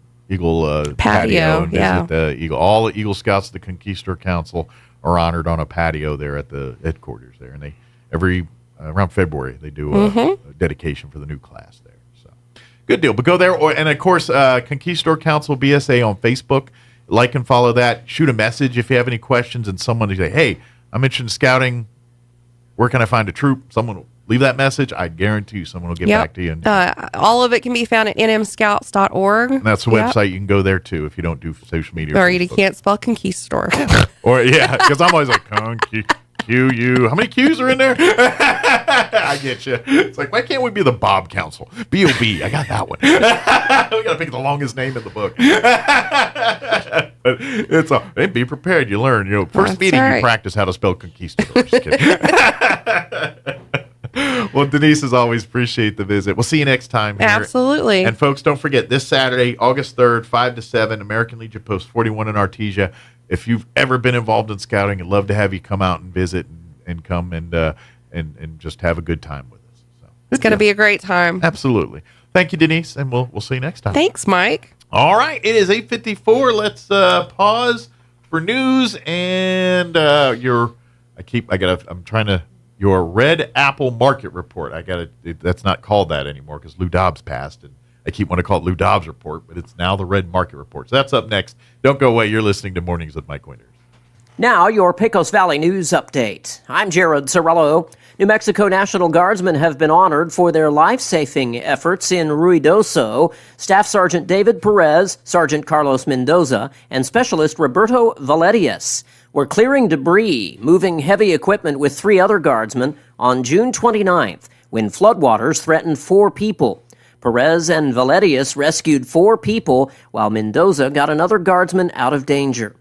patio and visit the Eagle. All the Eagle Scouts, the Conquistador Council, are honored on a patio there at the headquarters there, and they around February they do a dedication for the new class there. So good deal. But go there, and of course, Conquistador Council BSA on Facebook. Like and follow that. Shoot a message if you have any questions, and someone to say, "Hey, I'm interested in scouting. Where can I find a troop?" Someone will leave that message. I guarantee you someone will get back to you. And all of it can be found at nmscouts.org. And that's the website. You can go there too if you don't do social media. Or you can't spell Conquistador. Or because I'm always like Q-U. How many Q's are in there? I get you. It's like, why can't we be the Bob Council? B.O.B. I got that one. We got to pick the longest name in the book. But it's all, hey, be prepared. You learn. First That's meeting, right. you practice how to spell conquistadors. Just kidding. Well, Denise, as always, appreciate the visit. We'll see you next time here. Absolutely. And folks, don't forget, this Saturday, August 3rd, 5 to 7, American Legion Post 41 in Artesia. If you've ever been involved in scouting, I'd love to have you come out and visit and come and just have a good time with us. So, it's going to be a great time. Absolutely. Thank you, Denise, and we'll see you next time. Thanks, Mike. All right, it is 8:54. Let's pause for news and your Red Apple Market Report. That's not called that anymore because Lou Dobbs passed, and I keep wanting to call it Lou Dobbs Report, but it's now the Red Market Report. So that's up next. Don't go away. You're listening to Mornings with Mike Winters. Now, your Pecos Valley News Update. I'm Jared Sorello. New Mexico National Guardsmen have been honored for their life-saving efforts in Ruidoso. Staff Sergeant David Perez, Sergeant Carlos Mendoza, and Specialist Roberto Valerius were clearing debris, moving heavy equipment with 3 other guardsmen on June 29th when floodwaters threatened 4 people. Perez and Valerius rescued 4 people, while Mendoza got another guardsman out of danger.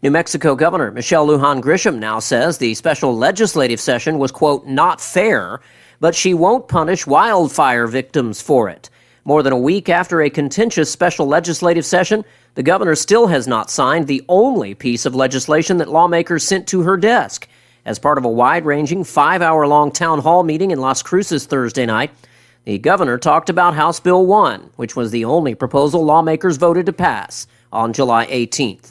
New Mexico Governor Michelle Lujan Grisham now says the special legislative session was, quote, not fair, but she won't punish wildfire victims for it. More than a week after a contentious special legislative session, the governor still has not signed the only piece of legislation that lawmakers sent to her desk. As part of a wide-ranging 5-hour-long town hall meeting in Las Cruces Thursday night, the governor talked about House Bill 1, which was the only proposal lawmakers voted to pass on July 18th.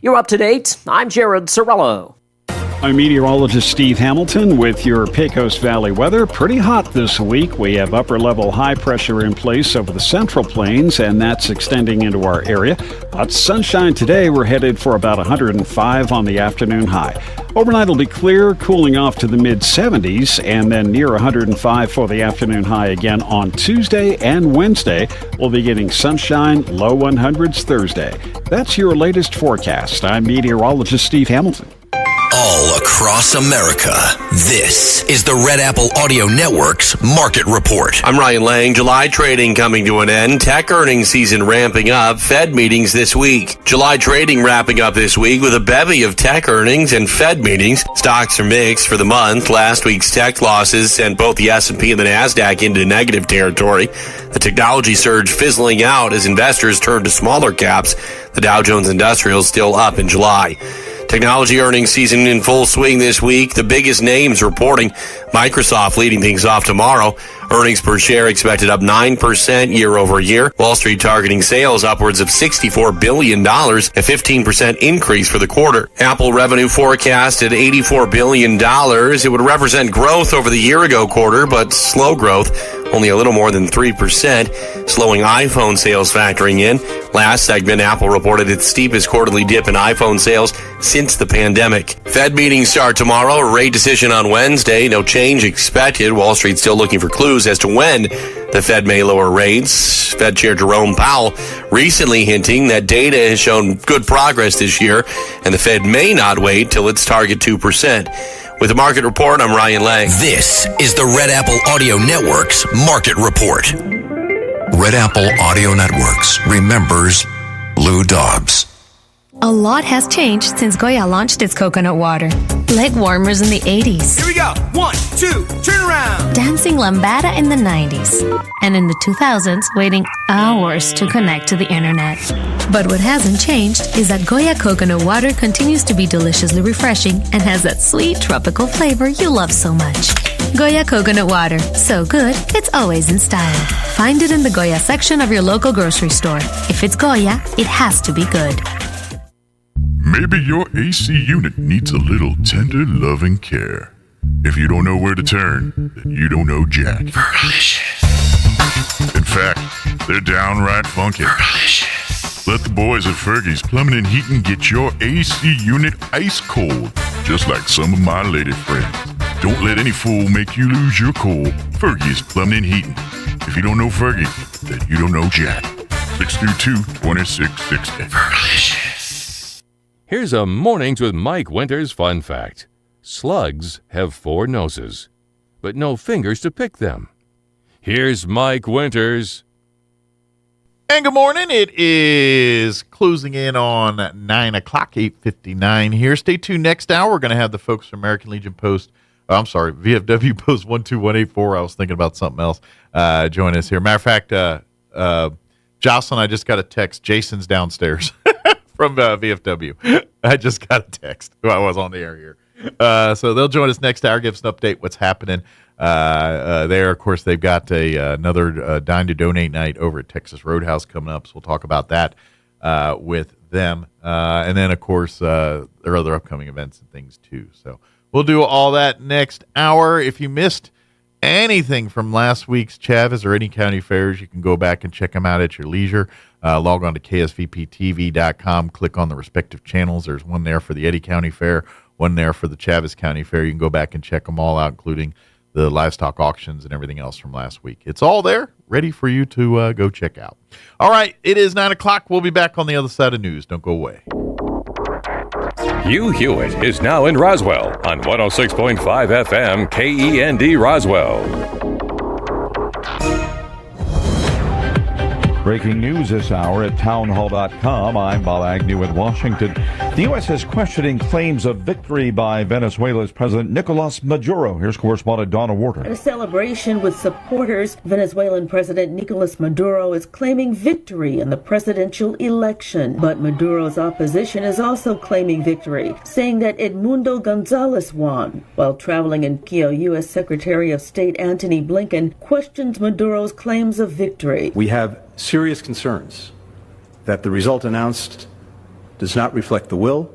You're up to date. I'm Jared Sorello. I'm meteorologist Steve Hamilton with your Pecos Valley weather. Pretty hot this week. We have upper-level high pressure in place over the Central Plains, and that's extending into our area. But sunshine today. We're headed for about 105 on the afternoon high. Overnight will be clear, cooling off to the mid-70s, and then near 105 for the afternoon high again on Tuesday and Wednesday. We'll be getting sunshine, low 100s Thursday. That's your latest forecast. I'm meteorologist Steve Hamilton. All across America, this is the Red Apple Audio Network's Market Report. I'm Ryan Lang. July trading coming to an end. Tech earnings season ramping up. Fed meetings this week. July trading wrapping up this week with a bevy of tech earnings and Fed meetings. Stocks are mixed for the month. Last week's tech losses sent both the S&P and the NASDAQ into negative territory. The technology surge fizzling out as investors turn to smaller caps. The Dow Jones Industrial is still up in July. Technology earnings season in full swing this week. The biggest names reporting. Microsoft leading things off tomorrow. Earnings per share expected up 9% year over year. Wall Street targeting sales upwards of $64 billion, a 15% increase for the quarter. Apple revenue forecast at $84 billion. It would represent growth over the year-ago quarter, but slow growth, only a little more than 3%. Slowing iPhone sales factoring in. Last segment, Apple reported its steepest quarterly dip in iPhone sales since the pandemic. Fed meetings start tomorrow. A rate decision on Wednesday. No change expected. Wall Street still looking for clues as to when the Fed may lower rates. Fed Chair Jerome Powell recently hinting that data has shown good progress this year, and the Fed may not wait till its target 2%. With the Market Report, I'm Ryan Lang. This is the Red Apple Audio Network's Market Report. Red Apple Audio Networks remembers Lou Dobbs. A lot has changed since Goya launched its coconut water. Leg warmers in the 80s. Here we go. 1, 2, turn around. Dancing lambada in the 90s. And in the 2000s, waiting hours to connect to the internet. But what hasn't changed is that Goya coconut water continues to be deliciously refreshing and has that sweet tropical flavor you love so much. Goya coconut water. So good, it's always in style. Find it in the Goya section of your local grocery store. If it's Goya, it has to be good. Maybe your AC unit needs a little tender loving care. If you don't know where to turn, then you don't know Jack. Fergalicious. In fact, they're downright funky. Fergalicious. Let the boys at Fergie's Plumbing and Heating get your AC unit ice cold, just like some of my lady friends. Don't let any fool make you lose your cool. Fergie's Plumbing and Heating. If you don't know Fergie, then you don't know Jack. 632-2660. Fergalicious. Here's a Mornings with Mike Winters fun fact. Slugs have 4 noses, but no fingers to pick them. Here's Mike Winters. And good morning. It is closing in on 9 o'clock, 8:59 here. Stay tuned next hour. We're going to have the folks from American Legion Post, VFW Post 12184. I was thinking about something else. Join us here. Matter of fact, Jocelyn, I just got a text. Jason's downstairs from VFW. I just got a text. I was on the air here. So they'll join us next hour, give us an update what's happening there. Of course, they've got another Dine to Donate night over at Texas Roadhouse coming up, so we'll talk about that with them. And then, of course, there are other upcoming events and things, too. So we'll do all that next hour. If you missed anything from last week's Chavez or any county fairs, you can go back and check them out at your leisure. Log on to ksvptv.com, click on the respective channels. There's one there for the Eddy County Fair, one there for the Chavez County Fair. You can go back and check them all out, including the livestock auctions and everything else from last week. It's all there, ready for you to go check out. All right, it is 9 o'clock. We'll be back on the other side of news. Don't go away. Hugh Hewitt is now in Roswell on 106.5 FM KEND Roswell. Breaking news this hour at townhall.com. I'm Bob Agnew in Washington. The U.S. is questioning claims of victory by Venezuela's President Nicolas Maduro. Here's correspondent Donna Warder. At a celebration with supporters, Venezuelan President Nicolas Maduro is claiming victory in the presidential election. But Maduro's opposition is also claiming victory, saying that Edmundo Gonzalez won. While traveling in Quito, U.S. Secretary of State Antony Blinken questions Maduro's claims of victory. We have serious concerns that the result announced does not reflect the will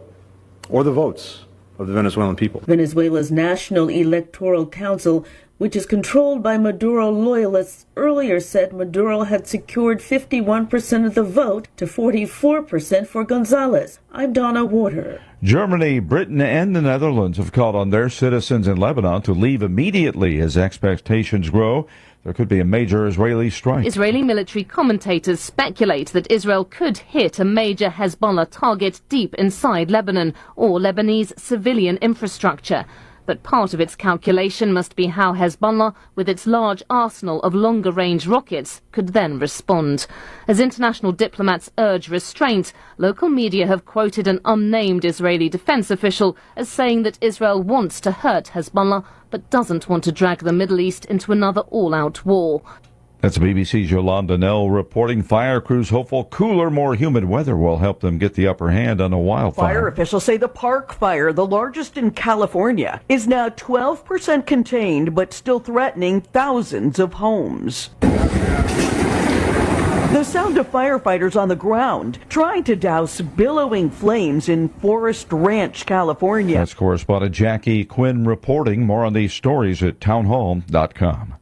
or the votes of the Venezuelan people. Venezuela's National Electoral Council, which is controlled by Maduro loyalists, earlier said Maduro had secured 51% of the vote to 44% for Gonzalez. I'm Donna Warder. Germany, Britain, and the Netherlands have called on their citizens in Lebanon to leave immediately as expectations grow. There could be a major Israeli strike. Israeli military commentators speculate that Israel could hit a major Hezbollah target deep inside Lebanon or Lebanese civilian infrastructure. But part of its calculation must be how Hezbollah, with its large arsenal of longer-range rockets, could then respond. As international diplomats urge restraint, local media have quoted an unnamed Israeli defense official as saying that Israel wants to hurt Hezbollah but doesn't want to drag the Middle East into another all-out war. That's BBC's Yolanda Nell reporting. Fire crews hopeful cooler, more humid weather will help them get the upper hand on a wildfire. Fire officials say the Park Fire, the largest in California, is now 12% contained but still threatening thousands of homes. The sound of firefighters on the ground trying to douse billowing flames in Forest Ranch, California. That's correspondent Jackie Quinn reporting. More on these stories at townhall.com.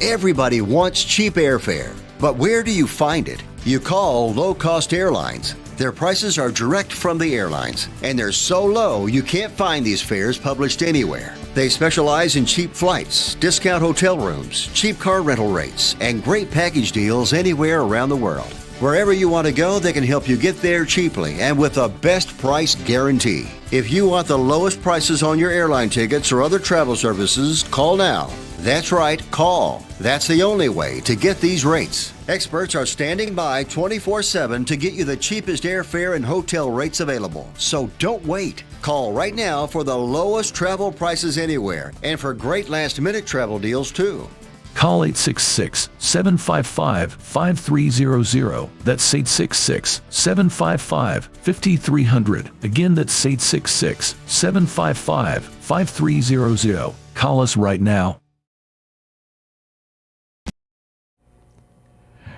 Everybody wants cheap airfare, but where do you find it? You call low-cost airlines. Their prices are direct from the airlines, and they're so low you can't find these fares published anywhere. They specialize in cheap flights, discount hotel rooms, cheap car rental rates, and great package deals anywhere around the world. Wherever you want to go, they can help you get there cheaply and with a best price guarantee. If you want the lowest prices on your airline tickets or other travel services, call now. That's right, call. That's the only way to get these rates. Experts are standing by 24/7 to get you the cheapest airfare and hotel rates available. So don't wait. Call right now for the lowest travel prices anywhere and for great last-minute travel deals too. Call 866-755-5300. That's 866-755-5300. Again, that's 866-755-5300. Call us right now.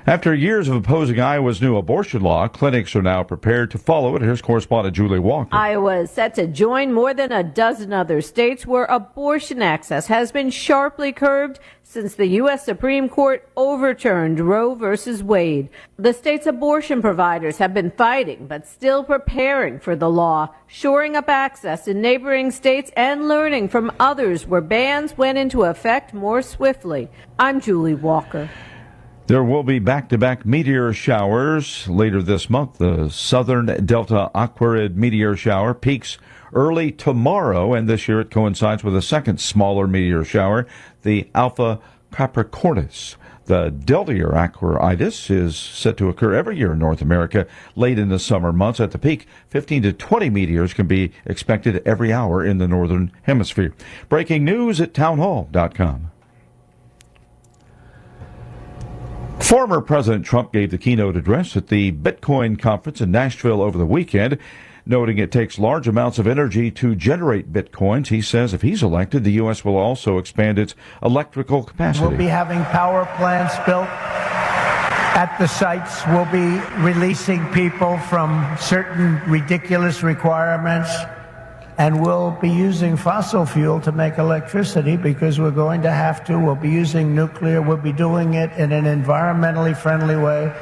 After years of opposing Iowa's new abortion law, clinics are now prepared to follow it. Here's correspondent Julie Walker. Iowa is set to join more than a dozen other states where abortion access has been sharply curbed since the U.S. Supreme Court overturned Roe v. Wade. The state's abortion providers have been fighting, but still preparing for the law, shoring up access in neighboring states and learning from others where bans went into effect more swiftly. I'm Julie Walker. There will be back-to-back meteor showers later this month. The southern Delta Aquarid meteor shower peaks early tomorrow, and this year it coincides with a second smaller meteor shower, the Alpha Capricornis. The Delta Aquaritis is set to occur every year in North America late in the summer months. At the peak, 15 to 20 meteors can be expected every hour in the northern hemisphere. Breaking news at townhall.com. Former President Trump gave the keynote address at the Bitcoin conference in Nashville over the weekend, noting it takes large amounts of energy to generate Bitcoins. He says if he's elected, the U.S. will also expand its electrical capacity. We'll be having power plants built at the sites. We'll be releasing people from certain ridiculous requirements. And we'll be using fossil fuel to make electricity because we're going to have to. We'll be using nuclear. We'll be doing it in an environmentally friendly way.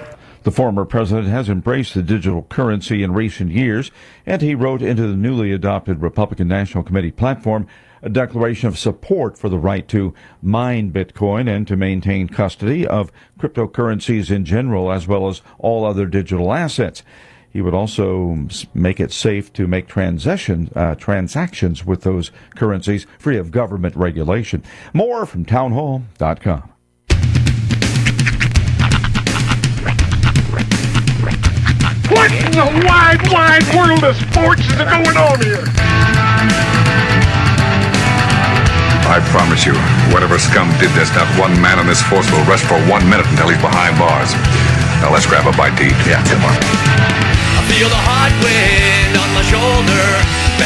The former president has embraced the digital currency in recent years, and he wrote into the newly adopted Republican National Committee platform a declaration of support for the right to mine Bitcoin and to maintain custody of cryptocurrencies in general, as well as all other digital assets. He would also make it safe to make transactions with those currencies free of government regulation. More from townhall.com. What in the wide world of sports is going on here? I promise you, whatever scum did this, not one man on this force will rest for 1 minute until he's behind bars. Now let's grab a bite to eat. Yeah, come on. I feel the hot wind on my shoulder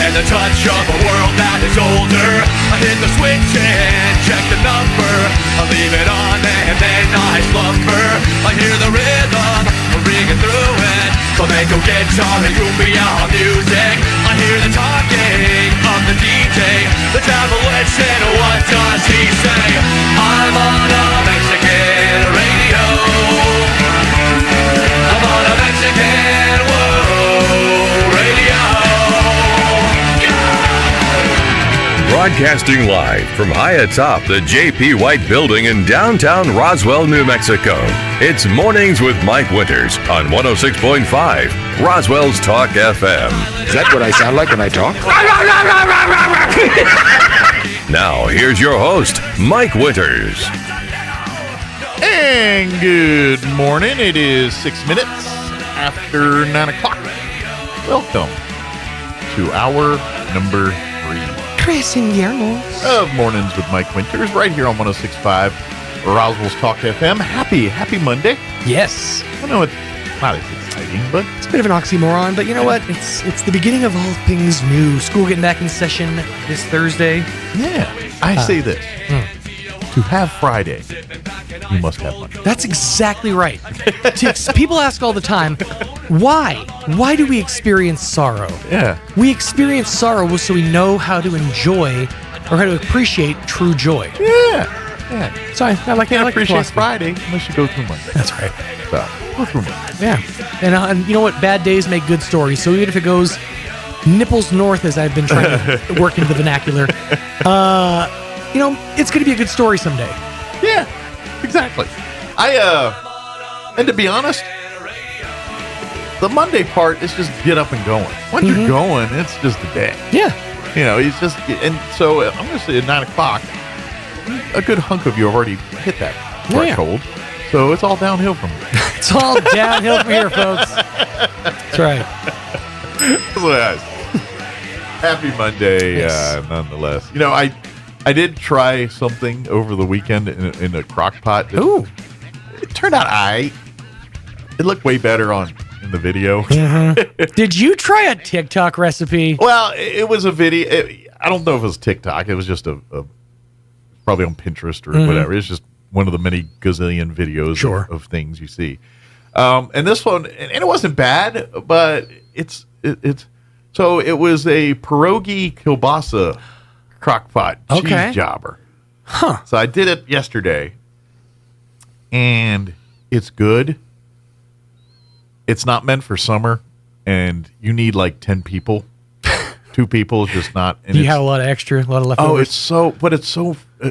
and the touch of a world that is older. I hit the switch and check the number. I leave it on and then I slumber. I hear the rhythm ringing through it. Flamenco guitar and cumbia music. I hear the talking of the DJ. The devil listen, what does he say? I'm on a Mexican radio. I'm on a Mexican radio. Broadcasting live from high atop the J.P. White Building in downtown Roswell, New Mexico. It's Mornings with Mike Winters on 106.5 Roswell's Talk FM. Is that what I sound like when I talk? Now, here's your host, Mike Winters. And good morning. It is 6 minutes after 9 o'clock. Welcome to hour number 3. Chris and Guillermo of Mornings with Mike Winters, right here on 106.5 Roswell's Talk FM. Happy Monday. Yes. I know it's not as exciting, but it's a bit of an oxymoron, but you know what? It's the beginning of all things new. School getting back in session this Thursday. Yeah. I say this. To have Friday, you must have Monday. That's exactly right. People ask all the time, why? Why do we experience sorrow? Yeah. We experience sorrow so we know how to enjoy or how to appreciate true joy. Yeah. So I like can't appreciate philosophy. Friday unless you go through Monday. That's right. So, go through Monday. Yeah. And you know what? Bad days make good stories. So even if it goes nipples north, as I've been trying to work into the vernacular, it's going to be a good story someday. Yeah, exactly. And to be honest, the Monday part is just get up and going. Once you're going, it's just a day. Yeah. It's just, and so I'm going to say at 9 o'clock, a good hunk of you have already hit that threshold. Yeah. So it's all downhill from here. It's all downhill from here, folks. That's right. Happy Monday, yes. Nonetheless. I did try something over the weekend in a crock pot. Ooh. It turned out it looked way better in the video. Mm-hmm. Did you try a TikTok recipe? Well, it was a video. I don't know if it was TikTok. It was just a probably on Pinterest or whatever. It's just one of the many gazillion videos of things you see. And this one, and it wasn't bad, but it's so it was a pierogi kielbasa crockpot cheese jobber. Huh. So I did it yesterday, and it's good. It's not meant for summer, and you need like 10 people. 2 people is just not. Do you have a lot of extra, a lot of leftovers? Oh,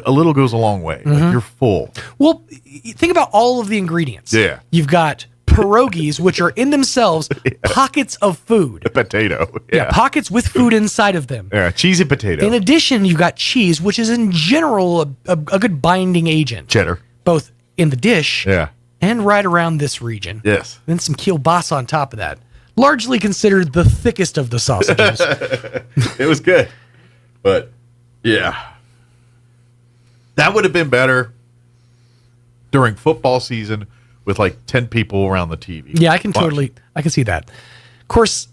a little goes a long way. Like you're full. Well, think about all of the ingredients. Yeah. You've got pierogies, which are in themselves pockets of food. A potato. Yeah, pockets with food inside of them. Yeah, cheesy potato. In addition, you've got cheese, which is in general a good binding agent. Cheddar. Both in the dish Yeah. and right around this region. Yes. Then some kielbasa on top of that. Largely considered the thickest of the sausages. It was good. But, yeah. That would have been better during football season with like 10 people around the TV. Yeah, I can see that. Of course,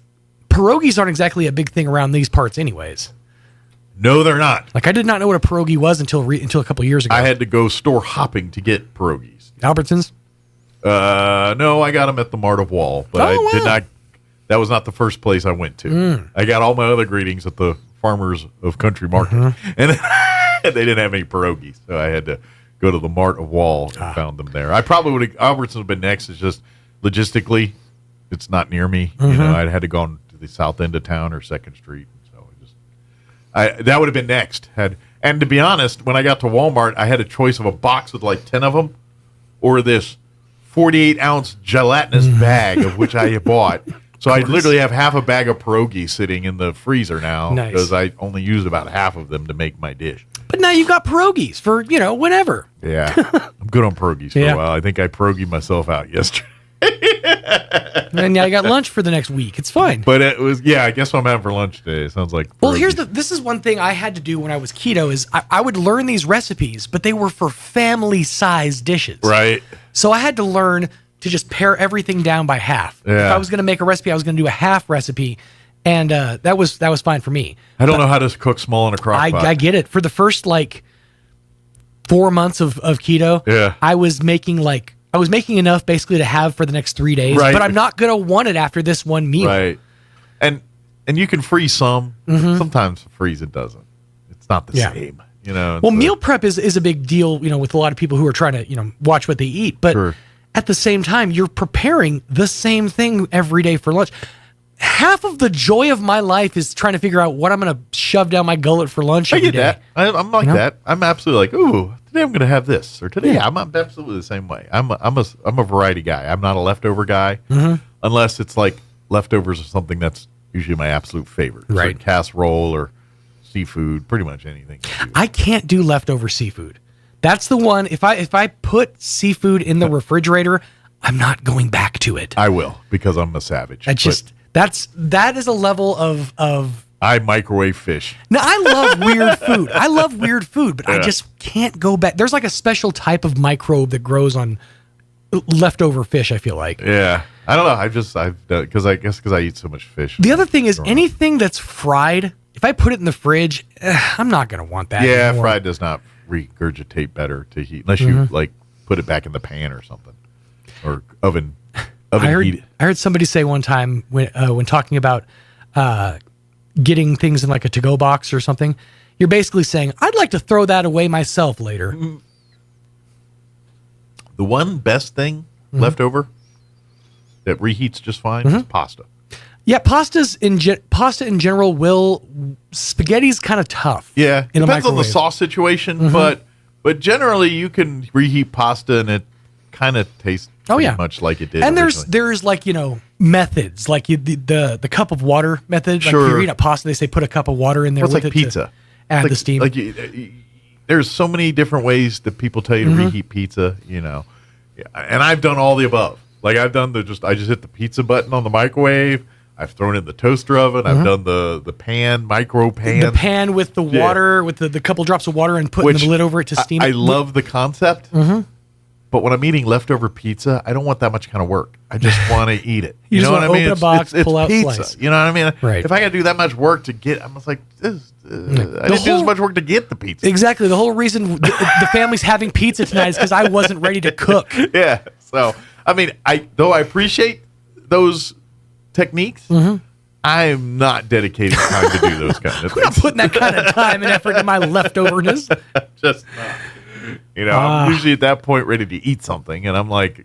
pierogies aren't exactly a big thing around these parts anyways. No, they're not. Like, I did not know what a pierogi was until a couple years ago. I had to go store hopping to get pierogies. Albertsons? No, I got them at the Mart of Wall, but I did not. That was not the first place I went to. I got all my other greetings at the Farmers of Country Market, and they didn't have any pierogies, so I had to go to the Mart of Wall and found them there. I probably would have. Albertsons would have been next. It's just logistically, it's not near me. You know, I had to go on to the south end of town or 2nd Street. So that would have been next. And to be honest, when I got to Walmart, I had a choice of a box with like 10 of them, or this 48-ounce gelatinous bag of which I had bought. So I literally have half a bag of pierogies sitting in the freezer now because I only used about half of them to make my dish. But now you've got pierogies for, whenever. Yeah. I'm good on pierogies for a while. I think I pierogied myself out yesterday. And now you got lunch for the next week. It's fine. But it was, I guess what I'm having for lunch today. It sounds like pierogies. Well, this is one thing I had to do when I was keto is I would learn these recipes, but they were for family-sized dishes. Right. So I had to learn to just pare everything down by half. Yeah. If I was going to make a recipe, I was going to do a half recipe, and that was fine for me. I don't know how to cook small in a crock pot. I get it. For the first 4 months of keto, I was making enough basically to have for the next 3 days, but I'm not going to want it after this one meal. Right. And you can freeze some. Sometimes freeze it doesn't. It's not the same. Well, meal prep is a big deal, with a lot of people who are trying to, watch what they eat. But at the same time, you're preparing the same thing every day for lunch. Half of the joy of my life is trying to figure out what I'm going to shove down my gullet for lunch every day. That. I'm like that. I'm absolutely like, ooh, today I'm going to have this, or today I'm absolutely the same way. I'm a variety guy. I'm not a leftover guy, unless it's like leftovers of something that's usually my absolute favorite, right? Casserole or seafood, pretty much anything. I can't do leftover seafood. That's the one. If I put seafood in the refrigerator, I'm not going back to it. I will, because I'm a savage. That is a level of I microwave fish. Now, I love weird food. But I just can't go back. There's like a special type of microbe that grows on leftover fish, I feel like. Yeah. I don't know. Because I eat so much fish. The other thing is anything that's fried, if I put it in the fridge, I'm not going to want that anymore. Fried does not regurgitate better to heat, unless you put it back in the pan or something, or oven heat. I heard somebody say one time when talking about getting things in like a to-go box or something, you're basically saying, I'd like to throw that away myself later. The one best thing left over that reheats just fine is pasta. Yeah, pasta in general spaghetti's kind of tough. Yeah, in depends on the sauce situation, but generally you can reheat pasta and it kind of tastes much like it did. And originally. there's like, methods, like the cup of water method. Like if you're eating a pasta, they say put a cup of water in there. It's with like it pizza. To add the steam. There's so many different ways that people tell you to reheat pizza, and I've done all the above. Like I've done I just hit the pizza button on the microwave. I've thrown it in the toaster oven. I've done the pan, micro pan. The pan with the water, with the couple drops of water and putting the lid over it to steam it. I love the concept. But when I'm eating leftover pizza, I don't want that much kind of work. I just want to eat it. You know what I mean? Open a box, pull out pizza. slice. You know what I mean? Right. If I got to do that much work to get, I'm just like, I didn't do as much work to get the pizza. Exactly. The whole reason the family's having pizza tonight is because I wasn't ready to cook. Yeah. So, I mean, though I appreciate those techniques, I'm not dedicating time to do those kind of things. I'm not putting that kind of time and effort in my leftoverness. Just not. I'm usually at that point ready to eat something, and I'm like,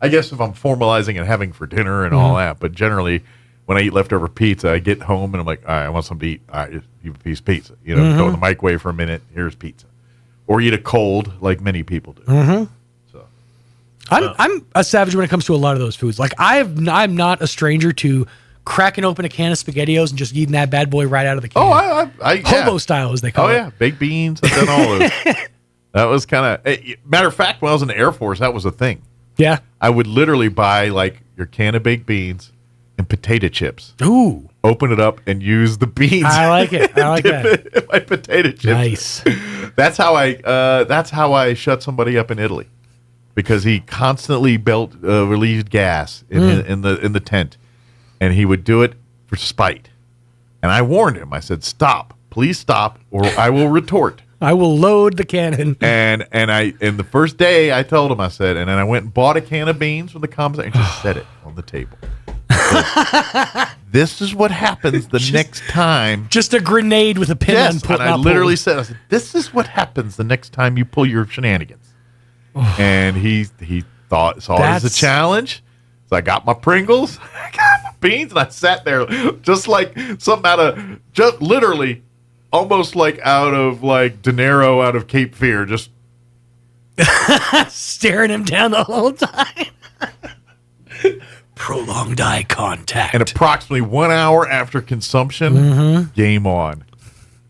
I guess if I'm formalizing and having for dinner and all that, but generally when I eat leftover pizza, I get home and I'm like, all right, I want something to eat. All right, just eat a piece of pizza. Go in the microwave for a minute. Here's pizza. Or eat it cold, like many people do. So I'm a savage when it comes to a lot of those foods. Like I'm not a stranger to cracking open a can of SpaghettiOs and just eating that bad boy right out of the can. Hobo style, as they call it. Oh yeah, baked beans. I've done all those. That was kind of matter of fact. When I was in the Air Force, that was a thing. Yeah, I would literally buy like your can of baked beans and potato chips. Ooh. Open it up and use the beans. I like it. I like that. My potato chips. Nice. That's how I shut somebody up in Italy, because he constantly relieved gas in the tent, and he would do it for spite. And I warned him. I said, "Stop, please stop, or I will retort. I will load the cannon." And the first day I told him, I said, and then I went and bought a can of beans from the commissary and just set it on the table. This is what happens the next time. Just a grenade with a pin on. And I literally said, I said, "This is what happens the next time you pull your shenanigans." And he saw it as a challenge. So I got my Pringles, I got my beans, and I sat there just like something just literally almost like out of like De Niro out of Cape Fear, just staring him down the whole time. Prolonged eye contact. And approximately 1 hour after consumption, game on.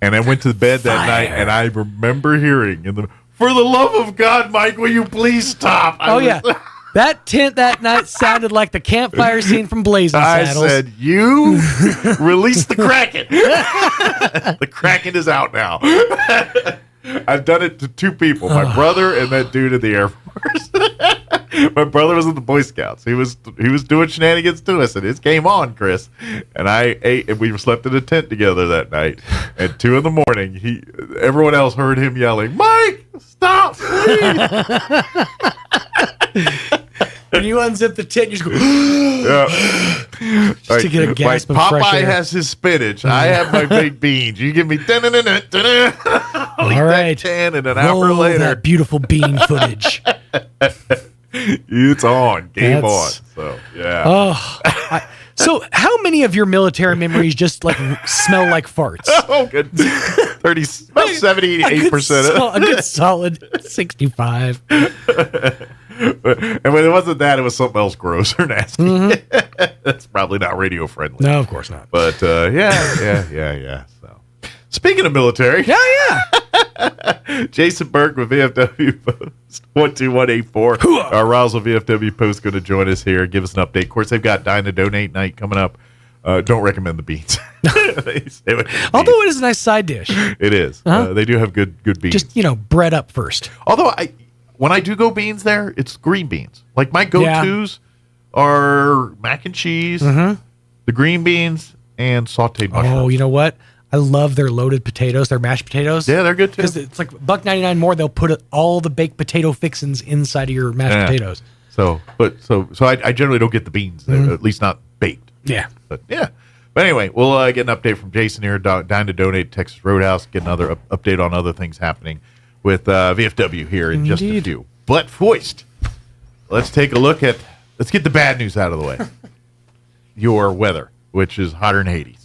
And I went to bed that night, and I remember hearing, "For the love of God, Mike, will you please stop?" Yeah. That tent that night sounded like the campfire scene from Blazing Saddles. I said, "You release the Kraken." The Kraken is out now. I've done it to two people, my brother and that dude in the Air Force. My brother was in the Boy Scouts. He was doing shenanigans too. I said, "It's game on, Chris." And I ate, and we slept in a tent together that night. At 2 a.m, everyone else heard him yelling, "Mike, stop, please." When you unzip the tent, you just go, just to get a gasp of fresh Popeye air. has his spinach. I have my baked beans. You give me all right, can, and an roll hour later, that beautiful bean footage. It's on. Game on. So, yeah. So how many of your military memories just like smell like farts? Oh, good. 78%. A good solid 65. And when it wasn't that, it was something else gross or nasty. That's probably not radio friendly. No, of course not. But yeah. So, speaking of military, Jason Burke with VFW Post 12184. Our Roswell VFW Post going to join us here, give us an update. Of course, they've got Dine to Donate night coming up. Don't recommend the beans. Although it is a nice side dish. It is. They do have good beans. Just bread up first. Although when I do go beans there, it's green beans. Like my go-tos are mac and cheese, the green beans, and sauteed mushrooms. Oh, you know what? I love their loaded potatoes, their mashed potatoes. Yeah, they're good too. Because it's like $1.99 more. They'll put all the baked potato fixins inside of your mashed potatoes. So I generally don't get the beans there, at least not baked. Yeah. But anyway, we'll get an update from Jason here, Dine to Donate, Texas Roadhouse, get another update on other things happening with VFW here in just a few. But first, let's get the bad news out of the way. Your weather, which is hotter than Hades.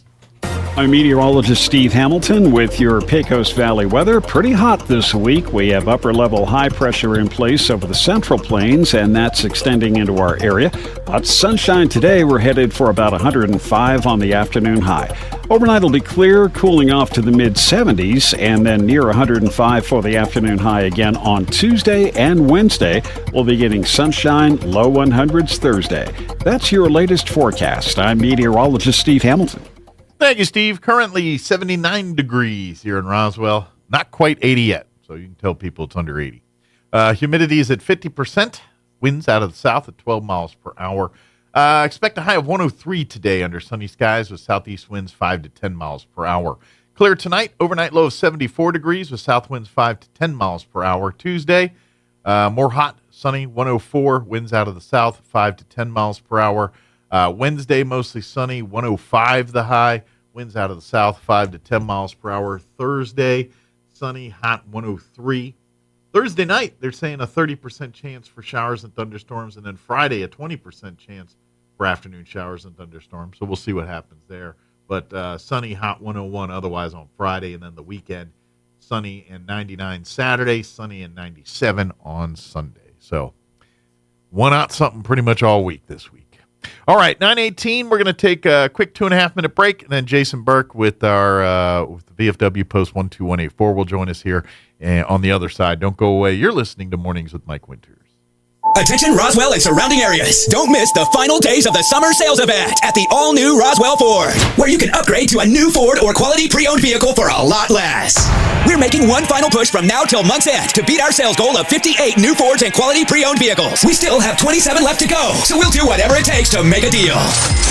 I'm meteorologist Steve Hamilton with your Pecos Valley weather. Pretty hot this week. We have upper-level high pressure in place over the Central Plains, and that's extending into our area. But sunshine today. We're headed for about 105 on the afternoon high. Overnight will be clear, cooling off to the mid-70s, and then near 105 for the afternoon high again on Tuesday and Wednesday. We'll be getting sunshine, low 100s Thursday. That's your latest forecast. I'm meteorologist Steve Hamilton. Thank you, Steve. Currently 79 degrees here in Roswell. Not quite 80 yet, so you can tell people it's under 80. Humidity is at 50%. Winds out of the south at 12 miles per hour. Expect a high of 103 today under sunny skies with southeast winds 5 to 10 miles per hour. Clear tonight. Overnight low of 74 degrees with south winds 5 to 10 miles per hour. Tuesday, more hot, sunny, 104. Winds out of the south 5 to 10 miles per hour. Wednesday, mostly sunny, 105 the high. Winds out of the south, 5 to 10 miles per hour. Thursday, sunny, hot, 103. Thursday night, they're saying a 30% chance for showers and thunderstorms. And then Friday, a 20% chance for afternoon showers and thunderstorms. So we'll see what happens there. But sunny, hot, 101 otherwise on Friday. And then the weekend, sunny and 99 Saturday, sunny and 97 on Sunday. So something pretty much all week this week. All right, 9:18. We're going to take a quick 2.5-minute break, and then Jason Burke with our with the VFW Post 12184 will join us here on the other side. Don't go away. You're listening to Mornings with Mike Winters. Attention Roswell and surrounding areas. Don't miss the final days of the summer sales event at the all-new Roswell Ford, where you can upgrade to a new Ford or quality pre-owned vehicle for a lot less. We're making one final push from now till month's end to beat our sales goal of 58 new Fords and quality pre-owned vehicles. We still have 27 left to go, so we'll do whatever it takes to make a deal.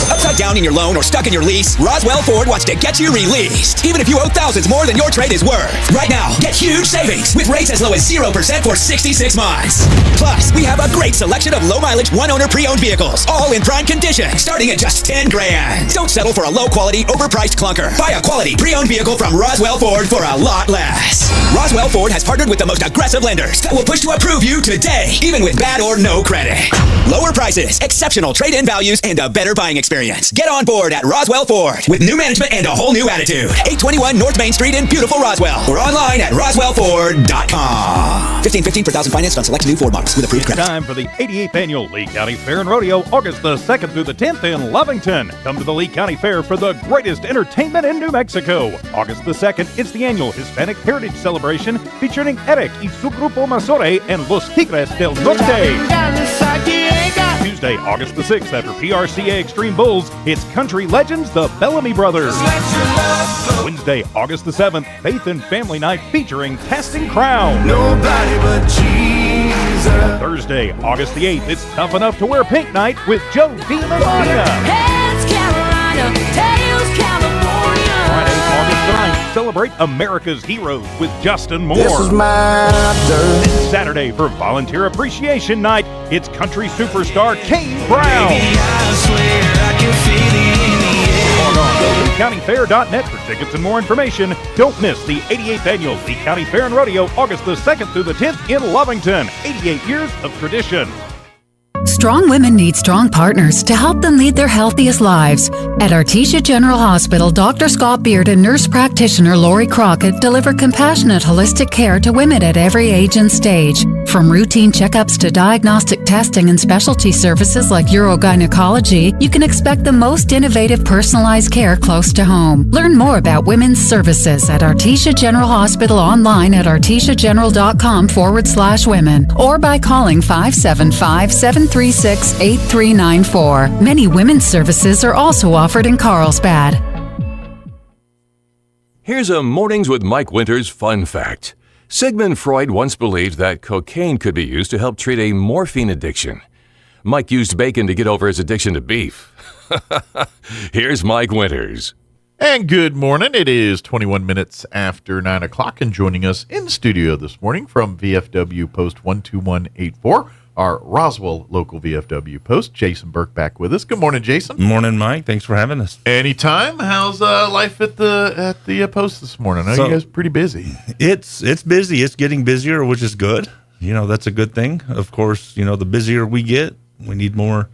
Upside down in your loan or stuck in your lease, Roswell Ford wants to get you released, even if you owe thousands more than your trade is worth. Right now, get huge savings with rates as low as 0% for 66 months. Plus, we have a great selection of low-mileage, one-owner pre-owned vehicles, all in prime condition, starting at just $10,000. Don't settle for a low-quality, overpriced clunker. Buy a quality pre-owned vehicle from Roswell Ford for a lot less. Roswell Ford has partnered with the most aggressive lenders that will push to approve you today, even with bad or no credit. Lower prices, exceptional trade-in values, and a better buying experience. Get on board at Roswell Ford with new management and a whole new attitude. 821 North Main Street in beautiful Roswell, or online at roswellford.com. $15.15 per thousand financed on select new Ford models with approved credit. Time for the 88th Annual Lee County Fair and Rodeo, August the 2nd through the 10th in Lovington. Come to the Lee County Fair for the greatest entertainment in New Mexico. August the 2nd, it's the annual Hispanic Heritage Celebration featuring Eric y su Grupo Mazore and Los Tigres del Norte. Tuesday, August the 6th, after PRCA Extreme Bulls, it's country legends, the Bellamy Brothers. Wednesday, August the 7th, Faith and Family Night featuring Casting Crown. Nobody but Jesus. Thursday, August the 8th, it's Tough Enough to Wear Pink Night with Joe DiMaria. Heads Carolina, tails California. Friday, August the 9th, celebrate America's Heroes with Justin Moore. This is my dirt. Saturday, for Volunteer Appreciation Night, it's country superstar Kane Brown. Baby, I swear I can feel it in the air. Log on to LeeCountyFair.net for tickets and more information. Don't miss the 88th Annual Lee County Fair and Rodeo, August the 2nd through the 10th in Lovington. 88 years of tradition. Strong women need strong partners to help them lead their healthiest lives. At Artesia General Hospital, Dr. Scott Beard and nurse practitioner Lori Crockett deliver compassionate, holistic care to women at every age and stage. From routine checkups to diagnostic testing and specialty services like urogynecology, you can expect the most innovative, personalized care close to home. Learn more about women's services at Artesia General Hospital online at artesiageneral.com/women or by calling 575-736-8394. Many women's services are also offered in Carlsbad. Here's a Mornings with Mike Winters fun fact. Sigmund Freud once believed that cocaine could be used to help treat a morphine addiction. Mike used bacon to get over his addiction to beef. Here's Mike Winters. And good morning. It is 21 minutes after 9 o'clock, and joining us in studio this morning from VFW Post 12184, our Roswell local VFW Post, Jason Burke, back with us. Good morning, Jason. Morning, Mike. Thanks for having us. Anytime. How's life at the Post this morning? I know you guys are pretty busy. It's busy. It's getting busier, which is good. That's a good thing. Of course, the busier we get, we need more.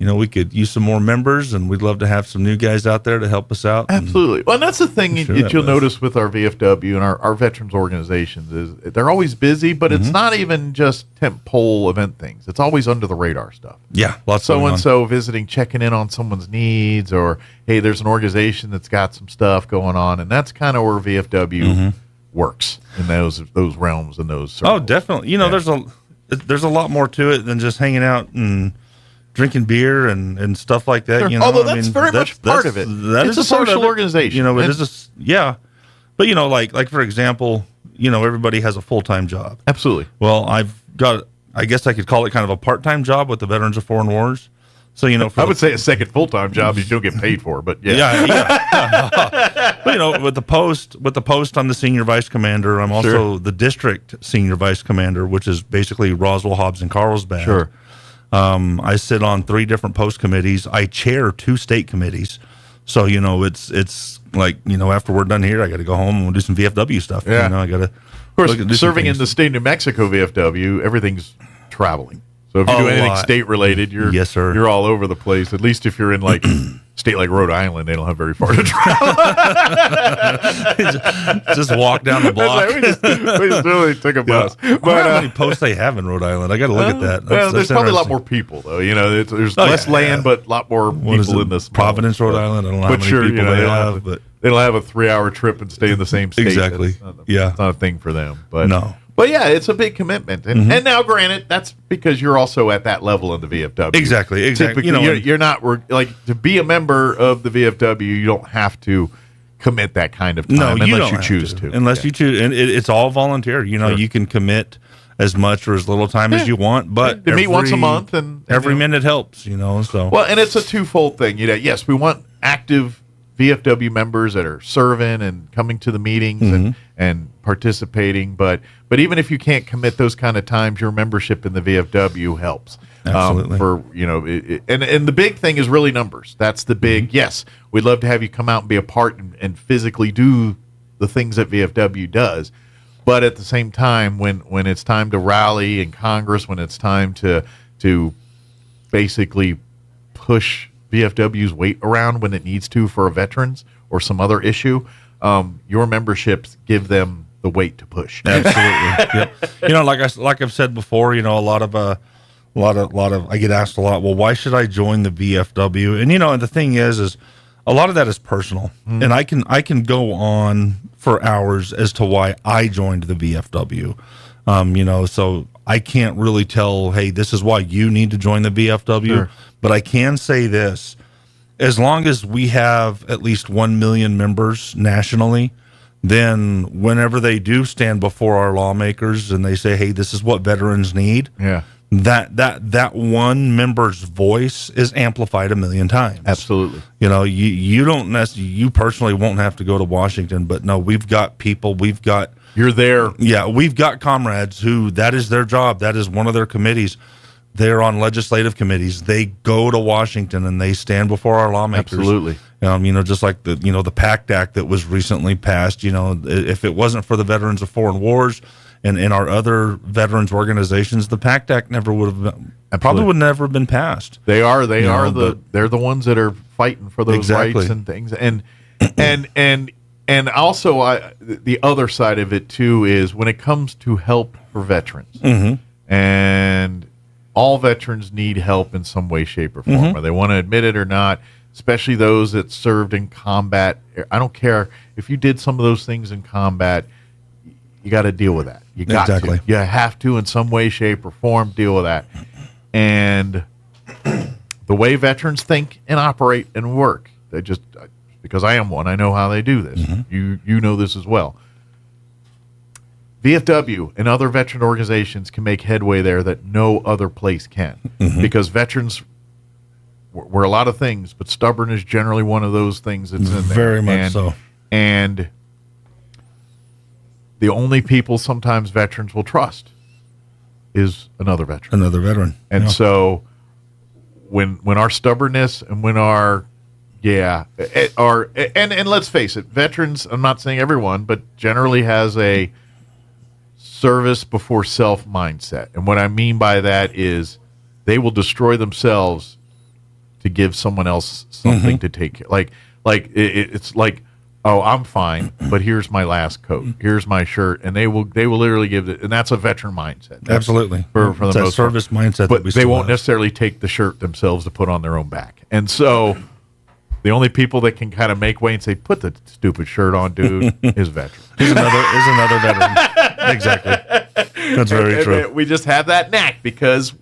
We could use some more members, and we'd love to have some new guys out there to help us out. Absolutely. Well, and that's the thing that you'll notice with our VFW and our veterans organizations is they're always busy, but it's not even just tent pole event things. It's always under the radar stuff. Yeah, lots of so-and-so visiting, checking in on someone's needs, or, hey, there's an organization that's got some stuff going on, and that's kind of where VFW works in those realms and those circles. Oh, definitely. There's a lot more to it than just hanging out and drinking beer and stuff like that. Sure. Although that's very much part of it. It's a social organization. It is But like for example, everybody has a full-time job. Absolutely. Well, I've got, I guess I could call it kind of a part-time job with the Veterans of Foreign Wars. So I would say a second full-time job you don't get paid for, but yeah. But with the post, I'm the senior vice commander. I'm also the district senior vice commander, which is basically Roswell, Hobbs, and Carlsbad. Sure. I sit on 3 different post committees. I chair 2 state committees. So, it's like, after we're done here, I got to go home and we'll do some VFW stuff. Yeah. I got to. Of course, serving in the state of New Mexico VFW, everything's traveling. So if you do anything state related, you're all over the place. At least if you're in like state like Rhode Island, they don't have very far to travel. just walk down the block. we just really took a bus. I But wonder how many posts they have in Rhode Island. I got to look at that. well, there's probably a lot interesting. more people, though. There's less land, but a lot more people in this. Providence, Rhode Island. I don't know how many people they have, but they don't have a 3-hour trip and stay in the same state. Exactly. It's not a thing for them. But no. But yeah, it's a big commitment, and now, granted, that's because you're also at that level in the VFW. Exactly. Typically, you're not like to be a member of the VFW. You don't have to commit that kind of time unless you choose to. Unless you choose, and it's all volunteer. You can commit as much or as little time as you want, but to meet once a month, and every minute helps. So well, and it's a twofold thing. Yes, we want active VFW members that are serving and coming to the meetings and participating, but even if you can't commit those kind of times, your membership in the VFW helps. Absolutely. And the big thing is really numbers. That's the big yes. We'd love to have you come out and be a part and physically do the things that VFW does, but at the same time, when it's time to rally in Congress, when it's time to basically push VFW's weight around when it needs to for veterans or some other issue, your memberships give them the weight to push. Absolutely. Yep. Like I've said before, a lot of I get asked a lot, well, why should I join the VFW? And and the thing is a lot of that is personal, and I can go on for hours as to why I joined the VFW. So I can't really tell, hey, this is why you need to join the VFW. Sure. But I can say this: as long as we have at least 1 million members nationally, then whenever they do stand before our lawmakers and they say, hey, this is what veterans need, that one member's voice is amplified 1 million times. Absolutely. You don't necessarily, you personally won't have to go to Washington, but no, we've got people, you're there. Yeah, we've got comrades who that is their job. That is one of their committees. They're on legislative committees. They go to Washington and they stand before our lawmakers. Absolutely. Just like the PACT Act that was recently passed. If it wasn't for the Veterans of Foreign Wars and our other veterans organizations, the PACT Act never would have probably would never have been passed. They're the ones that are fighting for those rights and things. And also the other side of it too is when it comes to help for veterans and all veterans need help in some way, shape, or form, whether they want to admit it or not, especially those that served in combat. I don't care if you did some of those things in combat, you got to deal with that. You got to. You have to, in some way, shape, or form, deal with that. And the way veterans think and operate and work, they just, because I am one, I know how they do this. You know this as well. VFW and other veteran organizations can make headway there that no other place can, because veterans we're a lot of things, but stubborn is generally one of those things that's in there. Very much so. And the only people sometimes veterans will trust is another veteran. Another veteran. And so when our stubbornness and when our and let's face it, veterans, I'm not saying everyone, but generally has a service before self mindset. And what I mean by that is they will destroy themselves to give someone else something to take care. It's like, oh, I'm fine, but here's my last coat, here's my shirt, and they will literally give it, and that's a veteran mindset. That's absolutely for the it's most service part. mindset. But they won't necessarily take the shirt themselves to put on their own back, and so the only people that can kind of make way and say, "Put the stupid shirt on, dude," is veterans. is another veteran. Exactly. That's very true. We just have that knack because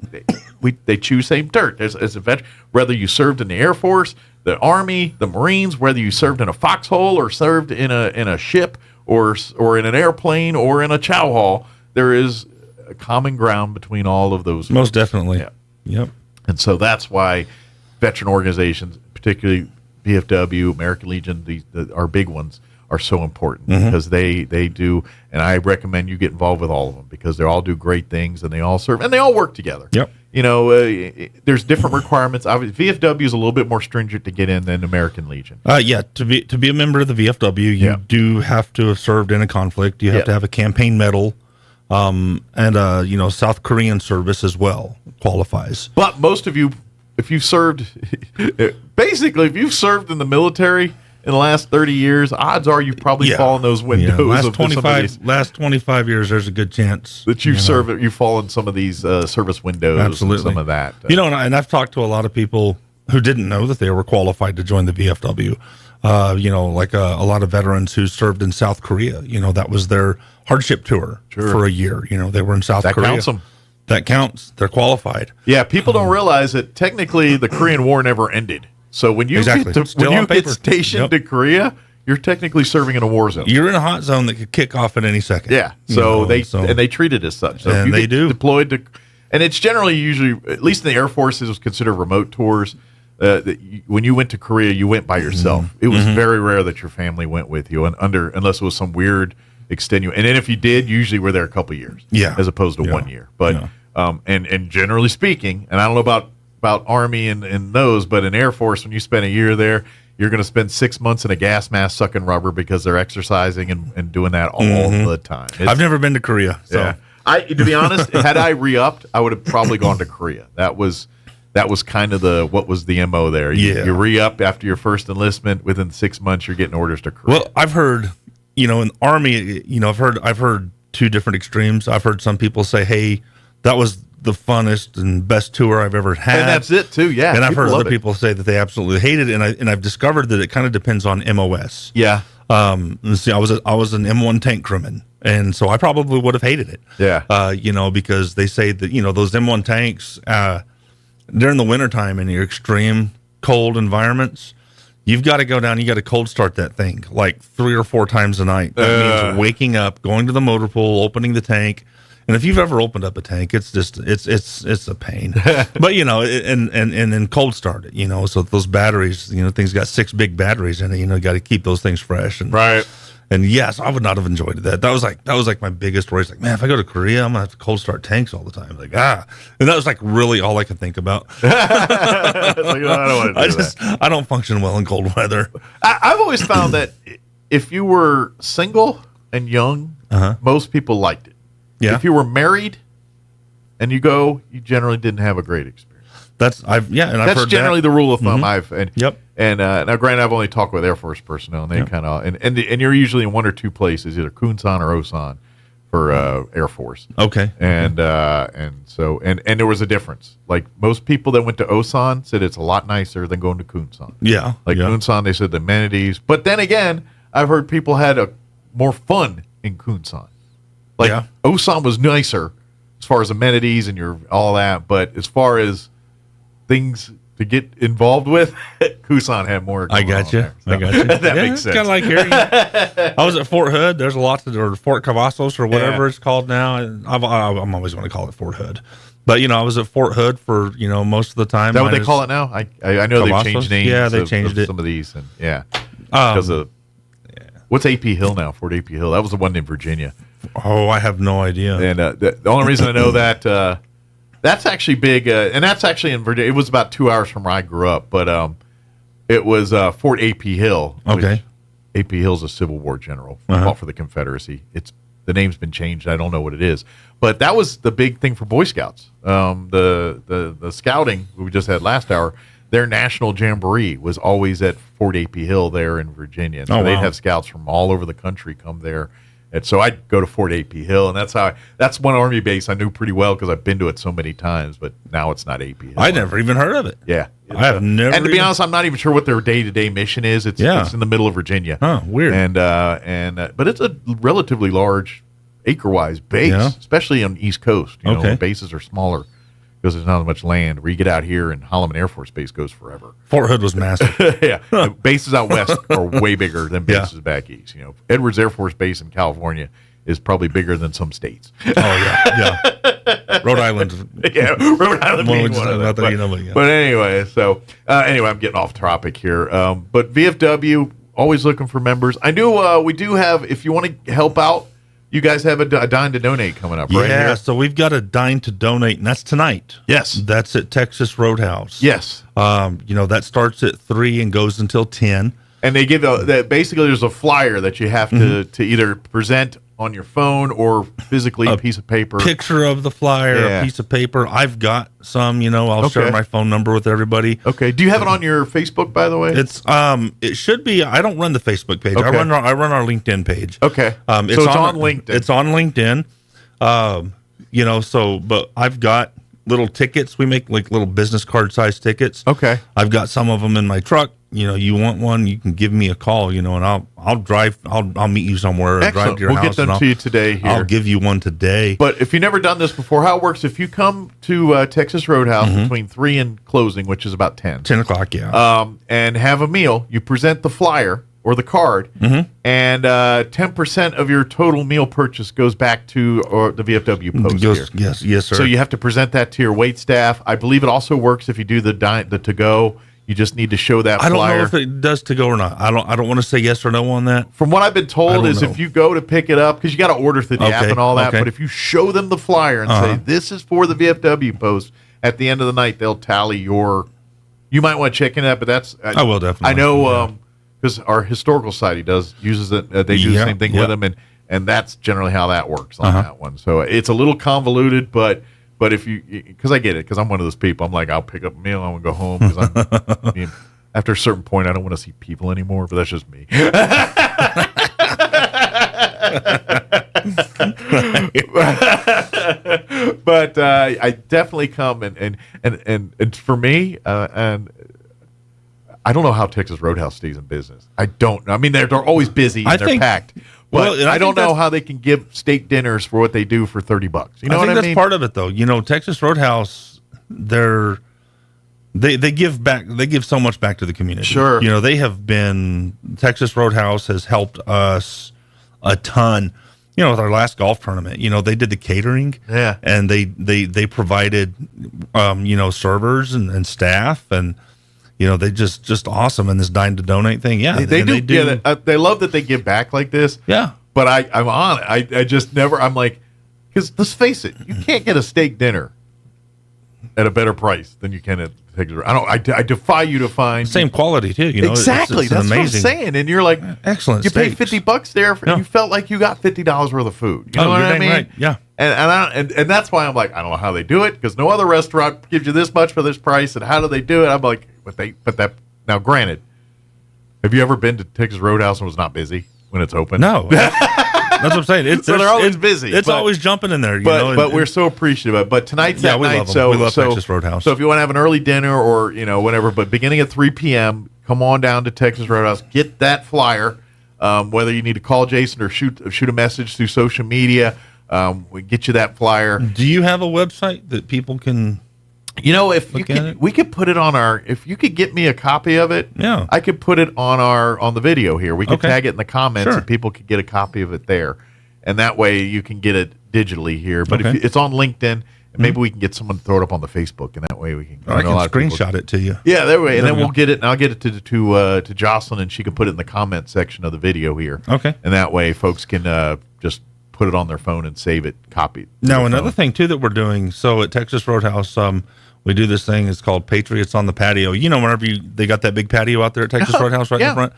they choose same dirt. As a veteran, whether you served in the Air Force, the Army, the Marines, whether you served in a foxhole or served in a ship or in an airplane or in a chow hall, there is a common ground between all of those. Most definitely. Yeah. Yep. And so that's why veteran organizations, particularly VFW, American Legion, our big ones, are so important because they do, and I recommend you get involved with all of them because they all do great things and they all serve and they all work together. Yep. There's different requirements. Obviously, VFW is a little bit more stringent to get in than American Legion. To be a member of the VFW, you do have to have served in a conflict. You have to have a campaign medal, and South Korean service as well qualifies. But most of you if you've served in the military in the last 30 years, odds are you've probably fallen in those windows. Last 25 years, there's a good chance that you fall in some of these service windows. Absolutely. And some of that. And I've talked to a lot of people who didn't know that they were qualified to join the VFW. Like a lot of veterans who served in South Korea. That was their hardship tour for a year. They were in South Korea. Counts them. That counts. They're qualified. Yeah, people don't realize that technically the Korean War never ended. So when you get stationed to Korea, you're technically serving in a war zone. You're in a hot zone that could kick off at any second. Yeah. So they treat it as such. So and if you they do deployed to, and it's generally usually, at least in the Air Force, it was considered remote tours. When you went to Korea, you went by yourself. It was very rare that your family went with you, unless it was some weird extenuating. And then if you did, usually we're there a couple years, as opposed to 1 year. But and generally speaking, and I don't know about Army and those, but in Air Force, when you spend a year there, you're going to spend 6 months in a gas mask sucking rubber because they're exercising and doing that all the time. I've never been to Korea. So. Yeah. To be honest, had I re-upped, I would have probably gone to Korea. That was kind of what was the MO there. You re-up after your first enlistment. Within 6 months, you're getting orders to Korea. Well, I've heard, in Army, I've heard two different extremes. I've heard some people say, "Hey, that was the funnest and best tour I've ever had," and that's it too. Yeah, and I've heard other people say that they absolutely hate it, and I've discovered that it kind of depends on MOS. Yeah. See, I was an M1 tank crewman, and so I probably would have hated it. Yeah. Because they say that those M1 tanks during the wintertime in your extreme cold environments, you've got to go down. You got to cold start that thing like 3 or 4 times a night. That means waking up, going to the motor pool, opening the tank. And if you've ever opened up a tank, it's just it's a pain. But and then cold start it. So those batteries, things got 6 big batteries in it. You got to keep those things fresh. And, right. And yes, I would not have enjoyed that. That was like my biggest worry. It's like, man, if I go to Korea, I'm gonna have to cold start tanks all the time. Like and that was like really all I could think about. I don't want to do that. I don't function well in cold weather. I've always found that if you were single and young, most people liked it. Yeah. If you were married and you generally didn't have a great experience. That's generally the rule of thumb. Yep. And now, granted, I've only talked with Air Force personnel, and they kind of and you're usually in 1 or 2 places, either Kunsan or Osan, for Air Force. Okay. And so there was a difference. Like most people that went to Osan said it's a lot nicer than going to Kunsan. Yeah. Kunsan, they said the amenities, but then again, I've heard people had more fun in Kunsan. Osan was nicer as far as amenities and all that, but as far as things to get involved with, Kusan had more. I got you. That makes sense. Kind of like here. I was at Fort Hood. There's a lot or Fort Cavazos or whatever it's called now. I'm always going to call it Fort Hood. But I was at Fort Hood for most of the time. Is that what they call it now? I know they've changed names. Yeah, they changed it. Some of these, and because of what's AP Hill now? Fort AP Hill. That was the one in Virginia. Oh, I have no idea. And the only reason I know that that's actually big, and that's actually in Virginia. It was about 2 hours from where I grew up, but it was Fort AP Hill. Okay. AP Hill's a Civil War general, fought for the Confederacy. The name's been changed. I don't know what it is, but that was the big thing for Boy Scouts. The scouting we just had last hour. Their national jamboree was always at Fort AP Hill there in Virginia. And so they'd have scouts from all over the country come there. And so I'd go to Fort AP Hill, and that's one Army base I knew pretty well because I've been to it so many times. But now it's not AP Hill. I never even heard of it. Yeah, I have never. And to be honest, I'm not even sure what their day-to-day mission is. It's in the middle of Virginia. Oh, weird. But it's a relatively large acre-wise base, especially on the East Coast. Where bases are smaller because there's not as much land. Where you get out here, and Holloman Air Force Base goes forever. Fort Hood was massive. Yeah, bases out west are way bigger than bases back east. Edwards Air Force Base in California is probably bigger than some states. Oh yeah. Rhode Island. Rhode Island being one of them. But anyway, I'm getting off topic here. But VFW always looking for members. I do. We do have. If you want to help out, you guys have a Dine to Donate coming up, right? Yeah, so we've got a Dine to Donate, and that's tonight. Yes. That's at Texas Roadhouse. Yes. That starts at 3 and goes until 10. And they give basically there's a flyer that you have to either present on your phone or physically a piece of paper. Picture of the flyer, a piece of paper. I've got some, I'll share my phone number with everybody. Okay. Do you have it on your Facebook, by the way? It's it should be. I don't run the Facebook page. Okay. I run our LinkedIn page. Okay. It's on LinkedIn. It's on LinkedIn. But I've got little tickets. We make like little business card size tickets. Okay. I've got some of them in my truck. You want one, you can give me a call, and I'll drive. I'll meet you somewhere and drive to your house. We'll get them to you today here. I'll give you one today. But if you've never done this before, how it works, if you come to Texas Roadhouse between 3 and closing, which is about 10 o'clock, and have a meal, you present the flyer or the card, and 10% of your total meal purchase goes back to the VFW post here. Yes, sir. So you have to present that to your wait staff. I believe it also works if you do the to-go. You just need to show that flyer. I don't know if it does to go or not. I don't want to say yes or no on that. From what I've been told is if you go to pick it up, because you got to order through the app and all that, but if you show them the flyer and say, this is for the VFW post, at the end of the night, they'll tally your... You might want to check in that, but that's... I will definitely. I know because our historical society uses it. They do the same thing with them, and that's generally how that works on that one. So it's a little convoluted, but if you, because I get it, because I'm one of those people, I'm like, I'll pick up a meal, I want to go home, because after a certain point, I don't want to see people anymore, but that's just me. But I definitely come, and for me, and I don't know how Texas Roadhouse stays in business. I don't know. I mean, they're always busy and they're packed. But I don't know how they can give steak dinners for what they do for $30. You know what I mean? That's part of it, though. Texas Roadhouse, they give back. They give so much back to the community. Sure. They have been. Texas Roadhouse has helped us a ton. With our last golf tournament, they did the catering. Yeah. And they provided, servers and staff and. They just awesome in this dine to donate thing. Yeah, they do. Yeah, they love that they give back like this. Yeah, but I'm on it. I just never. I'm like, because let's face it, you can't get a steak dinner at a better price than you can at Texas. I defy you to find same quality too. Exactly. It's that's amazing. what I'm saying. And you're like, excellent. You steaks. paid $50 there. You felt like you got $50 worth of food. You know what I mean? Right. Yeah. And that's why I'm like, I don't know how they do it, because no other restaurant gives you this much for this price. And how do they do it? I'm like, now granted, have you ever been to Texas Roadhouse and was not busy when it's open? No. That's what I'm saying. So they're always busy. It's always jumping in there. But we're so appreciative of it. But tonight's that night. We love Texas Roadhouse. So if you want to have an early dinner or whatever, but beginning at 3 p.m., come on down to Texas Roadhouse. Get that flyer. Whether you need to call Jason or shoot a message through social media, we get you that flyer. Do you have a website that people can? If we could put it on if you could get me a copy of it, I could put it on the video here. We could tag it in the comments, and people could get a copy of it there, and that way you can get it digitally here. But if it's on LinkedIn, maybe we can get someone to throw it up on the Facebook, and that way we can. I can screenshot it to you. Yeah, that way, and then we'll get it, and I'll get it to Jocelyn, and she can put it in the comment section of the video here. Okay, and that way folks can just put it on their phone and save it, copy it. Now, another thing too that we're doing. So at Texas Roadhouse, we do this thing. It's called Patriots on the Patio. Whenever they got that big patio out there at Texas Roadhouse right in the front.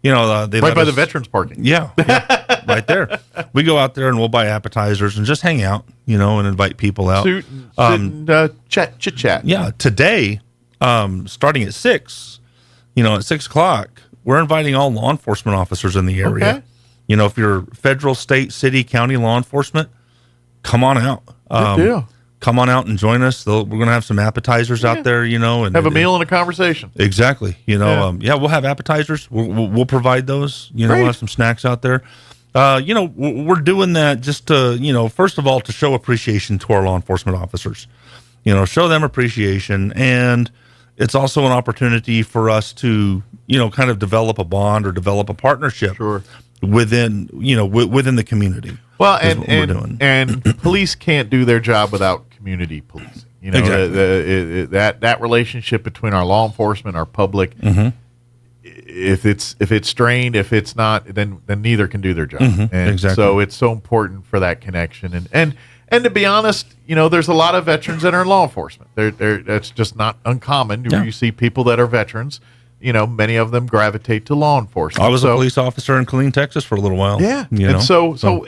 They right by the veterans parking. Yeah, right there. We go out there and we'll buy appetizers and just hang out, and invite people out. Sit and chit chat. Yeah. Today, starting at 6, at 6 o'clock, we're inviting all law enforcement officers in the area. Okay. If you're federal, state, city, county law enforcement, come on out. Good deal. Come on out and join us. We're going to have some appetizers out there, and have a meal and a conversation. Exactly. We'll have appetizers. We'll provide those. We'll have some snacks out there. We're doing that just to, first of all, to show appreciation to our law enforcement officers. Show them appreciation, and it's also an opportunity for us to, kind of develop a bond or develop a partnership within the community. Well, and police can't do their job without community policing. Exactly. That relationship between our law enforcement, our public. If it's strained, if it's not, then neither can do their job. And so it's so important for that connection. And to be honest, there's a lot of veterans that are in law enforcement. That's just not uncommon. You see people that are veterans, many of them gravitate to law enforcement. I was a police officer in Killeen, Texas for a little while. Yeah. So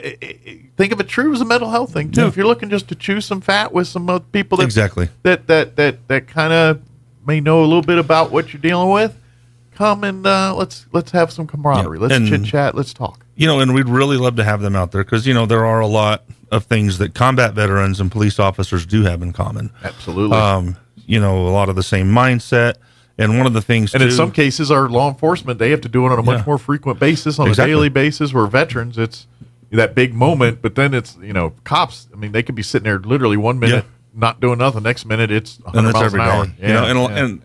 think of it true as a mental health thing too. Yeah. If you're looking just to chew some fat with some people that exactly that kind of may know a little bit about what you're dealing with, come and let's have some camaraderie. Yeah. Let's chit chat. Let's talk. And we'd really love to have them out there because there are a lot of things that combat veterans and police officers do have in common. Absolutely. A lot of the same mindset. And one of the things, in some cases, our law enforcement, they have to do it on a much more frequent basis, on a daily basis. Where veterans, it's that big moment, but then it's cops. I mean, they could be sitting there literally 1 minute not doing nothing, next minute it's 100 miles an hour.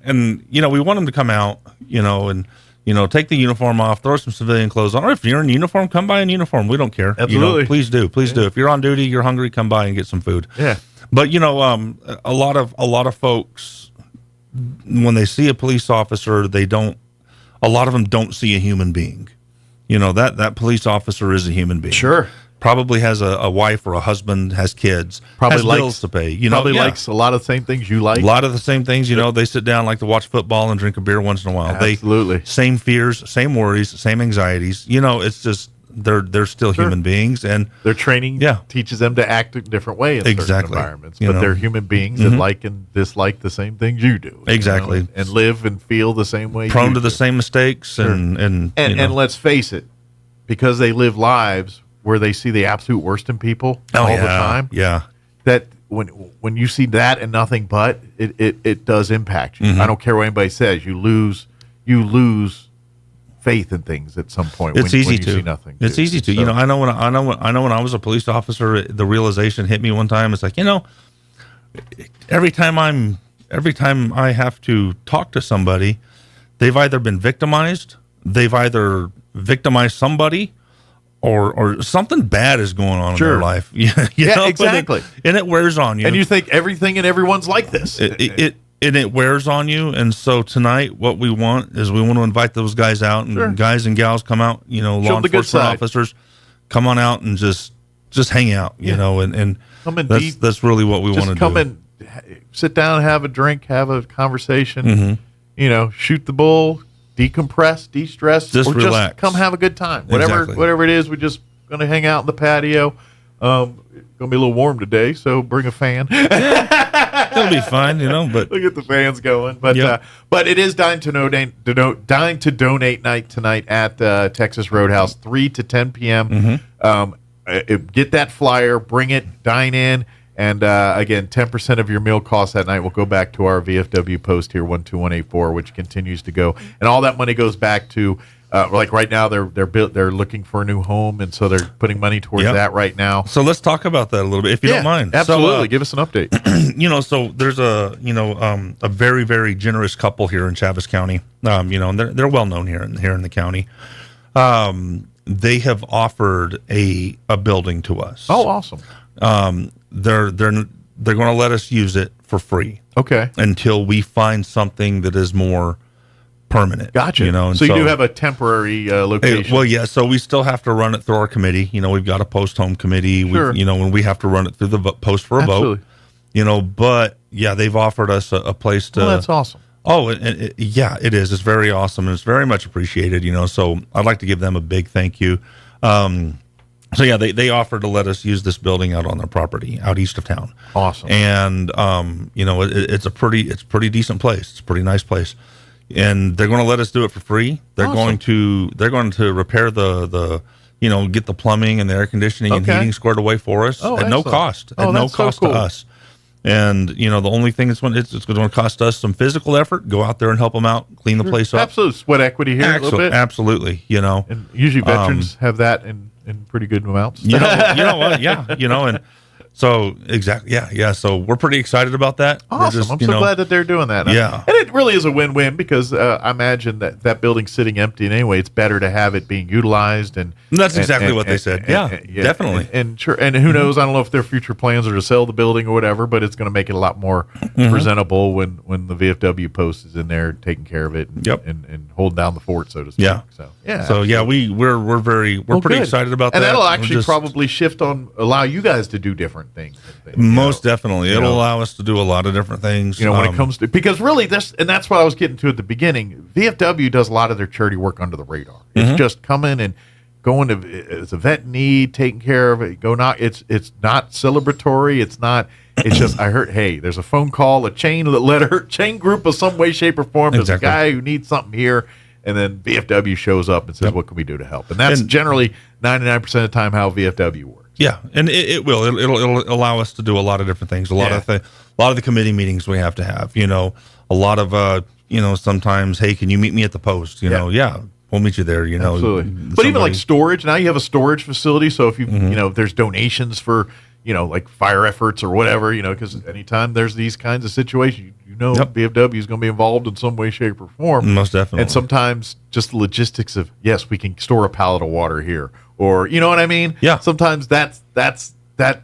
And we want them to come out, and take the uniform off, throw some civilian clothes on. Or if you're in uniform, come by in uniform. We don't care. Absolutely, please do. If you're on duty, you're hungry, come by and get some food. Yeah, but a lot of folks, when they see a police officer, a lot of them don't see a human being. That police officer is a human being. Sure. Probably has a wife or a husband, has kids, has bills to pay. Likes a lot of the same things you like. A lot of the same things. They sit down, like to watch football and drink a beer once in a while. Absolutely. Same fears, same worries, same anxieties. It's just they're still human beings, and their training teaches them to act a different way in certain environments. But they're human beings that like and dislike the same things you do. Exactly. And live and feel the same way. Prone to the same mistakes, and let's face it, because they live lives where they see the absolute worst in people all the time. Yeah. That when you see that and nothing but, it does impact you. Mm-hmm. I don't care what anybody says. You lose faith in things at some point. It's easy when you to see nothing. It's easy to. So. I know when I was a police officer, the realization hit me one time. It's like, every time I have to talk to somebody, they've either been victimized, they've either victimized somebody, or something bad is going on in their life. Exactly. And it wears on you. And you think everything and everyone's like this. It wears on you. And so tonight, what we want is we want to invite those guys out, and guys and gals come out. Law enforcement officers come on out and just hang out. And that's really what we want to do. Come and sit down, have a drink, have a conversation. Shoot the bull. Decompress, de-stress, just or relax. Just come have a good time. Whatever it is, we're just going to hang out in the patio. Going to be a little warm today, so bring a fan. It'll be fine, But look at the fans going. But it is Dine to Donate night tonight at Texas Roadhouse, 3 to 10 p.m. Get that flyer, bring it, dine in. And again, 10% of your meal costs that night will go back to our VFW post here, 12184, which continues to go. And all that money goes back to, like right now, they're looking for a new home, and so they're putting money towards that right now. So let's talk about that a little bit, if you don't mind. Absolutely, give us an update. So there's a very, very generous couple here in Chaves County. And they're well known here in the county. They have offered a building to us. Oh, awesome. They're going to let us use it for free. Okay. Until we find something that is more permanent. Gotcha. So you do have a temporary location. Well, yeah. So we still have to run it through our committee. We've got a post-home committee. Sure. When we have to run it through the post for a vote. But yeah, they've offered us a place to. Well, that's awesome. Oh, it is. It's very awesome, and it's very much appreciated. So I'd like to give them a big thank you. So yeah, they offered to let us use this building out on their property out east of town. Awesome. And it's a pretty decent place. It's a pretty nice place. And they're going to let us do it for free. They're going to repair the get the plumbing and the air conditioning and heating squared away for us at no cost. At no cost to us. And the only thing it's going to cost us some physical effort. Go out there and help them out, clean the place up. Absolutely, sweat equity here a little bit. Absolutely, And usually veterans have that in pretty good amounts. You know what? Yeah, and so exactly, yeah. So we're pretty excited about that. Awesome. I'm so glad that they're doing that. Yeah, and it really is a win-win because I imagine that building's sitting empty anyway. It's better to have it being utilized, and that's exactly what they said. Yeah, definitely. And who knows? I don't know if their future plans are to sell the building or whatever, but it's going to make it a lot more presentable when the VFW post is in there taking care of it, and holding down the fort, so to speak. Yeah. So we're pretty excited about that. And that'll actually probably allow you guys to do different. different things. Most definitely. It'll allow us to do a lot of different things. When it comes to, because really that's what I was getting to at the beginning. VFW does a lot of their charity work under the radar. It's just coming and going to, as a vet in need, taking care of it. It's not celebratory. It's just, I heard, hey, there's a phone call, a chain group of some way, shape, or form. There's a guy who needs something here. And then VFW shows up and says, what can we do to help? And that's generally 99% of the time how VFW works. Yeah, and it will. It'll allow us to do a lot of different things. A lot of the committee meetings we have to have. A lot of sometimes, hey, can you meet me at the post? Yeah, we'll meet you there. Absolutely. But even like storage, now you have a storage facility. So if you there's donations for like fire efforts or whatever, because anytime there's these kinds of situations, VFW is going to be involved in some way, shape, or form. Most definitely. And sometimes just the logistics of, yes, we can store a pallet of water here, or you know what I mean? Yeah. Sometimes that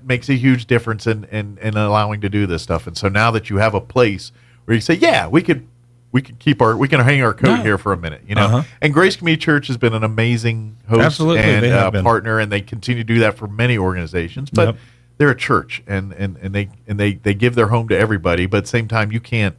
makes a huge difference in allowing to do this stuff. And so now that you have a place where you say, yeah, we can hang our coat here for a minute, And Grace Community Church has been an amazing host and partner, and they continue to do that for many organizations, but. They're a church, and they give their home to everybody, but at the same time, you can't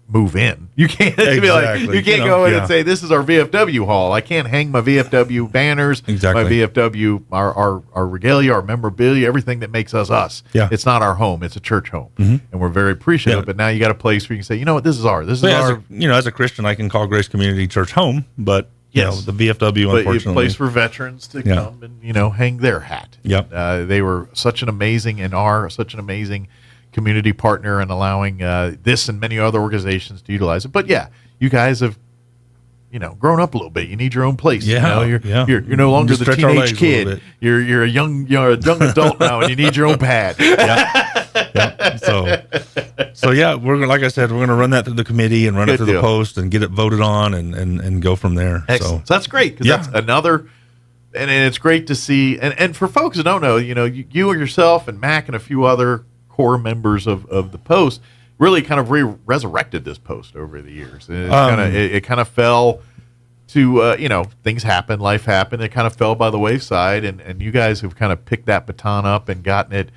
move in. You can't be like, you can't go in and say, this is our VFW hall. I can't hang my VFW banners, my VFW, our regalia, our memorabilia, everything that makes us us. Yeah. It's not our home. It's a church home, and we're very appreciative. But now you got a place where you can say, you know what, this is ours. This is our. As a Christian, I can call Grace Community Church home, but. The VFW, unfortunately. A place for veterans to come and, hang their hat. Yep. They were such an amazing community partner in allowing this and many other organizations to utilize it. But, you guys have, grown up a little bit. You need your own place. Yeah. You're no longer the teenage kid. You're a young adult now, and you need your own pad. So we're like I said, we're going to run that through the committee and run it through the post and get it voted on and go from there. Excellent. So that's great, because that's another, and it's great to see. And for folks who don't know, you or yourself and Mac and a few other core members of the post really kind of resurrected this post over the years. It kind of fell to things happen, life happened. It kind of fell by the wayside, and you guys have kind of picked that baton up and gotten it.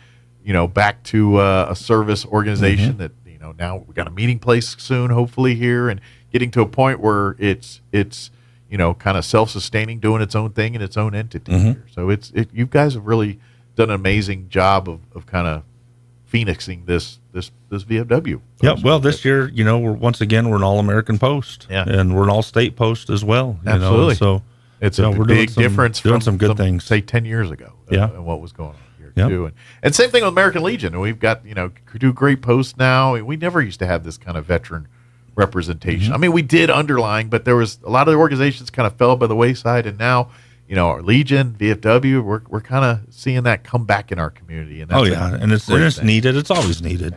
Back to a service organization that, now we got a meeting place soon, hopefully here, and getting to a point where it's kind of self-sustaining, doing its own thing in its own entity here. So you guys have really done an amazing job of kind of phoenixing this VFW. Yeah. Well, this year, we're an All-American post, and we're an All-State post as well. Absolutely. So it's a big difference doing from some good things, say 10 years ago, and what was going on. Yep. Too. And same thing with American Legion. We've got, do great posts now. We never used to have this kind of veteran representation. I mean, we did underlying, but there was a lot of the organizations kind of fell by the wayside. And now, our Legion, VFW, we're kind of seeing that come back in our community. And that's and it's needed. It's always needed.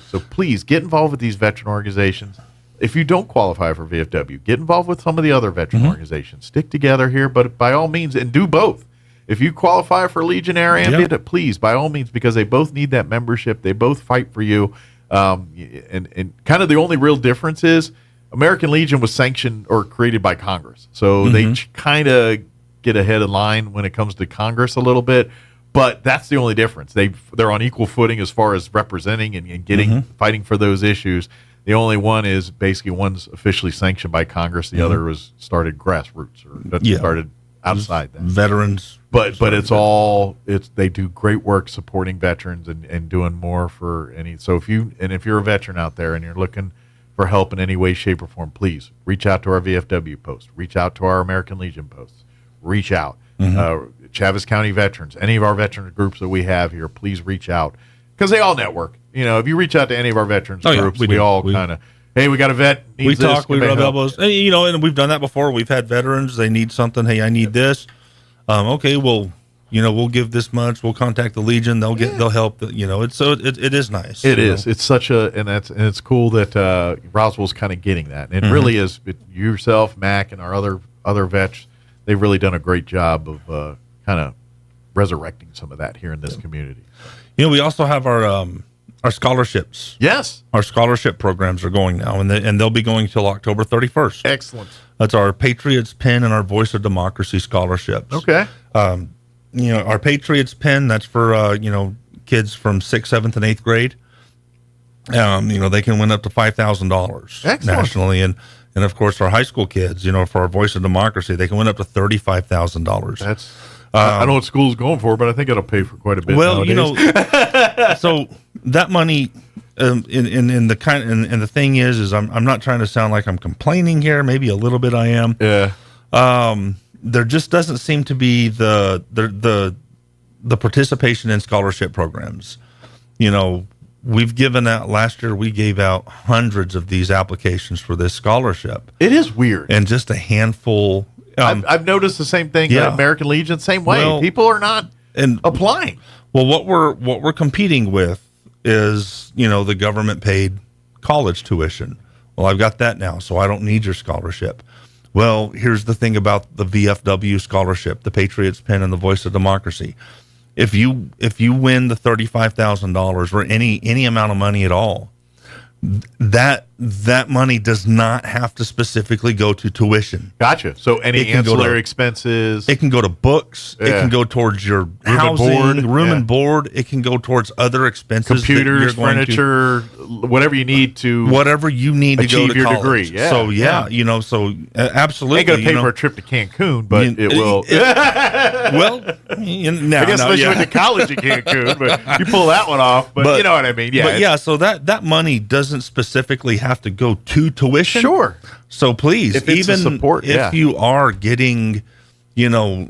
So please get involved with these veteran organizations. If you don't qualify for VFW, get involved with some of the other veteran organizations. Stick together here, but by all means, and do both. If you qualify for Legionnaire and VFW, please, by all means, because they both need that membership. They both fight for you. And kind of the only real difference is American Legion was sanctioned or created by Congress. So they kind of get ahead of line when it comes to Congress a little bit. But that's the only difference. They're on equal footing as far as representing and getting fighting for those issues. The only one is basically one's officially sanctioned by Congress. The other was started grassroots or started outside that. Veterans. But they do great work supporting veterans and doing more for any. So if you're a veteran out there and you're looking for help in any way, shape, or form, please reach out to our VFW post. Reach out to our American Legion posts. Reach out. Chaves County Veterans, any of our veteran groups that we have here, please reach out because they all network. If you reach out to any of our veterans groups, we all kind of. Hey, we got a vet. We talk. We rub elbows. And, and we've done that before. We've had veterans. They need something. Hey, I need this. Okay, well, we'll give this much. We'll contact the Legion. They'll help. It is nice. It is. It's such and it's cool that Roswell's kind of getting that. And it really is. Yourself, Mac, and our other vets. They've really done a great job of kind of resurrecting some of that here in this community. We also have our scholarships. Yes. Our scholarship programs are going now, and they'll be going till October 31st. Excellent. That's our Patriots Pen and our Voice of Democracy scholarships. Okay. our Patriots Pen, that's for, kids from 6th, 7th, and 8th grade. They can win up to $5,000 nationally. And of course, our high school kids, for our Voice of Democracy, they can win up to $35,000. That's, I don't know what school's going for, but I think it'll pay for quite a bit. Well, nowadays. So that money, and the thing is I'm not trying to sound like I'm complaining here. Maybe a little bit I am. Yeah. There just doesn't seem to be the participation in scholarship programs. We've given out last year. We gave out hundreds of these applications for this scholarship. It is weird, and just a handful. I've noticed the same thing at American Legion. Same way, people are not applying. Well, what we're competing with is the government paid college tuition. Well, I've got that now, so I don't need your scholarship. Well, here's the thing about the VFW scholarship, the Patriots Pen, and the Voice of Democracy. If you win the $35,000 or any amount of money at all, that money does not have to specifically go to tuition. Gotcha. So any ancillary expenses, it can go to books. It can go towards your housing, room and board. It can go towards other expenses, computers, furniture, whatever you need to to go to your college. degree. Yeah, so absolutely. Ain't gonna pay for a trip to Cancun, but it will. I guess unless you went to college in Cancun, but you pull that one off. But you know what I mean? Yeah. So that money doesn't specifically have to go to tuition. Sure. So please, if it's even support, if you are getting,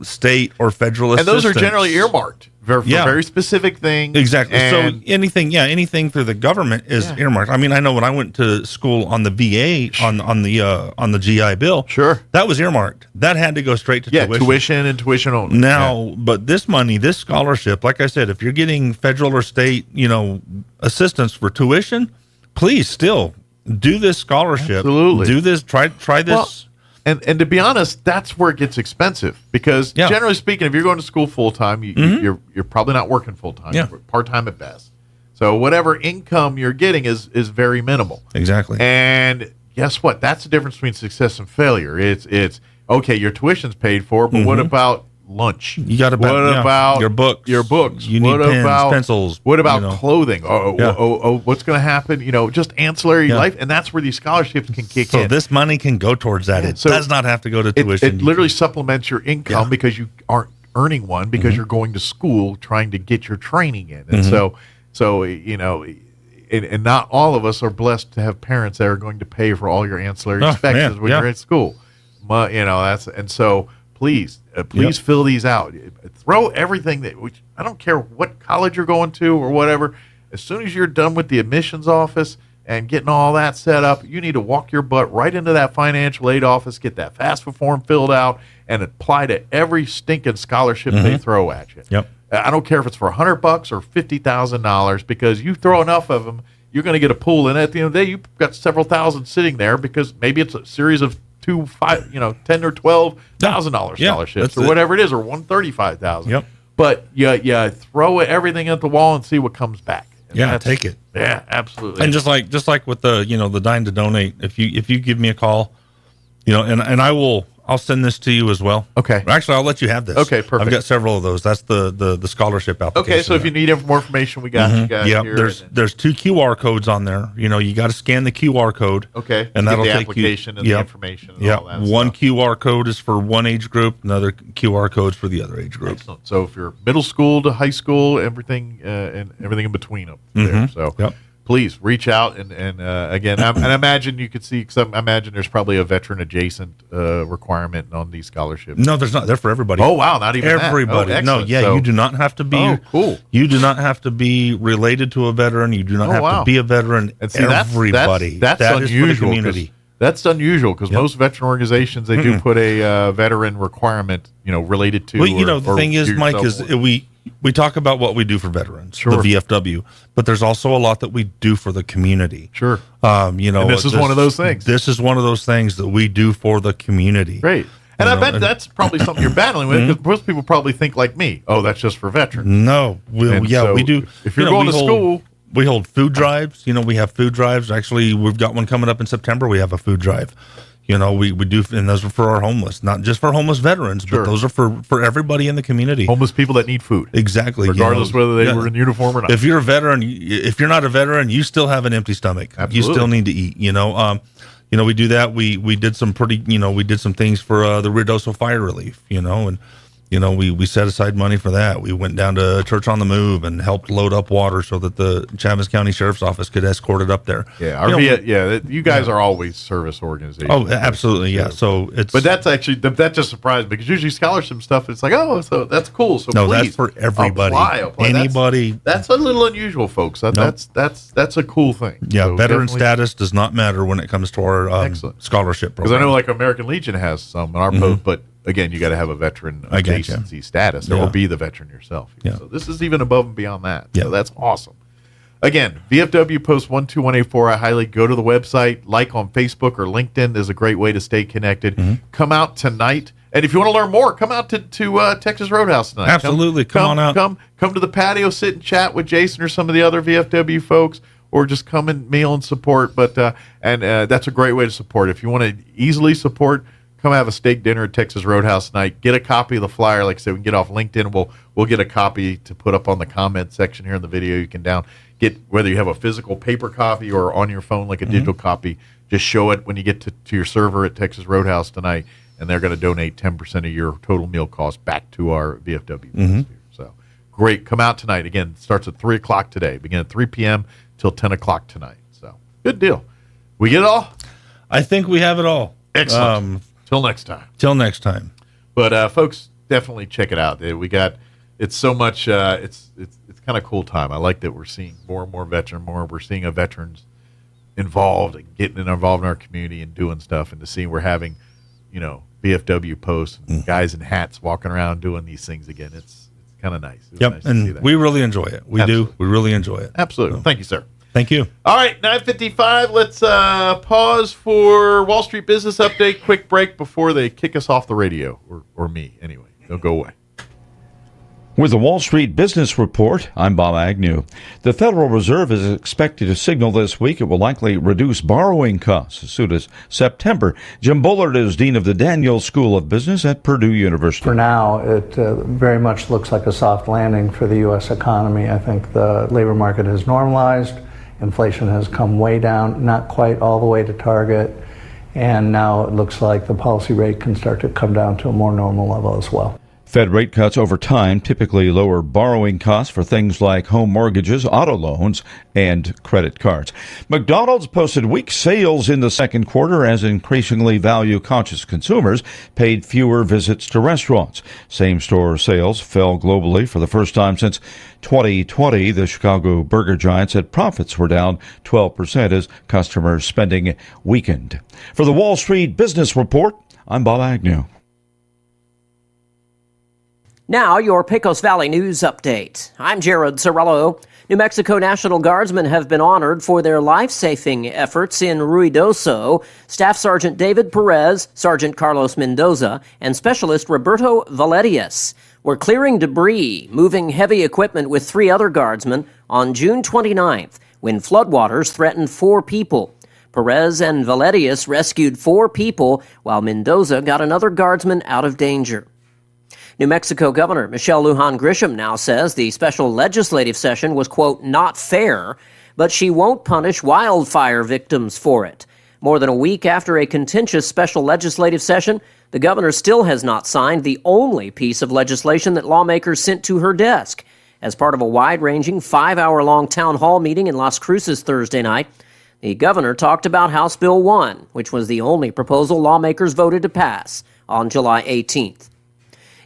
state or federal and assistance, those are generally earmarked for very specific things. Exactly. And so anything through the government is earmarked. I mean, I know when I went to school on the VA on the GI Bill, sure, that was earmarked. That had to go straight to tuition and tuition only. Now, but this money, this scholarship, like I said, if you're getting federal or state, assistance for tuition, please still do this scholarship. Absolutely. Do this. Try this. Well, and to be honest, that's where it gets expensive because generally speaking, if you're going to school full time, you're probably not working full time. Yeah. You're part time at best. So whatever income you're getting is very minimal. Exactly. And guess what? That's the difference between success and failure. It's okay. Your tuition's paid for, but what about lunch? You got to. What about your books? Your books. You need pens, pencils. What about clothing? What's going to happen? Just ancillary life, and that's where these scholarships can kick in. So this money can go towards that. It does not have to go to tuition. It literally supplements your income because you aren't earning one because you're going to school trying to get your training in, and so and not all of us are blessed to have parents that are going to pay for all your ancillary expenses when you're at school. Please fill these out. Throw everything I don't care what college you're going to or whatever. As soon as you're done with the admissions office and getting all that set up, you need to walk your butt right into that financial aid office, get that FAFSA form filled out, and apply to every stinking scholarship they throw at you. Yep. I don't care if it's for $100 or $50,000 because you throw enough of them, you're going to get a pool. And at the end of the day, you've got several thousand sitting there because maybe it's a series of $10 or $12,000 scholarships or whatever it is, or $135,000. Yep. But you throw everything at the wall and see what comes back. And take it. Yeah, absolutely. And just like with the the Dine to Donate, if you give me a call, and I'll send this to you as well. Okay. Actually, I'll let you have this. Okay, perfect. I've got several of those. That's the scholarship application. Okay, so if you need more information, we got you guys here. There's 2 QR codes on there. You got to scan the QR code. Okay. And that'll the take application you. And the information. And all that one stuff. QR code is for one age group. Another QR code for the other age group. Excellent. So if you're middle school to high school, everything and everything in between up there. So. Please reach out and again, and I imagine you could see. Because I imagine there's probably a veteran adjacent requirement on these scholarships. No, there's not. They're for everybody. Oh wow, not even everybody. That. No, you do not have to be. Oh, cool. You do not have to be related to a veteran. You do not have to be a veteran. And see, everybody. That's that unusual. is for the community. That's unusual because most veteran organizations they do put a veteran requirement, related to. Well, the thing is, Mike, is we talk about what we do for veterans, the VFW, but there's also a lot that we do for the community. Sure. And this is one of those things. This is one of those things that we do for the community. Great. And I bet that's probably something you're battling with because most people probably think like me. Oh, that's just for veterans. No. We do. If you're going to school. We hold food drives. We have food drives. Actually, we've got one coming up in September. We have a food drive. we do, and those are for our homeless, not just for homeless veterans, but those are for everybody in the community. Homeless people that need food. Exactly. Regardless whether they were in uniform or not. If you're a veteran, if you're not a veteran, you still have an empty stomach. Absolutely. You still need to eat, we do that. We did some we did some things for the Ruidoso fire relief, and we set aside money for that. We went down to Church on the Move and helped load up water so that the Chaves County Sheriff's Office could escort it up there. Yeah, you guys are always service organizations. Oh, absolutely, yeah. So but that's actually that just surprised me, because usually scholarship stuff, it's like, so that's cool. So no, please, that's for everybody. Apply. Anybody. That's a little unusual, folks. That's a cool thing. Yeah, so veteran status does not matter when it comes to our scholarship program. Because I know, like, American Legion has some in our post, but again, you got to have a veteran adjacency status, or be the veteran yourself. Yeah. So this is even above and beyond that. Yeah. So that's awesome. Again, VFW Post 12184. I highly go to the website. Like on Facebook or LinkedIn is a great way to stay connected. Come out tonight. And if you want to learn more, come out to Texas Roadhouse tonight. Absolutely. Come on out. Come to the patio, sit and chat with Jason or some of the other VFW folks, or just come and meal and support. But that's a great way to support. If you want to easily support, come have a steak dinner at Texas Roadhouse tonight. Get a copy of the flyer. Like I said, we can get off LinkedIn. We'll get a copy to put up on the comment section here in the video. You can get whether you have a physical paper copy or on your phone like a digital copy. Just show it when you get to your server at Texas Roadhouse tonight, and they're going to donate 10% of your total meal cost back to our VFW. So great. Come out tonight. Again, it starts at 3 o'clock today. Begin at 3 p.m. till 10 o'clock tonight. So good deal. We get it all? I think we have it all. Excellent. Till next time. But folks, definitely check it out. It's so much. It's kind of cool time. I like that we're seeing more and more we're seeing veterans involved and getting involved in our community and doing stuff, and to see we're having, VFW posts and guys in hats walking around doing these things again. It's kind of nice. Yep, and we really enjoy it. We do. We really enjoy it. Absolutely. So. Thank you, sir. Thank you. All right, 9:55. Let's pause for Wall Street Business Update. Quick break before they kick us off the radio, or me, anyway. They'll go away. With the Wall Street Business Report, I'm Bob Agnew. The Federal Reserve is expected to signal this week it will likely reduce borrowing costs as soon as September. Jim Bullard is Dean of the Daniels School of Business at Purdue University. For now, it very much looks like a soft landing for the U.S. economy. I think the labor market has normalized. Inflation has come way down, not quite all the way to target. And now it looks like the policy rate can start to come down to a more normal level as well. Fed rate cuts over time typically lower borrowing costs for things like home mortgages, auto loans, and credit cards. McDonald's posted weak sales in the second quarter as increasingly value-conscious consumers paid fewer visits to restaurants. Same-store sales fell globally for the first time since 2020. The Chicago burger giant said profits were down 12% as customer spending weakened. For the Wall Street Business Report, I'm Bob Agnew. Now, your Pecos Valley News Update. I'm Jared Sorello. New Mexico National Guardsmen have been honored for their life-saving efforts in Ruidoso. Staff Sergeant David Perez, Sergeant Carlos Mendoza, and Specialist Roberto Valerius were clearing debris, moving heavy equipment with 3 other guardsmen on June 29th when floodwaters threatened 4 people. Perez and Valerius rescued 4 people, while Mendoza got another guardsman out of danger. New Mexico Governor Michelle Lujan Grisham now says the special legislative session was, quote, not fair, but she won't punish wildfire victims for it. More than a week after a contentious special legislative session, the governor still has not signed the only piece of legislation that lawmakers sent to her desk. As part of a wide-ranging 5-hour-long town hall meeting in Las Cruces Thursday night, the governor talked about House Bill 1, which was the only proposal lawmakers voted to pass on July 18th.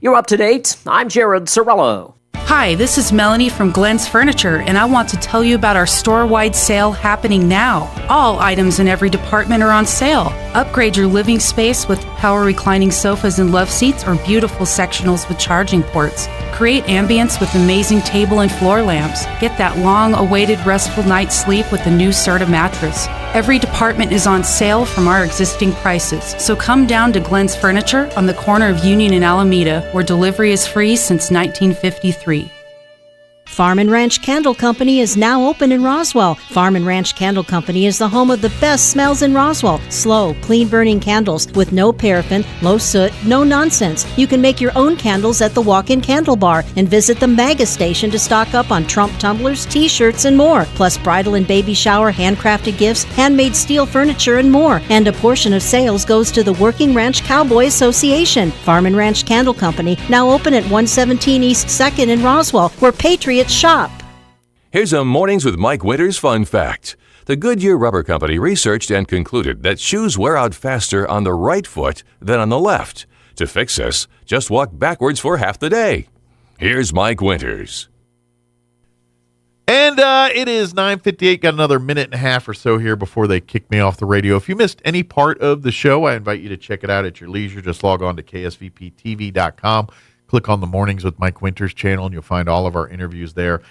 You're up to date. I'm Jared Sorello. Hi, this is Melanie from Glenn's Furniture, and I want to tell you about our store-wide sale happening now. All items in every department are on sale. Upgrade your living space with power reclining sofas and love seats or beautiful sectionals with charging ports. Create ambience with amazing table and floor lamps. Get that long-awaited restful night's sleep with the new Serta mattress. Every department is on sale from our existing prices, so come down to Glenn's Furniture on the corner of Union and Alameda, where delivery is free since 1953. Farm and Ranch Candle Company is now open in Roswell. Farm and Ranch Candle Company is the home of the best smells in Roswell. Slow, clean-burning candles with no paraffin, low soot, no nonsense. You can make your own candles at the walk-in candle bar and visit the Mega Station to stock up on Trump tumblers, t-shirts, and more. Plus bridal and baby shower handcrafted gifts, handmade steel furniture, and more. And a portion of sales goes to the Working Ranch Cowboy Association. Farm and Ranch Candle Company, now open at 117 East 2nd in Roswell, where Patriots shop. Here's a Mornings with Mike Winters fun fact. The Goodyear Rubber Company researched and concluded that shoes wear out faster on the right foot than on the left. To fix this, just walk backwards for half the day. Here's Mike Winters. And it is 9:58. Got another minute and a half or so here before they kick me off the radio. If you missed any part of the show, I invite you to check it out at your leisure. Just log on to ksvptv.com. Click on the Mornings with Mike Winters channel, and you'll find all of our interviews there.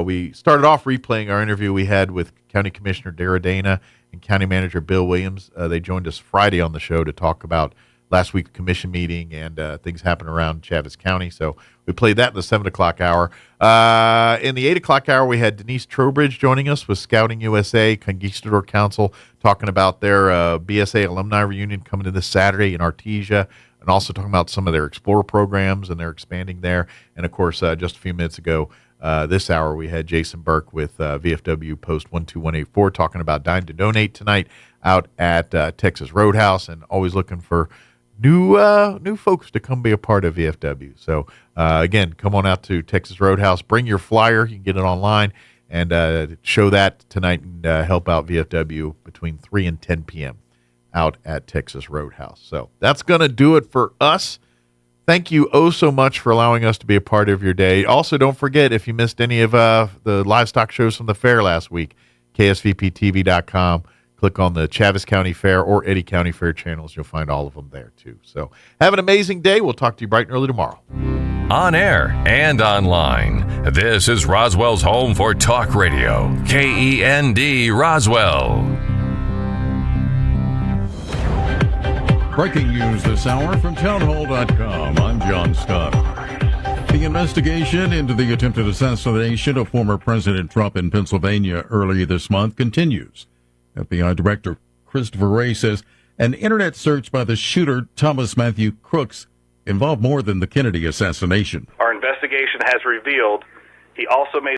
We started off replaying our interview we had with County Commissioner Dara Dana and County Manager Bill Williams. They joined us Friday on the show to talk about last week's commission meeting and things happening around Chaves County. So we played that in the 7 o'clock hour. In the 8 o'clock hour, we had Denise Trowbridge joining us with Scouting USA, Conquistador Council, talking about their BSA alumni reunion coming in this Saturday in Artesia, and also talking about some of their Explorer programs, and they're expanding there. And, of course, just a few minutes ago, this hour, we had Jason Burke with VFW Post 12184 talking about Dine to Donate tonight out at Texas Roadhouse, and always looking for new folks to come be a part of VFW. So, again, come on out to Texas Roadhouse. Bring your flyer. You can get it online and show that tonight and help out VFW between 3 and 10 p.m. out at Texas Roadhouse. So that's going to do it for us. Thank you so much for allowing us to be a part of your day. Also, don't forget, if you missed any of the livestock shows from the fair last week, ksvptv.com. Click on the Chaves County Fair or Eddy County Fair channels. You'll find all of them there, too. So have an amazing day. We'll talk to you bright and early tomorrow. On air and online, this is Roswell's home for talk radio, KEND Roswell. Breaking news this hour from townhall.com. I'm John Scott. The investigation into the attempted assassination of former President Trump in Pennsylvania early this month continues. FBI Director Christopher Wray says an internet search by the shooter, Thomas Matthew Crooks, involved more than the Kennedy assassination. Our investigation has revealed he also made